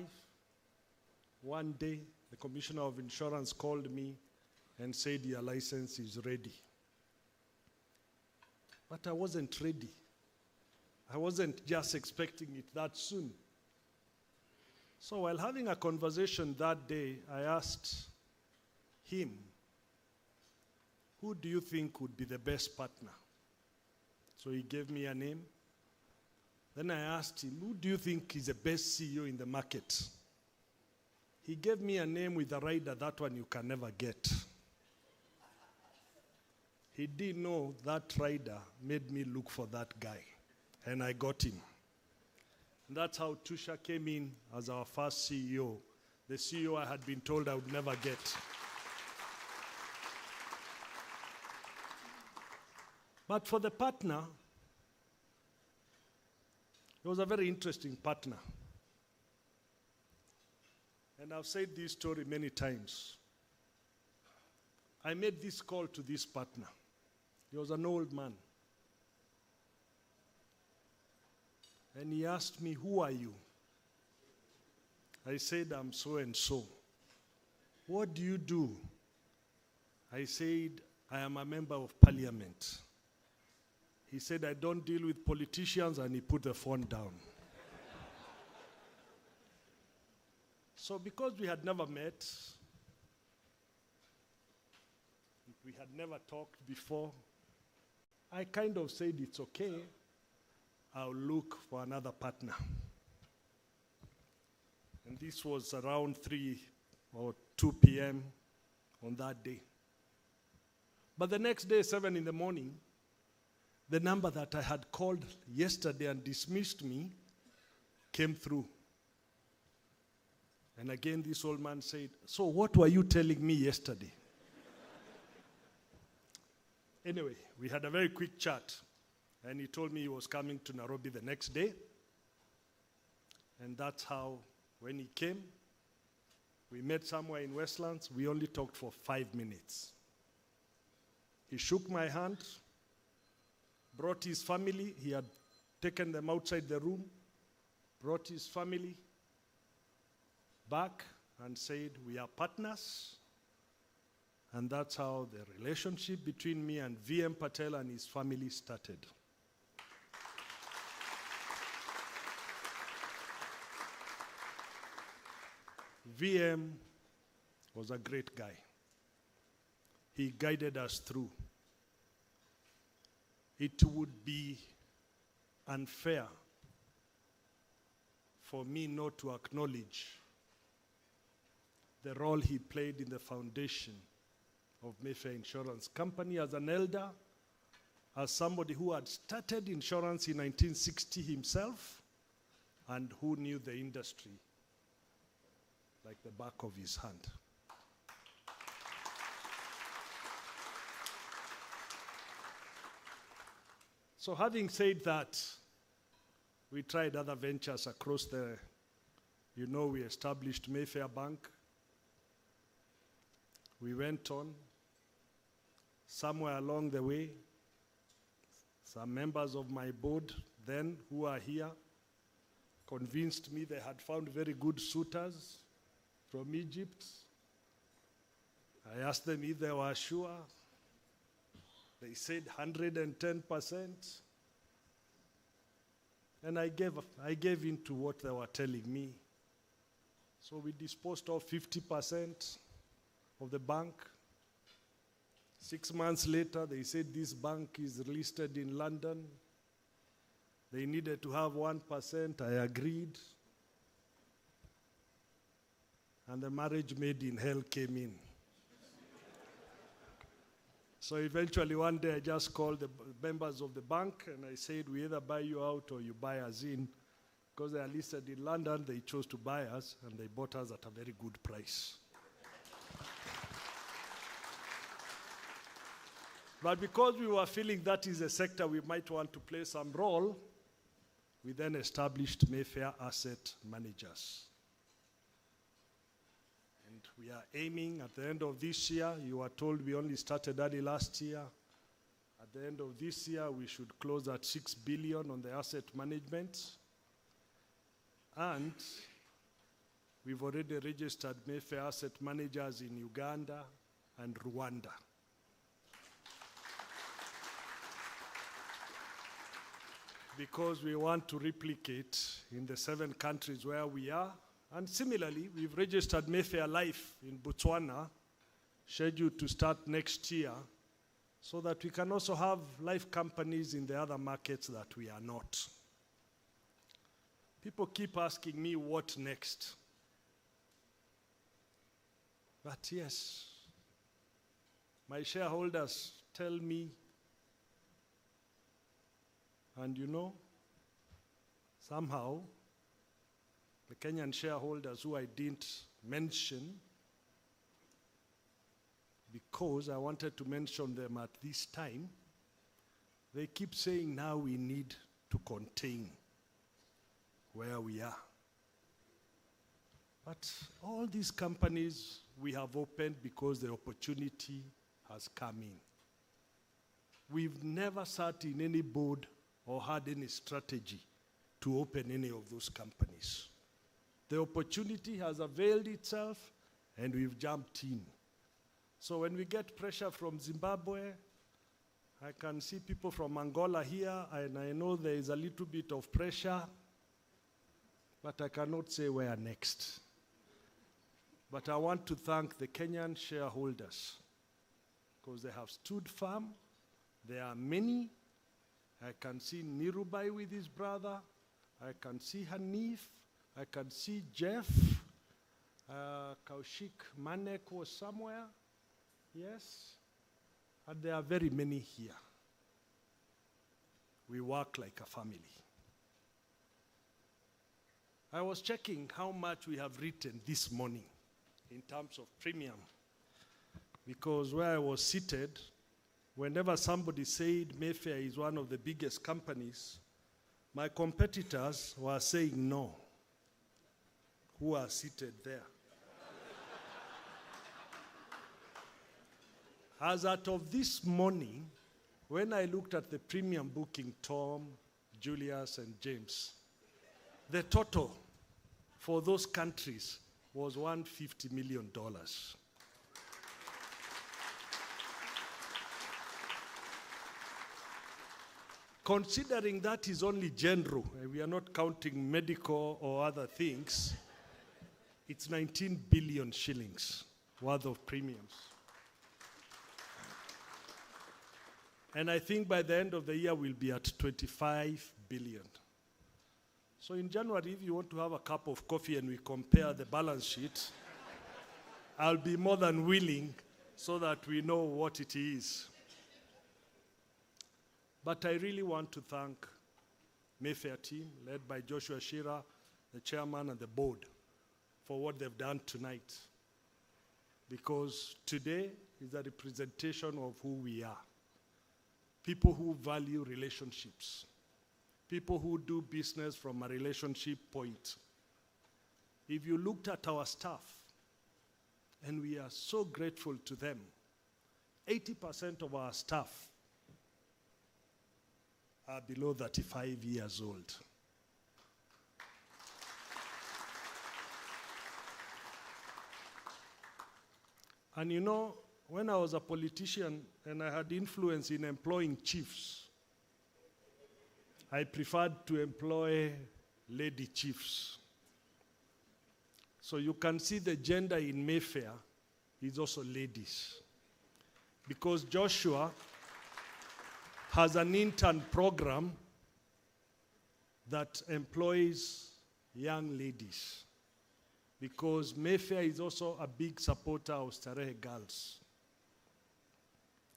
Speaker 19: one day, the Commissioner of Insurance called me and said, your license is ready. But I wasn't ready. I wasn't just expecting it that soon. So while having a conversation that day, I asked him, who do you think would be the best partner So he gave me a name. Then I asked him, who do you think is the best CEO in the market? He gave me a name with a rider, that one you can never get. He didn't know that rider made me look for that guy, and I got him. And that's how Tusha came in as our first CEO, the CEO I had been told I would never get. But for the partner, he was a very interesting partner. And I've said this story many times. I made this call to this partner. He was an old man. And he asked me, who are you? I said, I'm so and so. What do you do? I said, I am a member of parliament. He said, I don't deal with politicians, and he put the phone down. So because we had never met, we had never talked before, I kind of said, it's okay, I'll look for another partner. And this was around 3 or 2 p.m. on that day. But the next day, 7 in the morning, the number that I had called yesterday and dismissed me came through. And again, this old man said, so what were you telling me yesterday? Anyway, we had a very quick chat, and he told me he was coming to Nairobi the next day. And that's how, when he came, we met somewhere in Westlands. We only talked for 5 minutes. He shook my hand, brought his family. He had taken them outside the room, brought his family back and said, we are partners. And that's how the relationship between me and VM Patel and his family started. VM was a great guy. He guided us through. It would be unfair for me not to acknowledge the role he played in the foundation of Mayfair Insurance Company as an elder, as somebody who had started insurance in 1960 himself and who knew the industry like the back of his hand. So having said that, we tried other ventures across the, we established Mayfair Bank. We went on. Somewhere along the way, some members of my board then, who are here, convinced me they had found very good suitors from Egypt. I asked them if they were sure. They said 110%. And I gave in to what they were telling me. So we disposed of 50% of the bank. 6 months later, they said this bank is listed in London. They needed to have 1%. I agreed. And the marriage made in hell came in. So eventually one day I just called the members of the bank and I said, we either buy you out or you buy us in. Because they are listed in London, they chose to buy us and they bought us at a very good price. But because we were feeling that is a sector we might want to play some role, we then established Mayfair Asset Managers. And we are aiming at the end of this year, you were told we only started early last year. At the end of this year, we should close at 6 billion on the asset management. And we've already registered Mayfair Asset Managers in Uganda and Rwanda. Because we want to replicate in the 7 countries where we are. And similarly, we've registered Mayfair Life in Botswana, scheduled to start next year. so that we can also have life companies in the other markets that we are not. People keep asking me what next. But yes, my shareholders tell me, and you know, somehow, the Kenyan shareholders who I didn't mention, because I wanted to mention them at this time, they keep saying now we need to contain where we are. But all these companies we have opened because the opportunity has come in. We've never sat in any board or had any strategy to open any of those companies. The opportunity has availed itself and we've jumped in. So when we get pressure from Zimbabwe, I can see people from Angola here, and I know there is a little bit of pressure, but I cannot say where next. But I want to thank the Kenyan shareholders because they have stood firm. There are many. I can see Nirubai with his brother. I can see Hanif. I can see Jeff. Kaushik Manek was somewhere. Yes. And there are very many here. We work like a family. I was checking how much we have written this morning in terms of premium, because where I was seated, whenever somebody said Mayfair is one of the biggest companies, my competitors were saying no, who are seated there. As out of this morning, when I looked at the premium booking, Tom, Julius, and James, the total for those countries was $150 million. Considering that is only general, and we are not counting medical or other things, it's 19 billion shillings worth of premiums. And I think by the end of the year, we'll be at 25 billion. So in January, if you want to have a cup of coffee and we compare the balance sheet, I'll be more than willing so that we know what it is. But I really want to thank Mayfair team, led by Joshua Shira, the chairman and the board, for what they've done tonight. Because today is a representation of who we are. People who value relationships. People who do business from a relationship point. If you looked at our staff, and we are so grateful to them, 80% of our staff are below 35 years old. And you know, when I was a politician and I had influence in employing chiefs, I preferred to employ lady chiefs. So you can see the gender in Mayfair is also ladies. Because Joshua has an intern program that employs young ladies. Because Mayfair is also a big supporter of Starehe Girls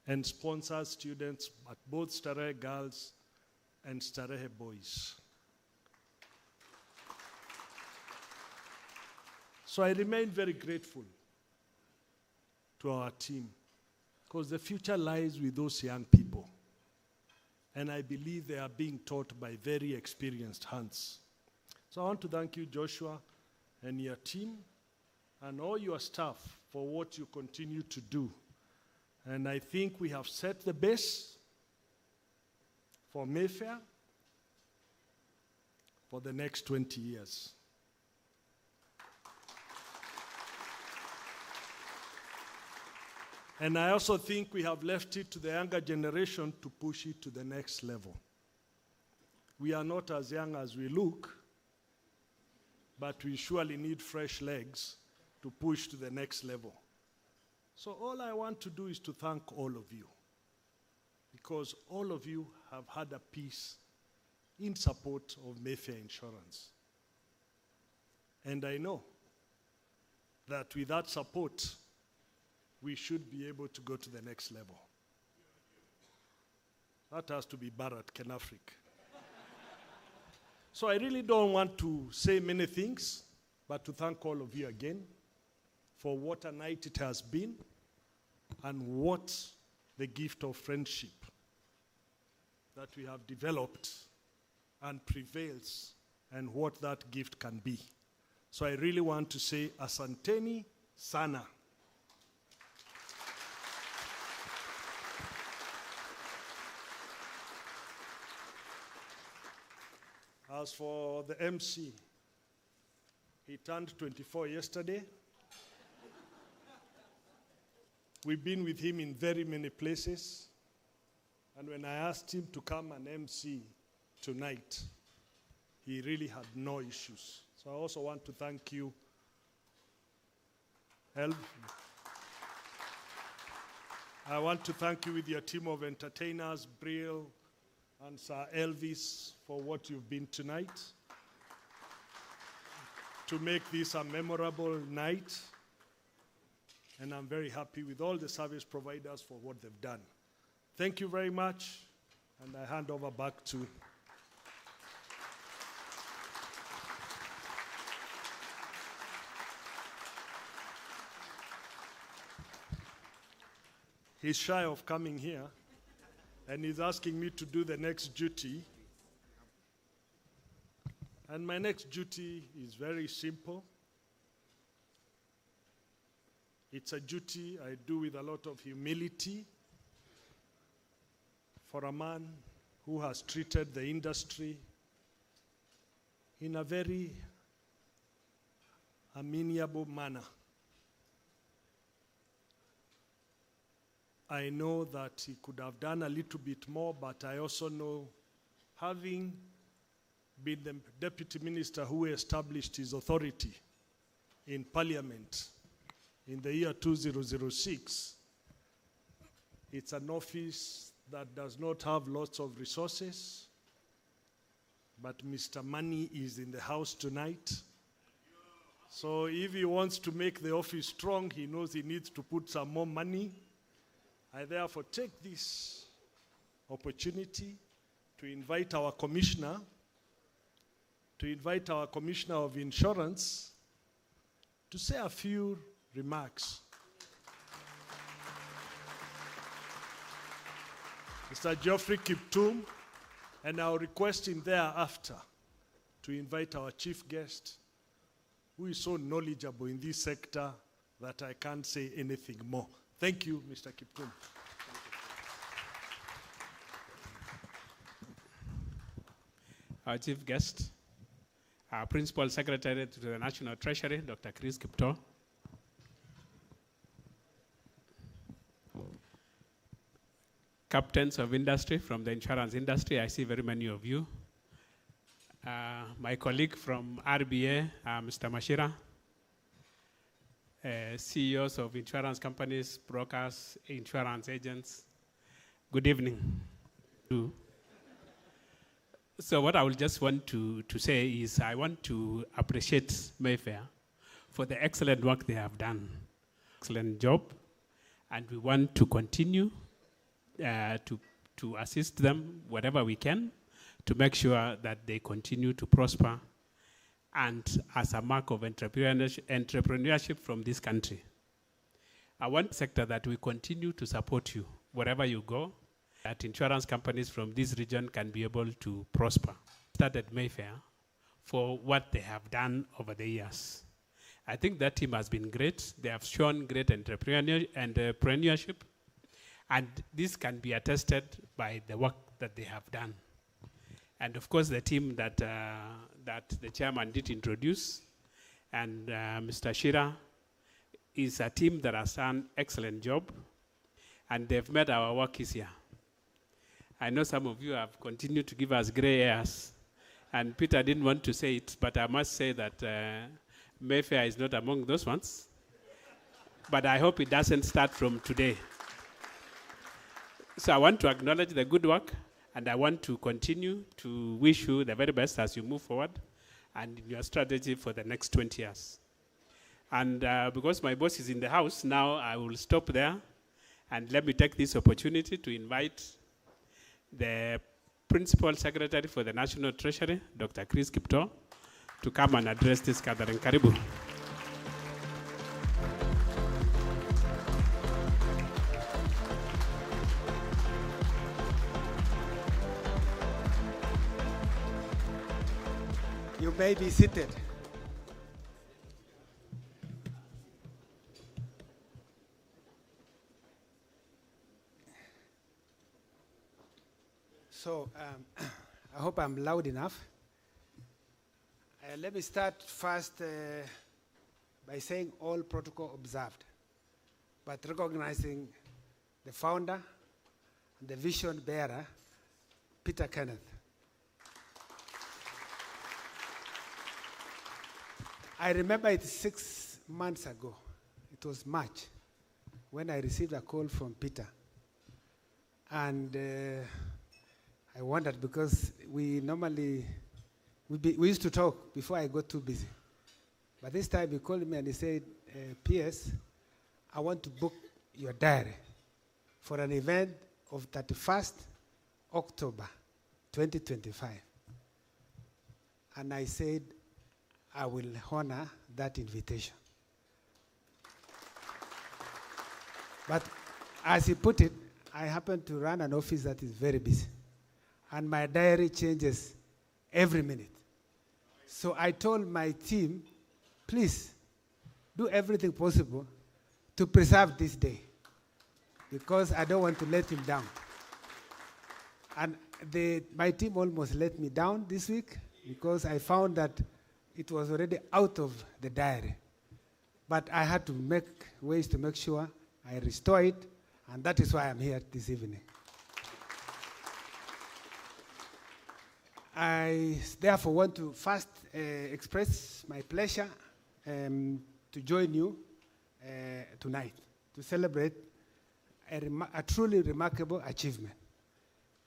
Speaker 19: and sponsors students at both Starehe Girls and Starehe Boys. So I remain very grateful to our team because the future lies with those young people. And I believe they are being taught by very experienced hands. So I want to thank you, Joshua, and your team, and all your staff for what you continue to do. And I think we have set the base for Mayfair for the next 20 years. And I also think we have left it to the younger generation to push it to the next level. We are not as young as we look, but we surely need fresh legs to push to the next level. So all I want to do is to thank all of you because all of you have had a piece in support of Mayfair Insurance. And I know that with that support, we should be able to go to the next level. That has to be Bharat Kenafrik. So I really don't want to say many things, but to thank all of you again for what a night it has been and what the gift of friendship that we have developed and prevails and what that gift can be. So I really want to say asanteni sana. As for the MC, he turned 24 yesterday. We've been with him in very many places. And when I asked him to come and MC tonight, he really had no issues. So I also want to thank you, I want to thank you with your team of entertainers, Brill and Sir Elvis, for what you've been tonight, to make this a memorable night. And I'm very happy with all the service providers for what they've done. Thank you very much, and I hand over back to He's shy of coming here, and he's asking me to do the next duty. And my next duty is very simple. It's a duty I do with a lot of humility for a man who has treated the industry in a very amenable manner. I know that he could have done a little bit more, but I also know, having been the deputy minister who established his authority in Parliament in the year 2006, it's an office that does not have lots of resources, but Mr. Money is in the house tonight. So if he wants to make the office strong, he knows he needs to put some more money. I therefore take this opportunity to invite our commissioner of insurance to say a few remarks. Mr. Geoffrey Kiptum, and I'll request him thereafter to invite our chief guest, who is so knowledgeable in this sector that I can't say anything more. Thank you, Mr. Kiptum.
Speaker 11: Our chief guest, our Principal Secretary to the National Treasury, Dr. Chris Kipto. Captains of industry from the insurance industry, I see very many of you. My colleague from RBA, Mr. Mashira. CEOs of insurance companies, brokers, insurance agents. Good evening. So what I will just want to say is I want to appreciate Mayfair for the excellent work they have done. Excellent job. And we want to continue to assist them whatever we can to make sure that they continue to prosper, and as a mark of entrepreneurship from this country. I want sector that we continue to support you wherever you go, that insurance companies from this region can be able to prosper. Started Mayfair for what they have done over the years. I think that team has been great. They have shown great entrepreneurship, and this can be attested by the work that they have done. And of course, the team that the chairman did introduce, and Mr. Shira, is a team that has done an excellent job, and they've made our work easier. I know some of you have continued to give us gray hairs, and Peter didn't want to say it, but I must say that Mayfair is not among those ones. But I hope it doesn't start from today. So I want to acknowledge the good work, and I want to continue to wish you the very best as you move forward and in your strategy for the next 20 years. And because my boss is in the house, now I will stop there, and let me take this opportunity to invite the Principal Secretary for the National Treasury, Dr. Chris Kipto, to come and address this gathering. Karibu.
Speaker 20: You may be seated. So I hope I'm loud enough. Let me start first by saying all protocol observed, but recognizing the founder and the vision bearer, Peter Kenneth. I remember it 6 months ago. It was March when I received a call from Peter. And I wondered because we normally, we used to talk before I got too busy. But this time he called me and he said, P.S., I want to book your diary for an event of 31st October 2025. And I said, I will honor that invitation. But as he put it, I happen to run an office that is very busy. And my diary changes every minute. So I told my team, please do everything possible to preserve this day, because I don't want to let him down. And my team almost let me down this week because I found that it was already out of the diary. But I had to make ways to make sure I restore it, and that is why I'm here this evening. I therefore want to first express my pleasure to join you tonight to celebrate a truly remarkable achievement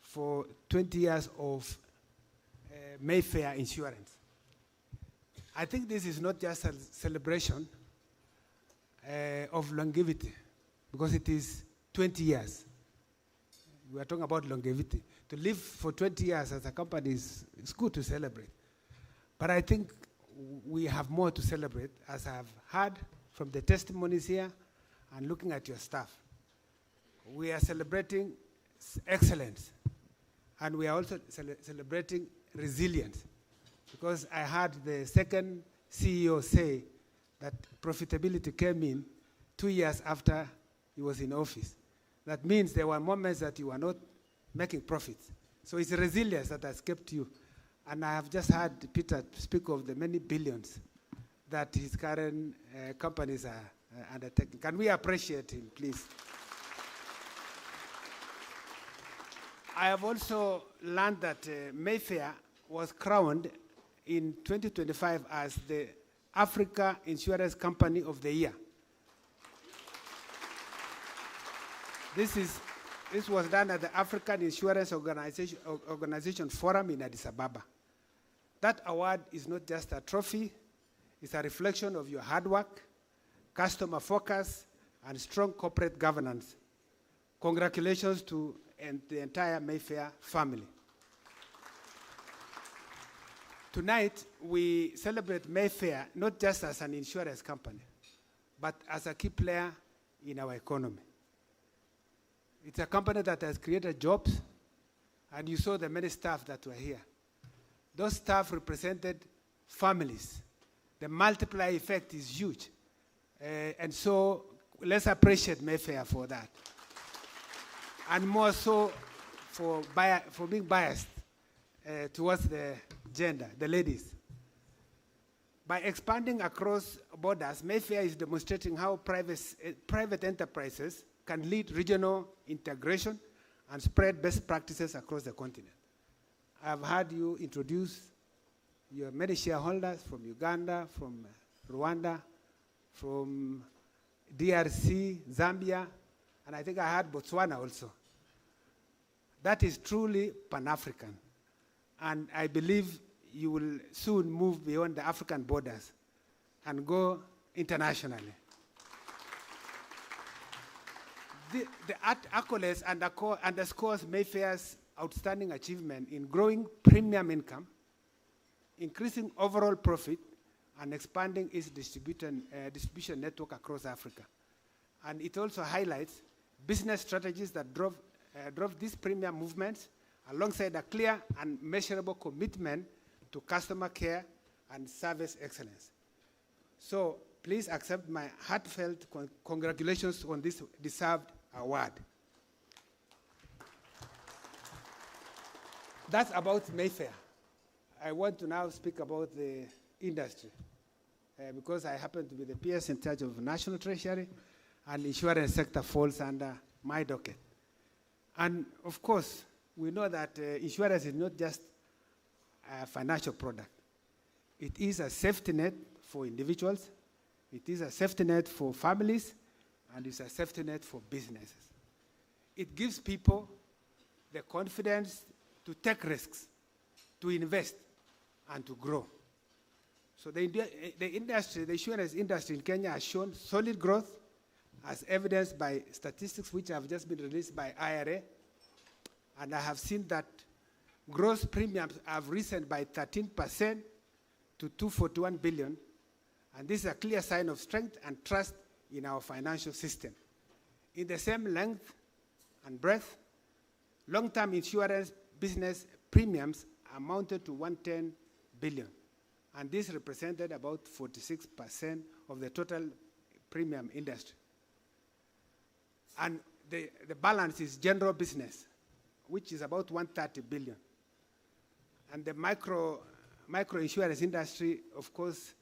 Speaker 20: for 20 years of Mayfair Insurance. I think this is not just a celebration of longevity, because it is 20 years. We are talking about longevity. To live for 20 years as a company is good to celebrate. But I think we have more to celebrate, as I've heard from the testimonies here and looking at your staff. We are celebrating excellence, and we are also celebrating resilience. Because I heard the second CEO say that profitability came in 2 years after he was in office. That means there were moments that you were not making profits. So it's resilience that has kept you. And I have just heard Peter speak of the many billions that his current companies are undertaking. Can we appreciate him, please? I have also learned that Mayfair was crowned in 2025 as the Africa Insurance Company of the Year. This was done at the African Insurance Organization Forum in Addis Ababa. That award is not just a trophy, it's a reflection of your hard work, customer focus, and strong corporate governance. Congratulations to the entire Mayfair family. Tonight, we celebrate Mayfair not just as an insurance company, but as a key player in our economy. It's a company that has created jobs, and you saw the many staff that were here. Those staff represented families. The multiplier effect is huge. And so let's appreciate Mayfair for that. And more so for being biased towards the gender, the ladies. By expanding across borders, Mayfair is demonstrating how private enterprises can lead regional integration and spread best practices across the continent. I've heard you introduce your many shareholders from Uganda, from Rwanda, from DRC, Zambia, and I think I heard Botswana also. that is truly Pan-African. And I believe you will soon move beyond the African borders and go internationally. The accolades underscores Mayfair's outstanding achievement in growing premium income, increasing overall profit, and expanding its distribution network across Africa. And it also highlights business strategies that drove these premium movements alongside a clear and measurable commitment to customer care and service excellence. So please accept my heartfelt congratulations on this deserved award. That's about Mayfair. I want to now speak about the industry because I happen to be the PS in charge of National Treasury, and insurance sector falls under my docket. And of course, we know that insurance is not just a financial product. It is a safety net for individuals, it is a safety net for families, and it's a safety net for businesses. It gives people the confidence to take risks, to invest, and to grow. So the insurance industry in Kenya has shown solid growth, as evidenced by statistics which have just been released by IRA. And I have seen that gross premiums have risen by 13% to 241 billion. And this is a clear sign of strength and trust in our financial system. In the same length and breadth, long-term insurance business premiums amounted to 110 billion. And this represented about 46% of the total premium industry. And the balance is general business, which is about 130 billion. And the micro insurance industry, of course,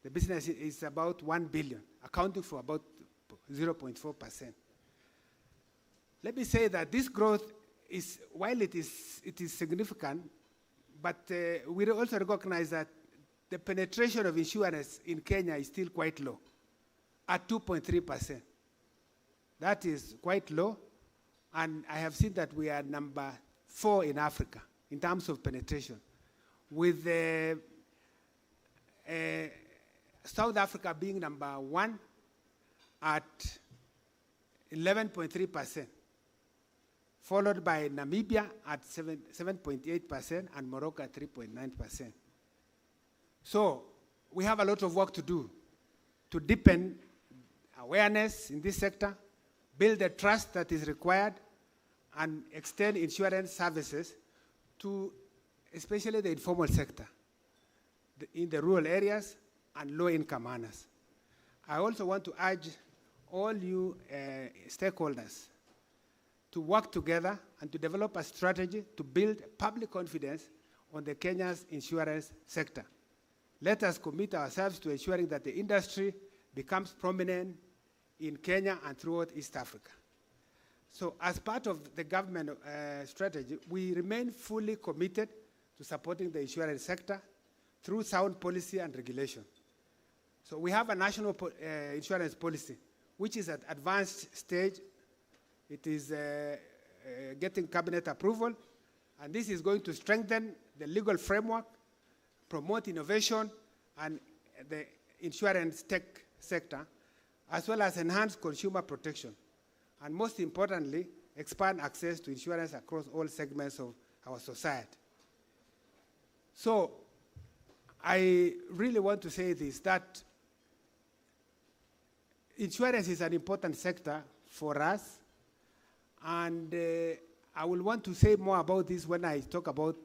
Speaker 20: the business is about 1 billion, accounting for about 0.4%. Let me say that this growth is, while it is significant, but we also recognize that the penetration of insurance in Kenya is still quite low, at 2.3%. That is quite low, and I have seen that we are number 4 in Africa in terms of penetration, with South Africa being number 1 at 11.3%, followed by Namibia at 7.8% and Morocco at 3.9%. So we have a lot of work to do to deepen awareness in this sector, build the trust that is required, and extend insurance services to especially the informal sector in the rural areas and low-income earners. I also want to urge all you stakeholders to work together and to develop a strategy to build public confidence on the Kenya's insurance sector. Let us commit ourselves to ensuring that the industry becomes prominent in Kenya and throughout East Africa. So as part of the government strategy, we remain fully committed to supporting the insurance sector through sound policy and regulation. So we have a national insurance policy, which is at advanced stage. It is getting cabinet approval, and this is going to strengthen the legal framework, promote innovation and the insurance tech sector, as well as enhance consumer protection, and most importantly, expand access to insurance across all segments of our society. So I really want to say this, that insurance is an important sector for us, and I will want to say more about this when I talk about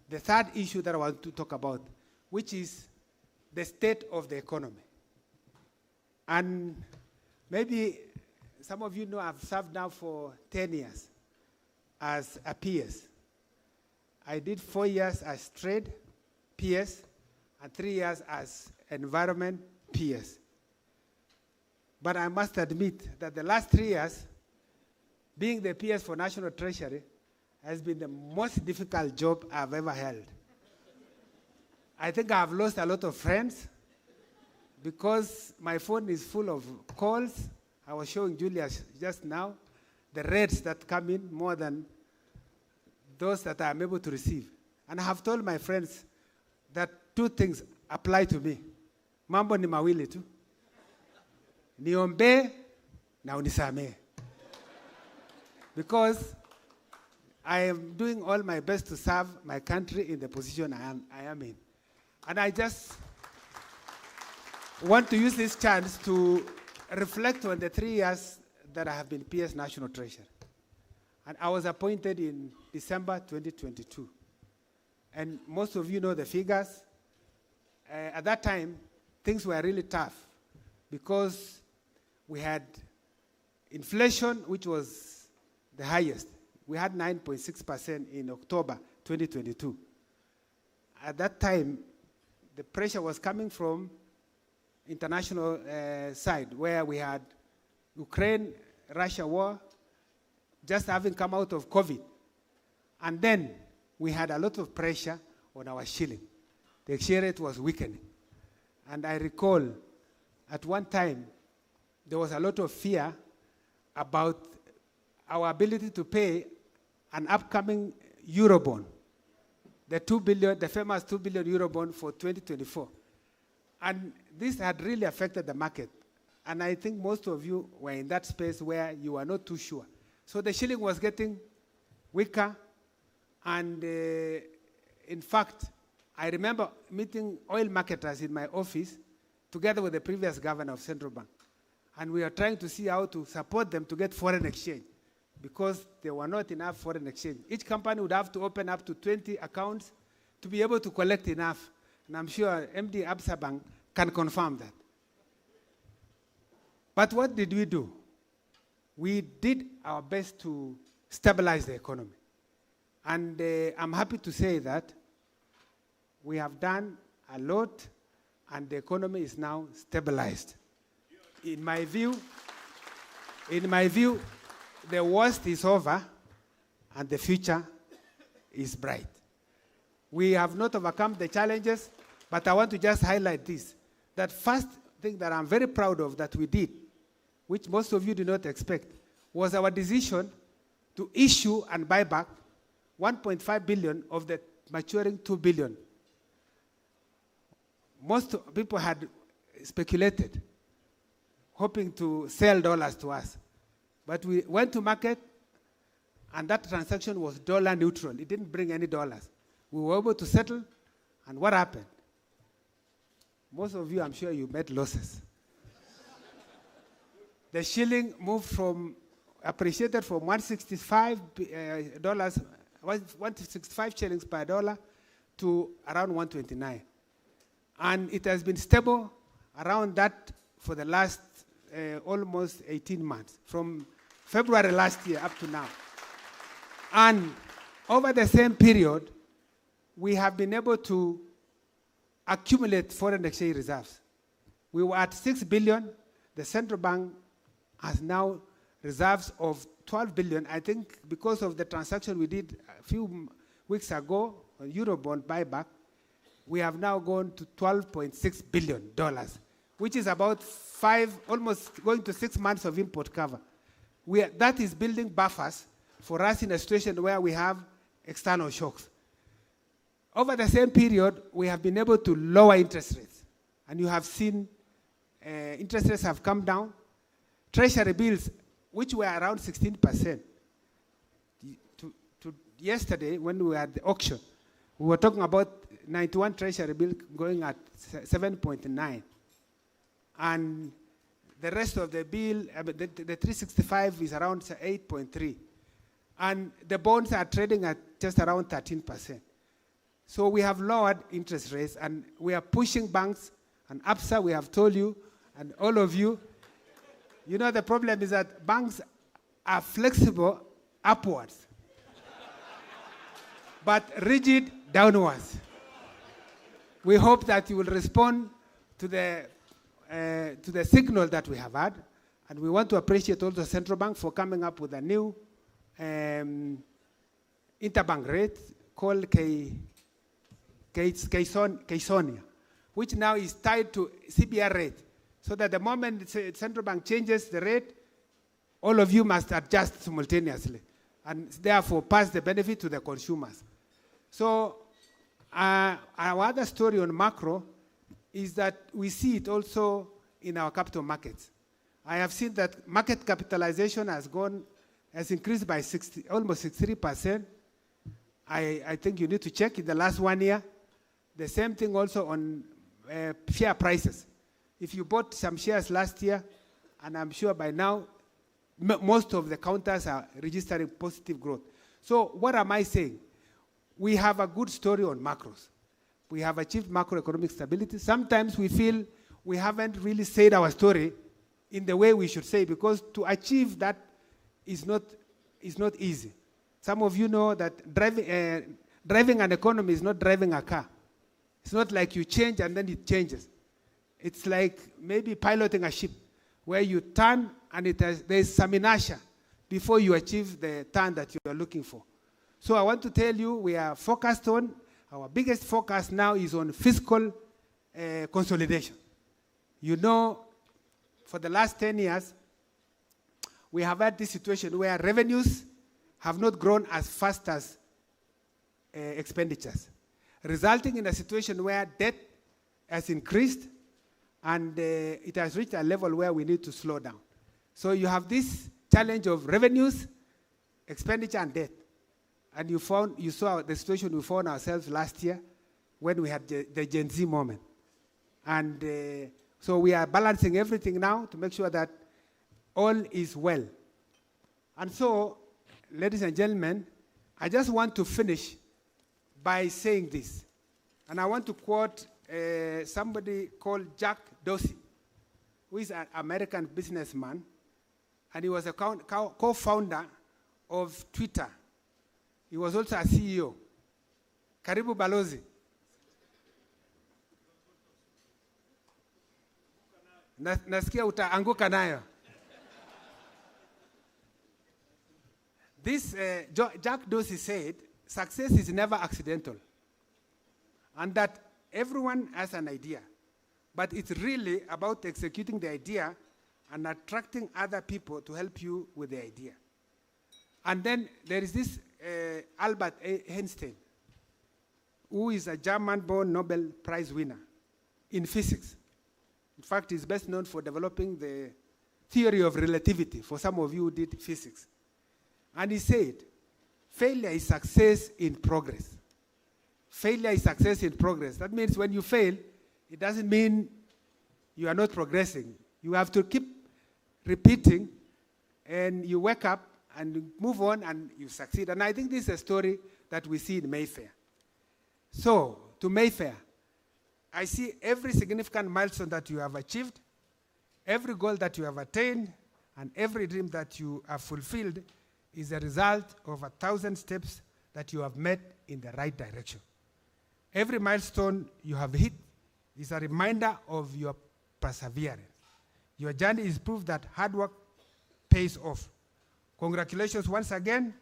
Speaker 20: the third issue that I want to talk about, which is the state of the economy. And maybe some of you know I've served now for 10 years as a PS. I did 4 years as trade PS and 3 years as environment PS. But I must admit that the last 3 years, being the PS for National Treasury has been the most difficult job I've ever held. I think I've lost a lot of friends because my phone is full of calls. I was showing Julia just now the rates that come in more than those that I am able to receive. And I have told my friends that two things apply to me. Mambo ni mawili tu. Niombe na unisamee. Because I am doing all my best to serve my country in the position I am in. And I just want to use this chance to reflect on the 3 years that I have been PS National Treasurer. And I was appointed in December 2022. And most of you know the figures. At that time, things were really tough because we had inflation, which was the highest. We had 9.6% in October 2022. At that time, the pressure was coming from international side, where we had Ukraine-Russia war, just having come out of COVID. And then we had a lot of pressure on our shilling. The exchange rate was weakening. And I recall at one time, there was a lot of fear about our ability to pay an upcoming Eurobond, the 2 billion, the famous 2 billion Eurobond for 2024. And this had really affected the market. And I think most of you were in that space where you were not too sure. So the shilling was getting weaker. And in fact, I remember meeting oil marketers in my office together with the previous governor of Central Bank. And we are trying to see how to support them to get foreign exchange because there were not enough foreign exchange. Each company would have to open up to 20 accounts to be able to collect enough. And I'm sure MD Absa Bank can confirm that. But what did we do? We did our best to stabilize the economy. And I'm happy to say that we have done a lot and the economy is now stabilized. In my view, the worst is over and the future is bright. We have not overcome the challenges, but I want to just highlight this. That first thing that I'm very proud of that we did, which most of you did not expect, was our decision to issue and buy back 1.5 billion of the maturing 2 billion. Most people had speculated, hoping to sell dollars to us. But we went to market, and that transaction was dollar neutral. It didn't bring any dollars. We were able to settle, and what happened? Most of you, I'm sure you made losses. The shilling moved from, appreciated from $165 165 shillings per dollar to around 129. And it has been stable around that for the last almost 18 months, from February last year up to now. And over the same period, we have been able to accumulate foreign exchange reserves. We were at 6 billion. The central bank has now reserves of 12 billion. I think because of the transaction we did a few weeks ago on Eurobond buyback, we have now gone to $12.6 billion, which is about almost going to 6 months of import cover. That is building buffers for us in a situation where we have external shocks. Over the same period, we have been able to lower interest rates. And you have seen interest rates have come down. Treasury bills, which were around 16%, to yesterday when we were at the auction, we were talking about 91 treasury bill going at 7.9. And the rest of the bill, the 365 is around 8.3. And the bonds are trading at just around 13%. So we have lowered interest rates and we are pushing banks, and ABSA, we have told you, and all of you, you know the problem is that banks are flexible upwards, but rigid downwards. We hope that you will respond to the signal that we have had, and we want to appreciate also Central Bank for coming up with a new interbank rate called Keysonia, which now is tied to CBR rate, so that the moment the Central Bank changes the rate, all of you must adjust simultaneously. and therefore pass the benefit to the consumers. So our other story on macro is that we see it also in our capital markets. I have seen that market capitalization has increased by almost 63%. I think you need to check in the last 1 year. The same thing also on share prices. If you bought some shares last year, and I'm sure by now, most of the counters are registering positive growth. So what am I saying? We have a good story on macros. We have achieved macroeconomic stability. Sometimes we feel we haven't really said our story in the way we should say, because to achieve that is not easy. Some of you know that driving an economy is not driving a car. It's not like you change and then it changes. It's like maybe piloting a ship where you turn and there's some inertia before you achieve the turn that you are looking for. So I want to tell you, we are focused on, our biggest focus now is on fiscal consolidation. You know, for the last 10 years, we have had this situation where revenues have not grown as fast as expenditures, resulting in a situation where debt has increased and it has reached a level where we need to slow down. So you have this challenge of revenues, expenditure, and debt. And you saw the situation we found ourselves last year when we had the Gen Z moment. And so we are balancing everything now to make sure that all is well. And so, ladies and gentlemen, I just want to finish by saying this. And I want to quote somebody called Jack Dorsey, who is an American businessman, and he was a co-founder of Twitter. He was also a CEO. Karibu Balozi. Nasikia utaanguka nayo. This Jack Dorsey said, success is never accidental, and that everyone has an idea, but it's really about executing the idea and attracting other people to help you with the idea. And then there is this Albert Einstein, who is a German-born Nobel Prize winner in physics. In fact, he's best known for developing the theory of relativity, for some of you who did physics. And he said, failure is success in progress. Failure is success in progress. That means when you fail, it doesn't mean you are not progressing. You have to keep repeating, and you wake up and move on and you succeed. And I think this is a story that we see in Mayfair. So, to Mayfair, I see every significant milestone that you have achieved, every goal that you have attained, and every dream that you have fulfilled is a result of 1,000 steps that you have made in the right direction. Every milestone you have hit is a reminder of your perseverance. Your journey is proof that hard work pays off. Congratulations once again,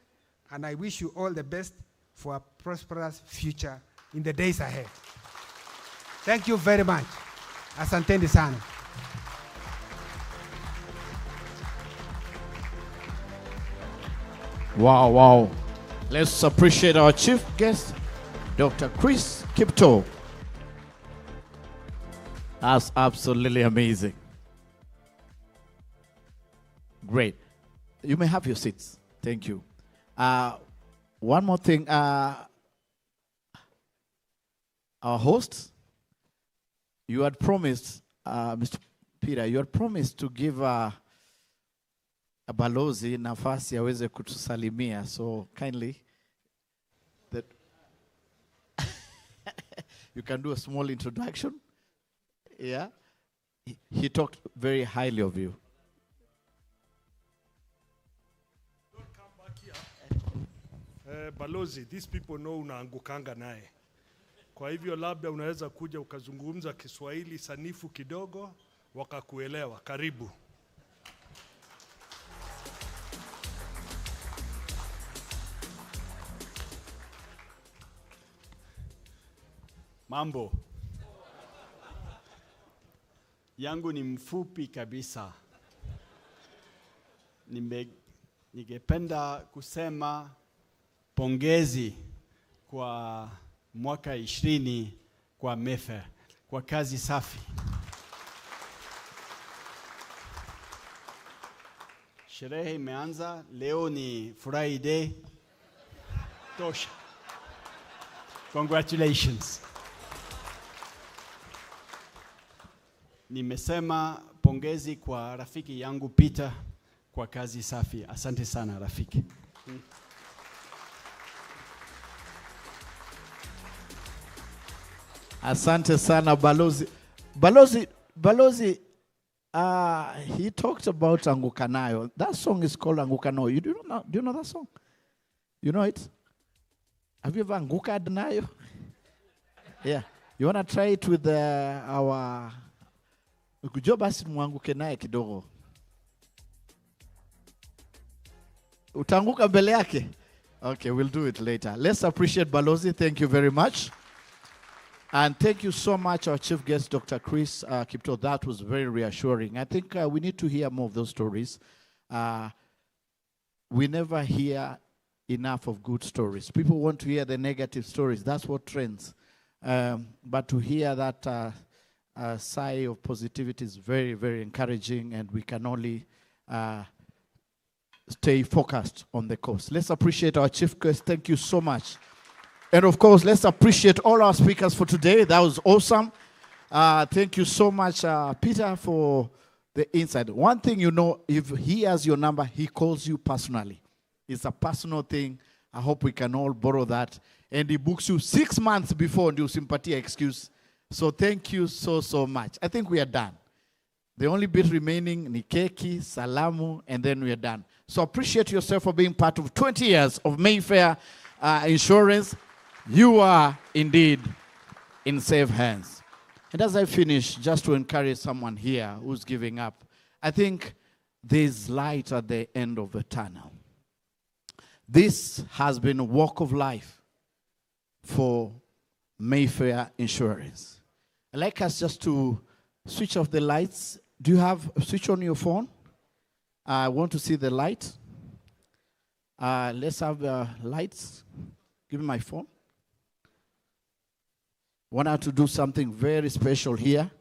Speaker 20: and I wish you all the best for a prosperous future in the days ahead. Thank you very much. Asanteni sana.
Speaker 2: Wow, wow. Let's appreciate our chief guest, Dr. Chris Kipto. That's absolutely amazing. Great. You may have your seats. Thank you. One more thing. Our host, you had promised, Mr. Peter, you had promised to give a balozi nafasi aweze kutusalimia. So kindly, that you can do a small introduction. Yeah. He talked very highly of you.
Speaker 19: Balozi, these people know unaangukanga naye. Kwa hivyo labda unaweza kuja ukazungumza Kiswahili sanifu kidogo wakakuelewa. Karibu.
Speaker 21: Mambo yangu ni mfupi kabisa. ningependa kusema pongezi kwa mwaka 20 kwa Mayfair kwa kazi safi. Sherehe imeanza, leo ni Friday. Tosha. Congratulations. Nimesema pongezi kwa rafiki yangu Peter kwa kazi safi. Asante sana rafiki.
Speaker 2: Asante sana Balozi. Balozi, he talked about Angukanayo. That song is called Angukanayo. Do you know that song? You know it? Have you ever Angukad nayo? Yeah. You want to try it with our... Kujo basi mwanguke naye kidogo. Utanguka mbele yake? Okay, we'll do it later. Let's appreciate Balozi. Thank you very much. And thank you so much, our chief guest, Dr. Chris Kipto. That was very reassuring. I think we need to hear more of those stories. We never hear enough of good stories. People want to hear the negative stories. That's what trends. But to hear that sigh of positivity is very, very encouraging, and we can only stay focused on the course. Let's appreciate our chief guest. Thank you so much. And of course, let's appreciate all our speakers for today. That was awesome. Thank you so much, Peter, for the insight. One thing you know, if he has your number, he calls you personally. It's a personal thing. I hope we can all borrow that. And he books you 6 months before and you sympathia excuse. So thank you so, so much. I think we are done. The only bit remaining, Nikeki, Salamu, and then we are done. So appreciate yourself for being part of 20 years of Mayfair Insurance. You are indeed in safe hands. And as I finish, just to encourage someone here who's giving up, I think there's light at the end of the tunnel. This has been a walk of life for Mayfair Insurance. I'd like us just to switch off the lights. Do you have a switch on your phone? I want to see the light. Let's have lights. Give me my phone. I want to do something very special here.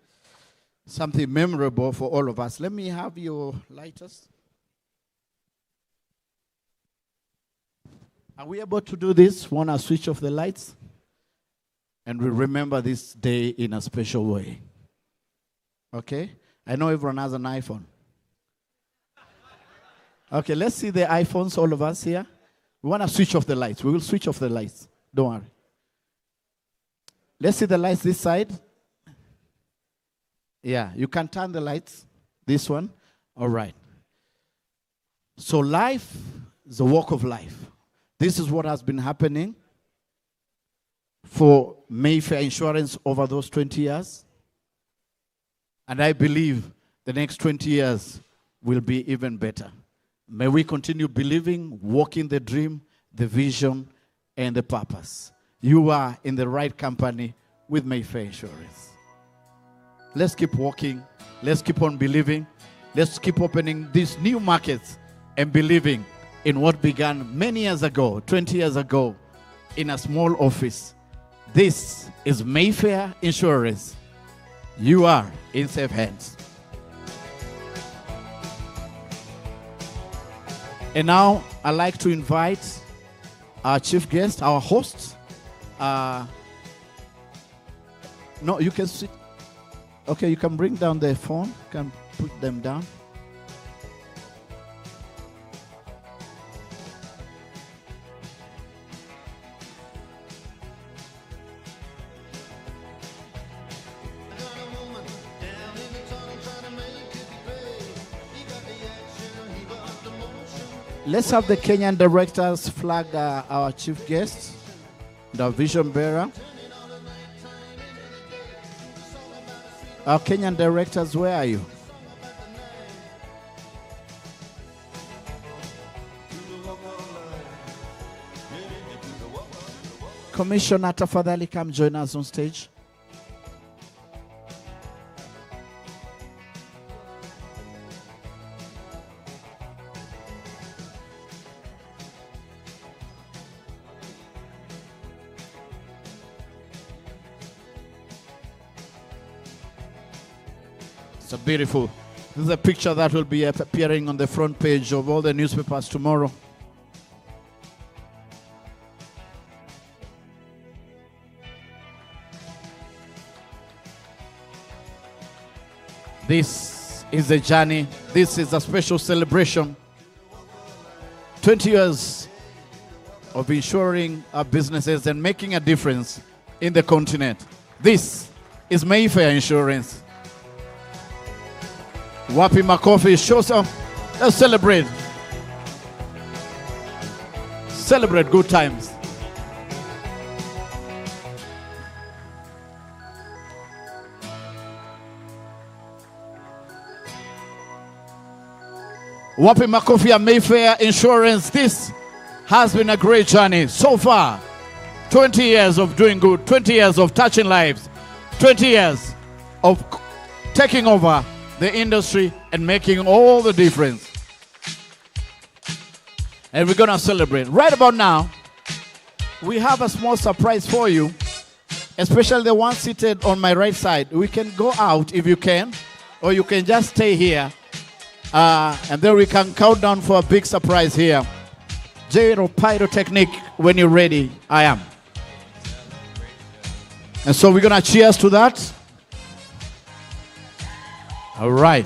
Speaker 2: Something memorable for all of us. Let me have your lighters. Are we able to do this? Want to switch off the lights? And we remember this day in a special way. Okay? I know everyone has an iPhone. Okay, let's see the iPhones, all of us here. We want to switch off the lights. We will switch off the lights. Don't worry. Let's see the lights this side. Yeah, you can turn the lights. This one. All right. So life is a walk of life. This is what has been happening for Mayfair Insurance over those 20 years. And I believe the next 20 years will be even better. May we continue believing, walking the dream, the vision, and the purpose. You are in the right company with Mayfair Insurance. Let's keep walking. Let's keep on believing. Let's keep opening these new markets and believing in what began many years ago, 20 years ago, in a small office. This is Mayfair Insurance. You are in safe hands. And now I'd like to invite our chief guest, our host. No, you can sit. Okay, you can bring down the phone. You can put them down. Let's have the Kenyan directors flag our chief guest, the vision bearer. Our Kenyan directors, where are you? Commissioner, tafadhali come join us on stage. It's a beautiful. This is a picture that will be appearing on the front page of all the newspapers tomorrow. This is a journey. This is a special celebration. 20 years of ensuring our businesses and making a difference in the continent. This is Mayfair Insurance. Wapi Makofi, show some. Let's celebrate. Celebrate good times. Wapi Makofi and Mayfair Insurance. This has been a great journey so far. 20 years of doing good, 20 years of touching lives, 20 years of taking over the industry and making all the difference. And we're going to celebrate. Right about now, we have a small surprise for you, especially the one seated on my right side. We can go out if you can, or you can just stay here. And then we can count down for a big surprise here. Gyro Pyrotechnic, when you're ready, I am. And so we're going to cheers to that. All right.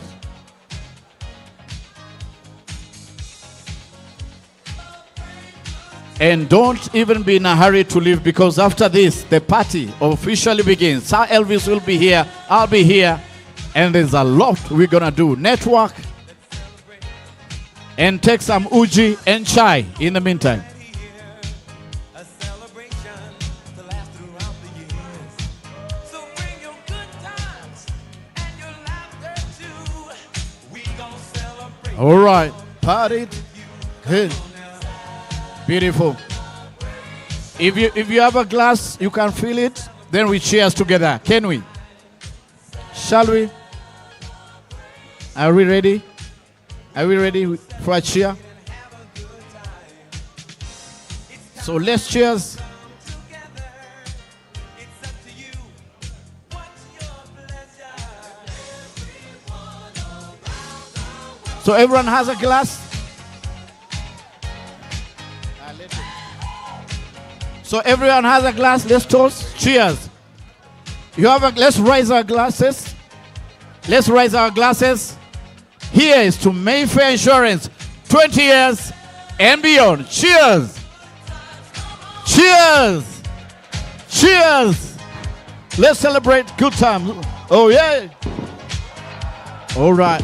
Speaker 2: And don't even be in a hurry to leave, because after this, the party officially begins. Sir Elvis will be here. I'll be here. And there's a lot we're going to do. Network. And take some uji and chai in the meantime. All right, party. Good. Beautiful. If you have a glass, you can fill it. Then we cheers together. Can we? Shall we? Are we ready? Are we ready for a cheer? So let's cheers. So everyone has a glass. So everyone has a glass. Let's toast. Cheers. You have a. Let's raise our glasses. Let's raise our glasses. Here is to Mayfair Insurance, 20 years and beyond. Cheers! Cheers! Cheers! Let's celebrate good time. Oh, yeah! All right.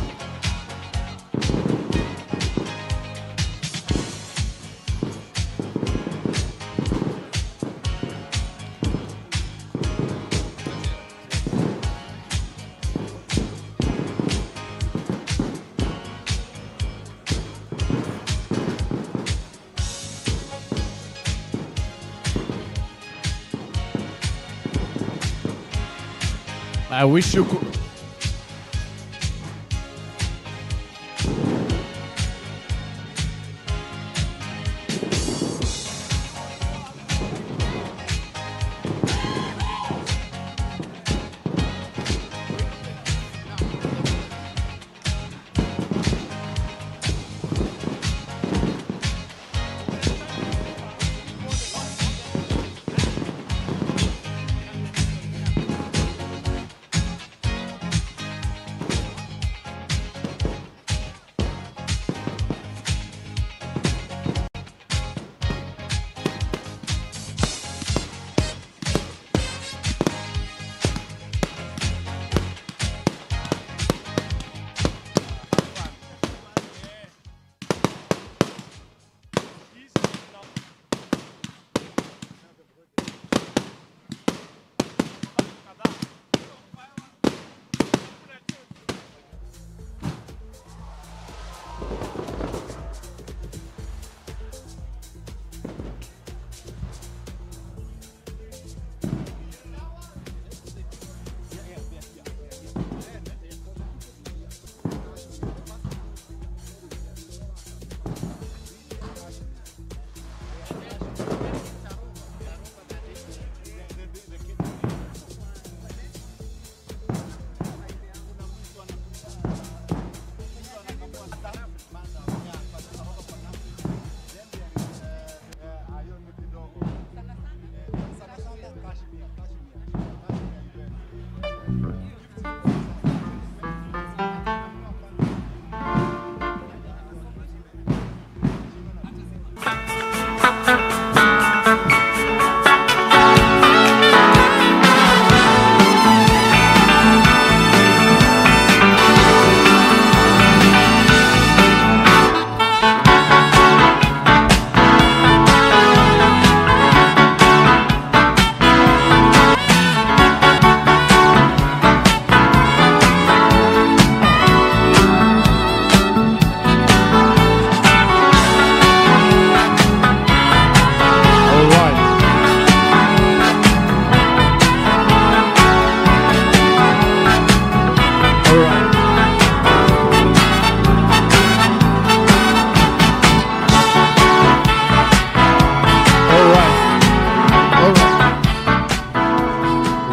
Speaker 2: I wish you could.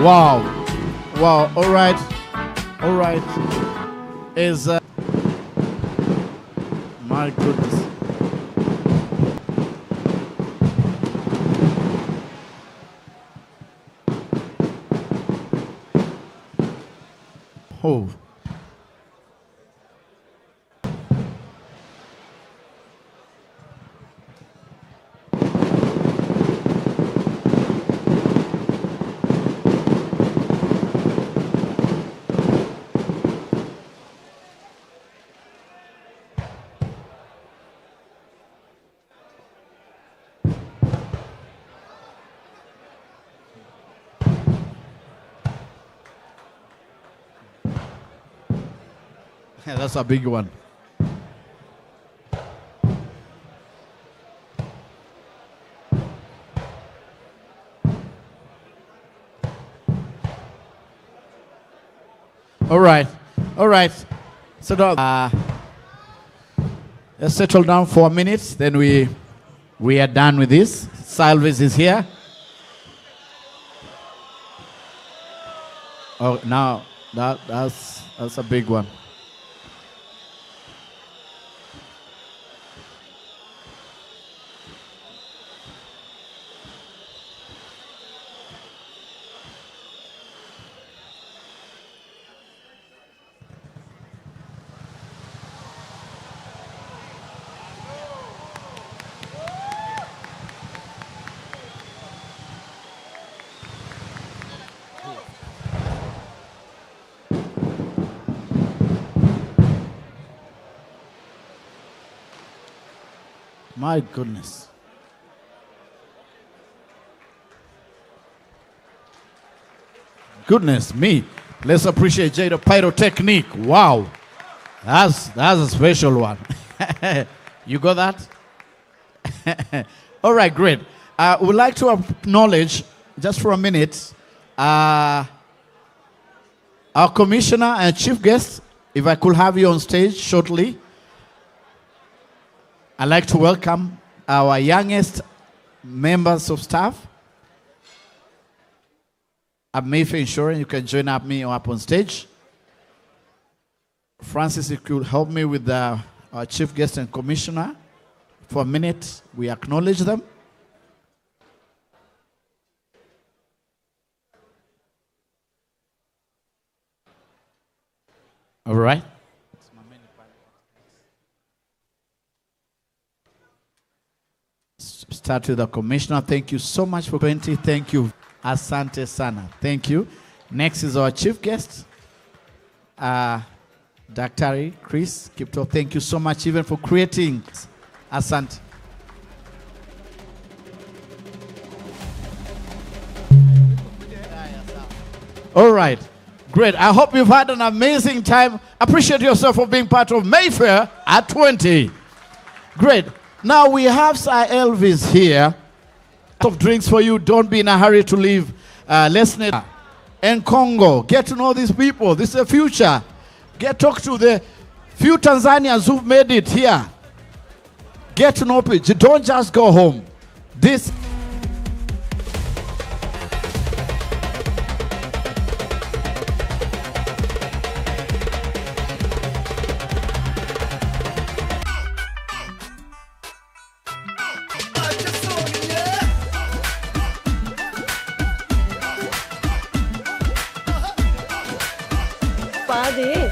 Speaker 2: Wow. Wow. All right. All right. Is my goodness. Oh. Yeah, that's a big one. All right. All right. So let's settle down for a minute. Then we are done with this. Salvis is here. Oh, now that's a big one. My goodness. Goodness me. Let's appreciate Jada Pyrotechnique. Wow. That's a special one. You got that? All right, great. We'd like to acknowledge, just for a minute, our commissioner and chief guest. If I could have you on stage shortly. I'd like to welcome our youngest members of staff at Mayfair Insurance. You can join me up on stage. Francis, if you could help me with our chief guest and commissioner. For a minute, we acknowledge them. All right. Start with the commissioner. Thank you so much for 20. Thank you. Asante sana. Thank you. Next is our chief guest, Dr. Chris Kipto. Thank you so much even for creating Asante. All right. Great. I hope you've had an amazing time. Appreciate yourself for being part of Mayfair at 20. Great. Now we have Sir Elvis here. Of drinks for you. Don't be in a hurry to leave. Lesnet and Congo. Get to know these people. This is the future. Talk to the few Tanzanians who've made it here. Get to know people. Don't just go home. This
Speaker 4: Padre.